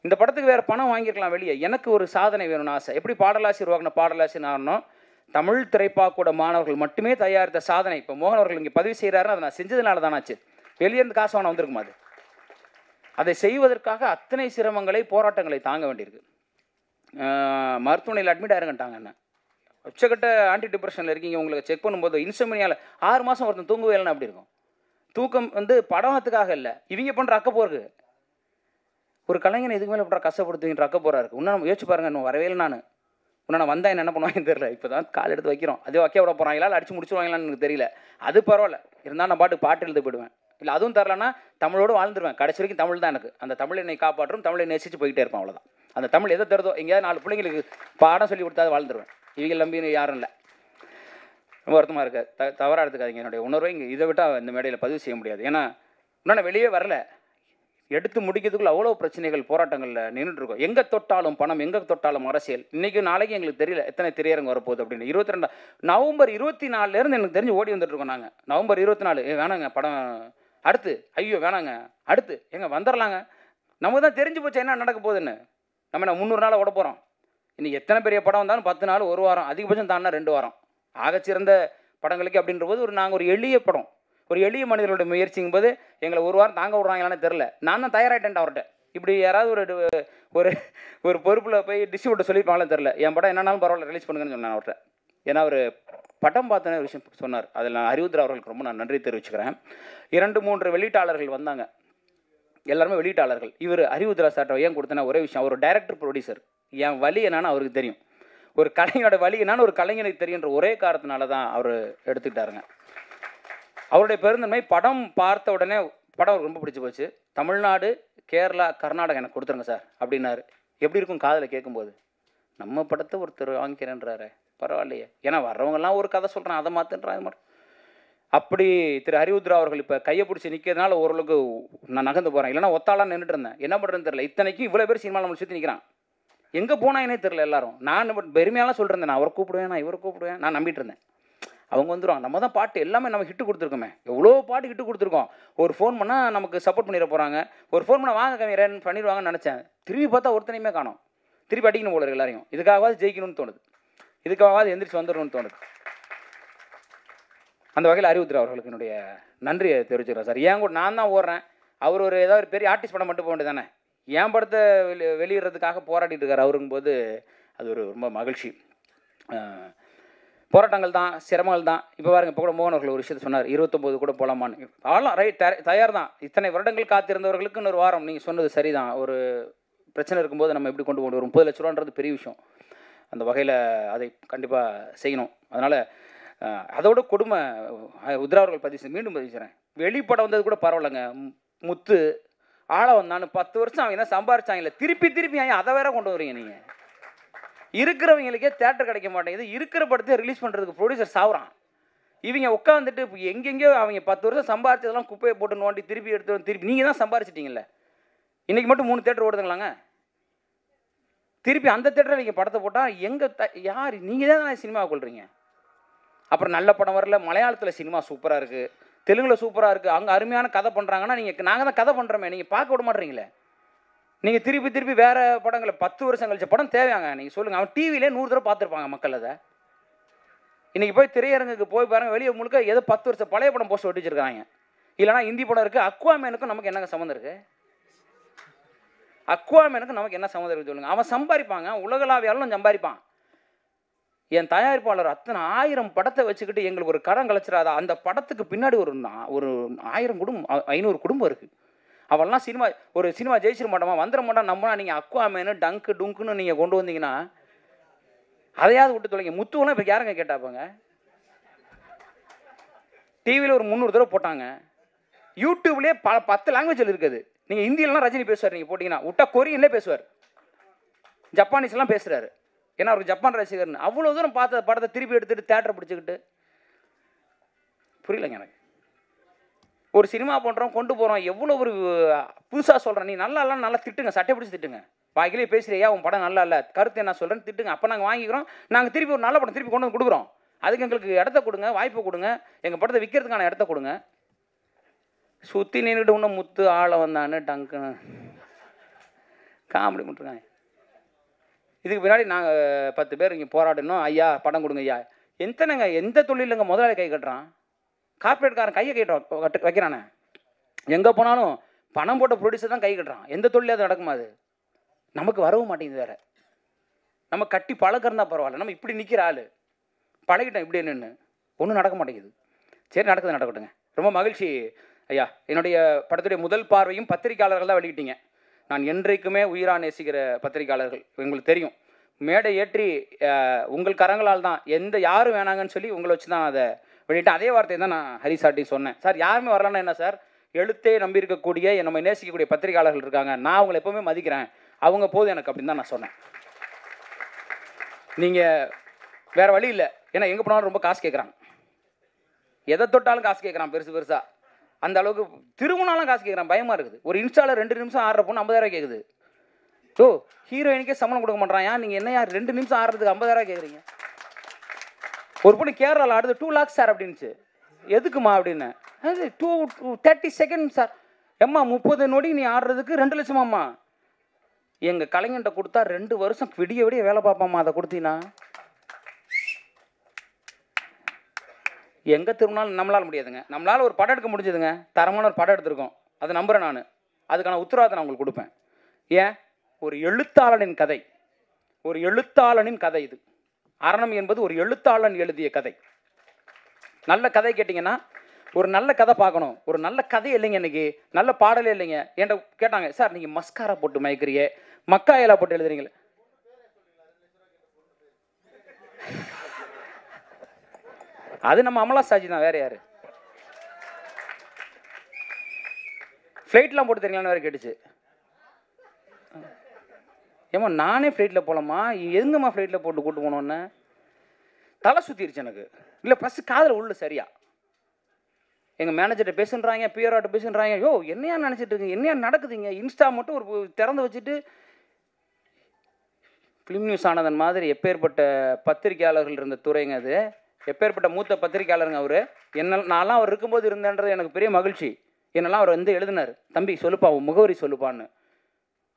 இந்த படத்துக்கு வேறு பணம் வாங்கியிருக்கலாம் வெளியே. எனக்கு ஒரு சாதனை வேணும்னு ஆசை. எப்படி பாடலாசிரியர் வாங்கின பாடலாசிரியர் ஆகணும், தமிழ் திரைப்பாக்கூட மாணவர்கள் மட்டுமே தயாரித்த சாதனை இப்போ மோகன் அவர்கள் இங்கே பதிவு செய்கிறாருன்னு அதை நான் செஞ்சதுனால தானாச்சு. வெளியேருந்து காசு வாங்க வந்திருக்குமா அது? அதை செய்வதற்காக அத்தனை சிரமங்களை போராட்டங்களை தாங்க வேண்டியிருக்கு. மருத்துவமனையில் அட்மிட் ஆயிருங்கட்டாங்க. என்ன உச்சக்கட்ட ஆன்டி டிப்ரெஷனில் இருக்கீங்க, உங்களுக்கு செக் பண்ணும்போது இன்சோம்னியாவில் 6 மாதம் ஒருத்தன் தூங்கவே இல்லைன்னா அப்படி இருக்கும். தூக்கம் வந்து படத்துக்காக இல்லை, இவங்க பண்ணுற அக்கப்போருக்கு. ஒரு கலைஞனை இதுக்கு மேலே பண்ணுற கஷ்டப்படுத்துங்கிற அக்கப்போராக இருக்குது. இன்னும் யோசிச்சு பாருங்கள், இன்னும் வரவே இல்லை. நான் வந்தால் என்ன பண்ணுவாங்கன்னு தெரியல. இப்போ தான் கால் எடுத்து வைக்கிறோம். அதே வைக்க விட போகிறாங்களா இல்லை அடிச்சு முடிச்சுருவாங்களான்னு எனக்கு தெரியல. அது பரவாயில்ல, இருந்தால் நான் பாட்டு எழுத போயிடுவேன். இல்லை அதுவும் தரலன்னா தமிழோடு வாழ்ந்துருவேன். கடைசி வரைக்கும் தமிழ் தான் எனக்கு. அந்த தமிழ் என்னை காப்பாற்றும், தமிழை நேசித்து போய்கிட்டே இருப்பேன். அவ்வளோதான். அந்த தமிழ் எதை தருதோ, எங்கேயாவது 4 பிள்ளைங்களுக்கு பாடம் சொல்லி கொடுத்தா வாழ்ந்துருவேன். இவங்க நம்பின்னு யாரும் இல்லை. ரொம்ப வருத்தமாக இருக்குது. தவறாக எடுத்துக்காதீங்க என்னுடைய உணர்வை. இங்கே இதை விட்டால் இந்த மேடையில் பதிவு செய்ய முடியாது. ஏன்னா இன்னும் நான் வெளியே வரல. எடுத்து முடிக்கிறதுக்குள்ள அவ்வளோ பிரச்சனைகள் போராட்டங்களில் நின்றுட்டுருக்கோம். எங்கே தொட்டாலும் பணம், எங்கே தொட்டாலும் அரசியல். இன்றைக்கி நாளைக்கு எங்களுக்கு தெரியல எத்தனை திரையரங்கு வரப்போகுது அப்படின்னு. 22 நவம்பர் 24 எனக்கு தெரிஞ்சு ஓடி வந்துட்டுருக்கோம் நாங்கள். நவம்பர் 24 வேணாங்க படம், அடுத்து ஐயோ வேணாங்க, அடுத்து எங்கே வந்துடலாங்க. நமக்கு தான் தெரிஞ்சு போச்சு என்ன நடக்க போகுதுன்னு. நம்ம என்ன 300 நாள் ஓட போகிறோம். இன்றைக்கி எத்தனை பெரிய படம் வந்தாலும் 10 நாள், 1 வாரம், அதிகபட்சம் தாண்டினா 2 வாரம். ஆகச்சிறந்த படங்களுக்கு அப்படின்ற போது நாங்கள் ஒரு எளிய படம், ஒரு எளிய மனிதர்களுடைய முயற்சிங்கும் போது எங்களை 1 வாரம் தாங்க விட்றாங்களான்னு தெரில. நான் தான் தயாராகிட்டேன் அவர்கிட்ட. இப்படி யாராவது ஒரு ஒரு பொறுப்பில் போய் டிஸ்ட்ரிபியூட்டர் சொல்லியிருப்பாங்களே தெரில. என் படம் என்னன்னாலும் பரவாயில்ல ரிலீஸ் பண்ணுங்கன்னு சொன்னேன் அவர்கிட்ட. ஏன்னா அவர் படம் பார்த்தோன்னே ஒரு விஷயம் சொன்னார். அதில் நான் அறிவுத்திர அவர்களுக்கு ரொம்ப நான் நன்றி தெரிவிச்சுக்கிறேன். 2-3 வெளியீட்டாளர்கள் வந்தாங்க, எல்லாருமே வெளியீட்டாளர்கள். இவர் அறிவுத்திரா சார்ட்ட ஏன் கொடுத்தேன்னா ஒரே விஷயம், அவர் டைரக்டர் ப்ரொடியூசர். என் வழி என்னன்னு அவருக்கு தெரியும், ஒரு கலைஞனோட வழி என்னன்னு ஒரு கலைஞனுக்கு தெரியுன்ற ஒரே காரணத்தினால தான் அவர் எடுத்துக்கிட்டாருங்க. அவருடைய பெருந்தன்மை, படம் பார்த்த உடனே படம் ரொம்ப பிடிச்சி போச்சு. தமிழ்நாடு, கேரளா, கர்நாடகா எனக்கு கொடுத்துருங்க சார் அப்படின்னாரு. எப்படி இருக்கும் காதில் கேட்கும்போது? நம்ம படத்தை ஒருத்தர் வாங்கிக்கிறேன்றாரு, பரவாயில்லையே. ஏன்னா வர்றவங்கெல்லாம் ஒரு கதை சொல்கிறேன், அதை மாற்றுன்றான், அது மாதிரி. அப்படி திரு அறிவுத்ரா அவர்கள் இப்போ கையை பிடிச்சி நிற்கிறதுனால ஓரளவுக்கு நான் நகர்ந்து போகிறேன். இல்லைனா ஒத்தாலாம் நின்றுட்டு இருந்தேன். என்ன பண்ணுறதுன்னு தெரியல. இத்தனைக்கும் இவ்வளோ பேர் சினிமாவில் நம்ம சுற்றி நிற்கிறான். எங்கே போனாங்கன்னே தெரில எல்லாரும். நான் பெருமையாலாம் சொல்லிருந்தேன், நான் அவரை கூப்பிடுவேன், நான் இவரை கூப்பிடுவேன், நான் நம்பிட்டு இருந்தேன். அவங்க வந்துடுவாங்க. நம்ம தான் பாட்டு எல்லாமே நம்ம ஹிட்டு கொடுத்துருக்கோமே, எவ்வளோ பாட்டு ஹிட்டு கொடுத்துருக்கோம். ஒரு ஃபோன் பண்ணால் நமக்கு சப்போர்ட் பண்ணிட போகிறாங்க, ஒரு ஃபோன் பண்ணால் வாங்க கவிஞரன் பண்ணிடுவாங்கன்னு நினச்சேன். திரும்பி பார்த்தா ஒருத்தனையுமே காணோம். திருப்பி அடிக்கணும் போல எல்லாரையும். இதுக்காகவாது ஜெயிக்கணும்னு தோணுது, இதுக்காகவாது எந்திரிச்சு வந்துடணும்னு தோணுது. அந்த வகையில் அறிவுத்திர அவர்களுக்கு என்னுடைய நன்றியை தெரிவிச்சுக்கிறேன் சார். ஏன் கூட நான் தான் ஓடுறேன், அவர் ஒரு ஏதாவது ஒரு பெரிய ஆர்டிஸ்ட் படம் மட்டும் போக வேண்டியது தானே. என் படத்தை வெளியிடுறதுக்காக போராடிட்டு இருக்கார் அவருங்கும்போது அது ஒரு ரொம்ப மகிழ்ச்சி. போராட்டங்கள் தான், சிரமங்கள் தான். இப்போ பாருங்க, இப்போ கூட மோகன் அவர்கள் ஒரு விஷயத்தை சொன்னார், 29 கூட போகலாமான்னு. ஆலாம் ரைட், தயார் தான். இத்தனை வருடங்கள் காத்திருந்தவர்களுக்கு இன்னொரு வாரம். நீங்கள் சொன்னது சரிதான். ஒரு பிரச்சனை இருக்கும்போது நம்ம எப்படி கொண்டு வரும்? 30 லட்ச ரூபான்றது பெரிய விஷயம். அந்த வகையில் அதை கண்டிப்பாக செய்யணும். அதனால் அதோட கொடுமை உத்ரா அவர்கள் மீண்டும் பதிவுறேன். வெளிப்படம் வந்தது கூட பரவாயில்லைங்க. முத்து ஆள வந்தான்னு 10 வருஷம் அவங்க என்ன சம்பாரிச்சாங்கல்ல, திருப்பி அதை வேற கொண்டு வரீங்க நீங்கள். இருக்கிறவங்களுக்கே தேட்டர் கிடைக்க மாட்டேங்குது. இருக்கிற படத்தை ரிலீஸ் பண்ணுறதுக்கு ப்ரொடியூசர் சாவுறான். இவங்க உட்காந்துட்டு இப்போ எங்கெங்கேயோ அவங்க 10 வருஷம் சம்பாரிச்சதெல்லாம் குப்பையை போட்டு நோண்டி திருப்பி எடுத்து திருப்பி நீங்கள் தான் சம்பாரிச்சிட்டிங்கல்ல. இன்றைக்கி மட்டும் 3 தேட்டர் ஓடுதுங்களாங்க. திருப்பி அந்த தேட்டரில் நீங்கள் படத்தை போட்டால் யார் நீங்கள் தான் சினிமாவை கொள்றீங்க. அப்புறம் நல்ல படம் வரல. மலையாளத்தில் சினிமா சூப்பராக இருக்குது, தெலுங்கில் சூப்பராக இருக்குது, அங்கே அருமையான கதை பண்ணுறாங்கன்னா நாங்கள் தான் கதை பண்ணுறோமே, நீங்கள் பார்க்க விட மாட்டீங்களே. நீங்கள் திருப்பி வேறு படங்களை 10 வருஷம் கழிச்ச படம் தேவையாங்க? நீங்கள் சொல்லுங்கள். அவன் டிவிலே 100 தடவை பார்த்துருப்பாங்க மக்கள். அதை இன்றைக்கி போய் திரையரங்குக்கு போய் பாருங்கள், வெளியே முழுக்க ஏதோ 10 வருஷம் பழைய படம் போஸ்ட் ஒட்டி வச்சுருக்காங்க. இல்லைனா ஹிந்தி படம் இருக்குது. அக்வாமேனுக்கும் நமக்கு என்னங்க சம்மந்தம் இருக்குது? அக்வாமேனுக்கும் நமக்கு என்ன சம்மந்தம் இருக்குது சொல்லுங்கள். அவன் சம்பாதிப்பாங்க, உலகளாவியாலும் சம்பாதிப்பான். என் தயாரிப்பாளர் அத்தனை 1000 படத்தை வச்சுக்கிட்டு எங்களுக்கு ஒரு கடன் கலைச்சிடாதா? அந்த படத்துக்கு பின்னாடி ஒரு 1000 குடும்பம், 500 குடும்பம் இருக்குது. அவெல்லாம் ஒரு சினிமா ஜெயிச்சிட மாட்டோமா, வந்துட மாட்டோம். நம்மனா நீங்கள் அக்வாமேனு டங்கு டுங்குன்னு நீங்கள் கொண்டு வந்தீங்கன்னா அதையாவது விட்டு தொலைங்க. முத்துவெல்லாம் இப்போ யாருங்க கேட்டாப்பாங்க? டிவியில் ஒரு 300 தடவை போட்டாங்க. யூடியூப்லேயே 10 லாங்குவேஜில் இருக்குது. நீங்கள் ஹிந்தியிலலாம் ரஜினி பேசுவார், நீங்கள் போட்டிங்கன்னா விட்டா கொரியன்லேயே பேசுவார், ஜப்பானீஸ்லாம் பேசுகிறாரு. ஏன்னா அவருக்கு ஜப்பான் ரசிகர்னு. அவ்வளோ தூரம் பார்த்த படத்தை திருப்பி எடுத்துகிட்டு தேட்டரை பிடிச்சிக்கிட்டு புரியலைங்க எனக்கு. ஒரு சினிமா பண்ணுறோம், கொண்டு போகிறோம், எவ்வளோ ஒரு புதுசாக சொல்கிறேன். நீ நல்லா திட்டுங்க, சட்டை பிடிச்சி திட்டுங்க. வாய்க்கிலே பேசுகிறியா, உன் படம் நல்லா இல்லை, கருத்து என்ன சொல்கிறேன்னு திட்டுங்க. அப்போ நாங்கள் வாங்கிக்கிறோம். நாங்கள் திருப்பி ஒரு நல்ல படம் திருப்பி கொண்டு வந்து கொடுக்குறோம். அதுக்கு எங்களுக்கு இடத்த கொடுங்க, வாய்ப்பு கொடுங்க, எங்கள் படத்தை விற்கிறதுக்கான இடத்த கொடுங்க. சுற்றி நின்றுட்டு இன்னும் முத்து ஆளை வந்தான்னு டங்குன்னு காமெடி பண்ணிருக்காங்க. இதுக்கு பின்னாடி நாங்கள் 10 பேர் இங்கே போராடணும், ஐயா படம் கொடுங்க ஐயா. எத்தனைங்க எந்த தொழிலுங்க முதலாளி கை கட்டுறான், கார்பரேட்காரன் கையை வைக்கிறானே. எங்கே போனாலும் பணம் போட்ட ப்ரொடியூசர் தான் கை கட்டுறான். எந்த தொழிலே அது நடக்குமா? அது நமக்கு வரவும் மாட்டேங்குது. வேறு நம்ம கட்டி பழக்கிறதா பரவாயில்ல, நம்ம இப்படி நிற்கிற ஆள் பழகிட்டோம் இப்படி நின்று ஒன்றும் நடக்க மாட்டேங்குது. சரி, நடக்குது, நடக்கட்டுங்க. ரொம்ப மகிழ்ச்சி ஐயா. என்னுடைய படத்துடைய முதல் பார்வையும் பத்திரிக்கையாளர்கள் தான் வெளியிட்டீங்க. நான் என்றைக்குமே உயிராக நேசிக்கிற பத்திரிக்கையாளர்கள், உங்களுக்கு தெரியும். மேடை ஏற்றி உங்கள் கரங்களால் தான் எந்த யாரும் வேணாங்கன்னு சொல்லி உங்களை வச்சு தான் அதை வெளியிட்டேன். அதே வார்த்தையை தான் நான் ஹரிசார்ட்டையும் சொன்னேன். சார் யாருமே வரலன்னா என்ன சார், எழுத்தே நம்பி இருக்கக்கூடிய நம்ம நேசிக்கக்கூடிய பத்திரிக்கையாளர்கள் இருக்காங்க, நான் அவங்களை எப்போவுமே மதிக்கிறேன், அவங்க போதும் எனக்கு அப்படின்னு தான் நான் சொன்னேன். நீங்கள் வேறு வழி இல்லை. ஏன்னா எங்கே போனாலும் ரொம்ப காசு கேட்குறான், எதை தொட்டாலும் காசு கேட்குறான் பெருசு பெருசாக. அந்த அளவுக்கு திரும்பினாலும் காசு கேட்குறான். பயமாக இருக்குது. ஒரு இன்ஸ்டாவில் 2 நிமிஷம் ஆடுற பொண்ணு 50,000 கேட்குது. ஓ, ஹீரோயினுக்கே சம்பளம் கொடுக்க மாட்டான். ஏன் நீங்கள் என்ன 2 நிமிஷம் ஆடுறதுக்கு 50,000 கேட்குறீங்க? ஒரு பொண்ணு கேரளாவில் ஆடுது 2 lakhs சார் அப்படின்ச்சு. எதுக்குமா அப்படின்னு. அது 30 seconds சார். எம்மா 30 நொடி நீ ஆடுறதுக்கு 2 லட்சமாம்மா. எங்கள் கலைஞன்ட்ட கொடுத்தா 2 வருஷம் விடிய விடிய வேலை பார்ப்பாம்மா. அதை கொடுத்தீங்கன்னா எங்கே திரும்பினாலும் நம்மளால் முடியாதுங்க. நம்மளால் ஒரு படம் எடுக்க முடிஞ்சதுங்க, தரமான ஒரு படம் எடுத்திருக்கோம், அதை நம்புகிறேன் நான். அதுக்கான உத்தரவாதத்தை நான் உங்களுக்கு கொடுப்பேன். ஏன், ஒரு எழுத்தாளனின் கதை, ஒரு எழுத்தாளனின் கதை இது. அரணம் என்பது ஒரு எழுத்தாளன் எழுதிய கதை. நல்ல கதை கேட்டிங்கன்னா ஒரு நல்ல கதை பார்க்கணும். ஒரு நல்ல கதை இல்லைங்க, இன்றைக்கி நல்ல பாடலே இல்லைங்க. என்கிட்ட கேட்டாங்க, சார் நீங்கள் மஸ்காரா போட்டு மயக்கிறீங்க, மக்காயலா போட்டு எழுதுறீங்களே. அது நம்ம அமலா சாஜி தான், வேறு யார்? ஃப்ளைட்லாம் போட்டு தெரியுங்களான்னு வேறு கேட்டுச்சு. ஏம்மா நானே ஃப்ளைட்டில் போகலாமா, எங்கம்மா ஃப்ளைட்டில் போட்டு கூட்டு போனோன்னு தலை சுற்றிருச்சு எனக்கு. இல்லை ஃபஸ்ட்டு காதில் உள்ள சரியா எங்கள் மேனேஜர்கிட்ட பேசுன்றாங்க, பிஆர்ஆர்ட்ட பேசுன்றாங்க. யோ என்னையா நினச்சிட்டு இருக்கீங்க, என்னையா நடக்குதுங்க? இன்ஸ்டா மட்டும் ஒரு திறந்து வச்சுட்டு ஃபிலிம் நியூஸ் ஆனதன் மாதிரி எப்பேற்பட்ட பத்திரிகையாளர்கள் இருந்த துறைங்க அது. எப்பேற்பட்ட மூத்த பத்திரிகையாளருங்க அவர். நான்லாம் அவர் இருக்கும்போது இருந்தேன்றது எனக்கு பெரிய மகிழ்ச்சி. என்னெல்லாம் அவர் வந்து எழுதினார், தம்பி சொல்லுப்பா உன் முகவரி சொல்லுப்பான்னு.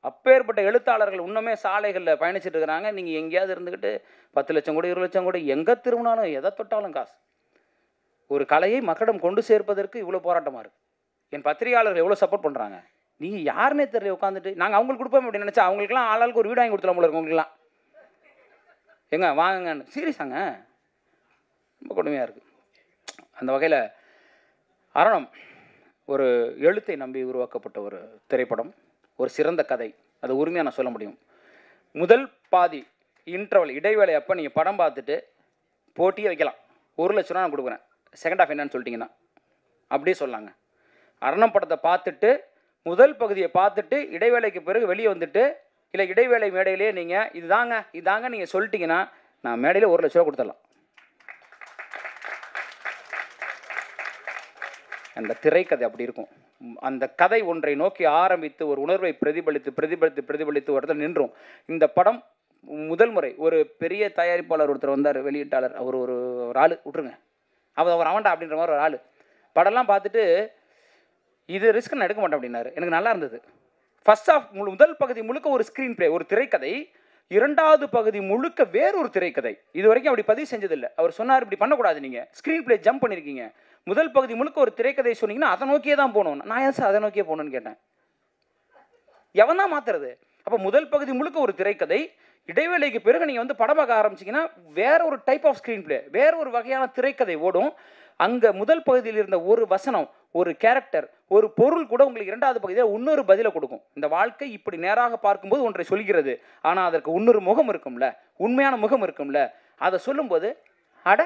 அப்பேற்பட்ட எழுத்தாளர்கள் இன்னுமே சாலைகளில் பயணிச்சுட்டு இருக்கிறாங்க. நீங்கள் எங்கேயாவது இருந்துக்கிட்டு 10 லட்சம் கூட 20 லட்சம் கூட எங்கே திரும்பினாலும் எதை தொட்டாலும் காசு. ஒரு கலையை மக்களிடம் கொண்டு சேர்ப்பதற்கு இவ்வளோ போராட்டமாக இருக்குது. என் பத்திரிகையாளர்கள் எவ்வளோ சப்போர்ட் பண்ணுறாங்க. நீங்கள் யாருன்னே தெரியல உட்காந்துட்டு நாங்கள் அவங்களுக்கு கொடுப்போம் அப்படின்னு நினச்சா அவங்களுக்குலாம் ஆளாளுக்கு ஒரு வீடு வாங்கி கொடுத்துலாம் போல இருக்கு. உங்களுக்குலாம் எங்க வாங்குங்கன்னு சீரியஸாங்க, ரொம்ப கொடுமையாக இருக்குது. அந்த வகையில் அரணம் ஒரு எழுத்தை நம்பி உருவாக்கப்பட்ட ஒரு திரைப்படம், ஒரு சிறந்த கதை. அது உரிமையாக நான் சொல்ல முடியும். முதல் பாதி இன்டர்வல் இடைவேளை அப்போ நீங்கள் படம் பார்த்துட்டு போட்டியே வைக்கலாம். 1 லட்ச ரூபா நான் கொடுக்குறேன், செகண்ட் ஹாஃப் என்னன்னு சொல்லிட்டீங்கன்னா அப்படியே சொல்லாங்க. அரணம் படத்தை பார்த்துட்டு முதல் பகுதியை பார்த்துட்டு இடைவேளைக்கு பிறகு வெளியே வந்துட்டு இல்லை இடைவேளை மேடையிலே நீங்கள் இதாங்க நீங்கள் சொல்லிட்டீங்கன்னா நான் மேடையில் 1 லட்ச ரூபா கொடுத்துடலாம். அந்த திரைக்கதை அப்படி இருக்கும். அந்த கதை ஒன்றை நோக்கி ஆரம்பித்து ஒரு உணர்வை பிரதிபலித்து ஒரு இடத்துல நின்றோம். இந்த படம் முதல் முறை ஒரு பெரிய தயாரிப்பாளர் ஒருத்தர் வந்தார், வெளியீட்டாளர். அவர் ஒரு ஆள் விட்டுருங்க, அவர் அவன்டா அப்படின்ற மாதிரி ஒரு ஆள். படம்லாம் பார்த்துட்டு இது ரிஸ்க் நான் எடுக்க மாட்டேன் அப்படின்னாரு. எனக்கு நல்லா இருந்தது. ஃபர்ஸ்ட் ஆஃப் முதல் பகுதி முழுக்க ஒரு ஸ்க்ரீன் பிளே, ஒரு திரைக்கதை. 2வது பகுதி முழுக்க வேறொரு திரைக்கதை. இது வரைக்கும் அப்படி பதிவு செஞ்சதில்லை. அவர் சொன்னார் இப்படி பண்ணக்கூடாது, நீங்கள் ஸ்க்ரீன் பிளே ஜம்ப் பண்ணியிருக்கீங்க, முதல் பகுதி முழுக்க ஒரு திரைக்கதை சொன்னீங்கன்னா அதை நோக்கியே தான் போகணும். நான் ஏன் சார் அதை நோக்கியே போகணுன்னு கேட்டேன். எவன் தான் மாற்றுறது? அப்போ முதல் பகுதி முழுக்க ஒரு திரைக்கதை, இடைவேளைக்கு பிறகு நீங்கள் வந்து படம் பார்க்க ஆரம்பிச்சிங்கன்னா வேற ஒரு டைப் ஆஃப் ஸ்க்ரீன் பிளே, வேற ஒரு வகையான திரைக்கதை ஓடும். அங்கே முதல் பகுதியில் இருந்த ஒரு வசனம், ஒரு கேரக்டர், ஒரு பொருள் கூட உங்களுக்கு 2வது பகுதியில் இன்னொரு பதிலை கொடுக்கும். இந்த வாழ்க்கை இப்படி நேராக பார்க்கும்போது ஒன்றை சொல்கிறது, ஆனால் அதற்கு இன்னொரு முகம் இருக்கும்ல, உண்மையான முகம் இருக்கும்ல. அதை சொல்லும்போது அட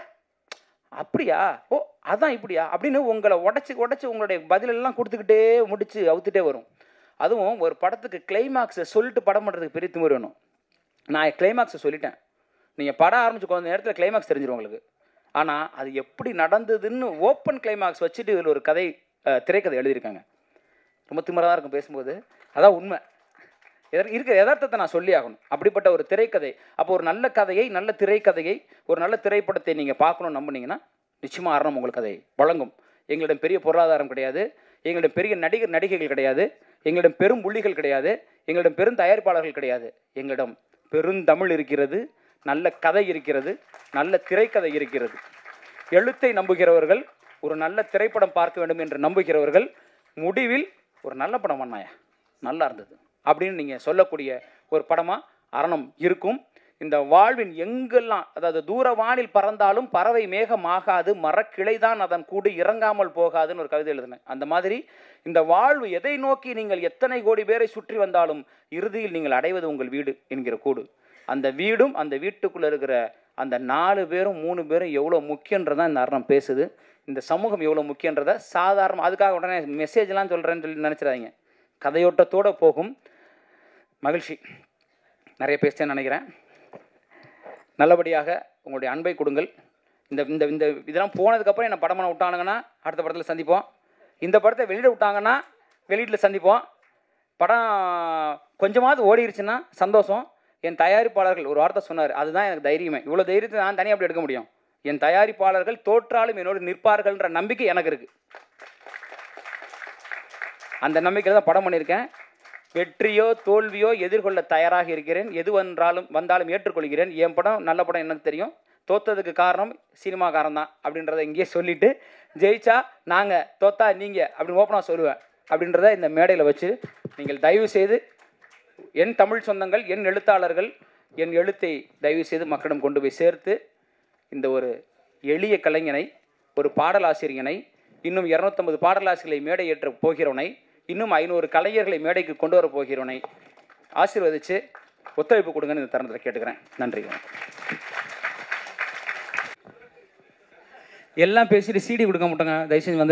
அப்படியா, ஓ அதான் இப்படியா அப்படின்னு உங்களை உடச்சி உங்களுடைய பதிலெல்லாம் கொடுத்துக்கிட்டே முடிச்சு அவுத்துட்டே வரும். அதுவும் ஒரு படத்துக்கு கிளைமாக்ஸை சொல்லிட்டு படம் பண்ணுறதுக்கு பெரிய திமிரு வேணும். நான் கிளைமாக்ஸை சொல்லிட்டேன், நீங்கள் படம் ஆரம்பிச்சு கொஞ்ச நேரத்தில் கிளைமாக்ஸ் தெரிஞ்சிடும் உங்களுக்கு. ஆனால் அது எப்படி நடந்ததுன்னு ஓப்பன் கிளைமாக்ஸ் வச்சுட்டு இதில் ஒரு கதை திரைக்கதை எழுதியிருக்காங்க. ரொம்ப திமிராக தான் இருக்கும் பேசும்போது, அதான் உண்மை. இருக்கிற யதார்த்தத்தை நான் சொல்லி ஆகணும். அப்படிப்பட்ட ஒரு திரைக்கதை. அப்போ ஒரு நல்ல கதையை, நல்ல திரைக்கதையை, ஒரு நல்ல திரைப்படத்தை நீங்கள் பார்க்கணும்னு நம்புனீங்கன்னா நிச்சயமாக அரணம் உங்களுக்கு அதை வழங்கும். எங்களிடம் பெரிய பொருளாதாரம் கிடையாது, எங்களிடம் பெரிய நடிகைகள் கிடையாது, எங்களிடம் பெரும் புள்ளிகள் கிடையாது, எங்களிடம் பெரும் தயாரிப்பாளர்கள் கிடையாது. எங்களிடம் பெருந்தமிழ் இருக்கிறது, நல்ல கதை இருக்கிறது, நல்ல திரைக்கதை இருக்கிறது. எழுத்தை நம்புகிறவர்கள், ஒரு நல்ல திரைப்படம் பார்க்க வேண்டும் என்று நம்புகிறவர்கள், முடிவில் ஒரு நல்ல படம் பண்ணாயா, நல்லா இருந்தது அப்படின்னு நீங்கள் சொல்லக்கூடிய ஒரு படமாக அரணம் இருக்கும். இந்த வாழ்வின் எங்கெல்லாம், அதாவது தூரவானில் பறந்தாலும் பறவை மேகமாகாது, மரக்கிளைதான் அதன் கூடு இறங்காமல் போகாதுன்னு ஒரு கவிதை எழுதினேன். அந்த மாதிரி இந்த வாழ்வு எதை நோக்கி நீங்கள் எத்தனை கோடி பேரை சுற்றி வந்தாலும் இறுதியில் நீங்கள் அடைவது உங்கள் வீடு என்கிற கூடு. அந்த வீடும் அந்த வீட்டுக்குள்ளே இருக்கிற அந்த 4 பேரும் 3 பேரும் எவ்வளோ முக்கியன்றதான் இந்த அரணம் பேசுது. இந்த சமூகம் எவ்வளோ முக்கியன்றதை சாதாரண, அதுக்காக உடனே மெசேஜ்லாம் சொல்கிறேன்னு சொல்லி நினச்சிடாதீங்க. கதையோட்டத்தோடு போகும். மகிழ்ச்சி. நிறைய பேசுகிறேன்னு நினைக்கிறேன். நல்லபடியாக உங்களுடைய அன்பை கொடுங்கள். இந்த இந்த இந்த இதெல்லாம் போனதுக்கப்புறம் என்ன படம் பண்ண விட்டானுங்கன்னா அடுத்த படத்தில் சந்திப்போம். இந்த படத்தை வெளியிட விட்டாங்கன்னா வெளியீட்டில் சந்திப்போம். படம் கொஞ்சமாவது ஓடிருச்சுன்னா சந்தோஷம். என் தயாரிப்பாளர்கள் ஒரு வார்த்தை சொன்னார், அதுதான் எனக்கு தைரியமே. இவ்வளோ தைரியத்தை நான் தனியாக அப்படி எடுக்க முடியும். என் தயாரிப்பாளர்கள் தோற்றாலும் என்னோடு நிற்பார்கள்ன்ற நம்பிக்கை எனக்கு இருக்குது. அந்த நம்பிக்கையில் தான் படம் பண்ணியிருக்கேன். வெற்றியோ தோல்வியோ எதிர்கொள்ள தயாராக இருக்கிறேன். எது வந்தாலும் ஏற்றுக்கொள்கிறேன். என் படம் நல்ல படம் எனக்கு தெரியும். தோத்ததுக்கு காரணம் சினிமாக்காரன் தான் அப்படின்றத இங்கேயே சொல்லிவிட்டு, ஜெயிச்சா நாங்கள், தோத்தா நீங்கள் அப்படின்னு ஓப்பனாக சொல்லுவேன். அப்படின்றத இந்த மேடையில் வச்சு நீங்கள் தயவு செய்து என் தமிழ் சொந்தங்கள், என் எழுத்தாளர்கள், என் எழுத்தை தயவு செய்து மக்களிடம் கொண்டு போய் சேர்த்து இந்த ஒரு எளிய கலைஞனை, ஒரு பாடலாசிரியனை, இன்னும் 250 பாடலாசிரியர்களை மேடை ஏற்ற போகிறவனை, இன்னும் 500 கலைஞர்களை மேடைக்கு கொண்டு வர போகிறவனை ஆசீர்வதித்து ஒத்துழைப்பு கொடுங்கன்னு இந்த தருணத்தில் கேட்டுக்கிறேன். நன்றி. எல்லாம் பேசிட்டு சிடி கொடுக்க மாட்டோங்க, தயவு செஞ்சு வந்து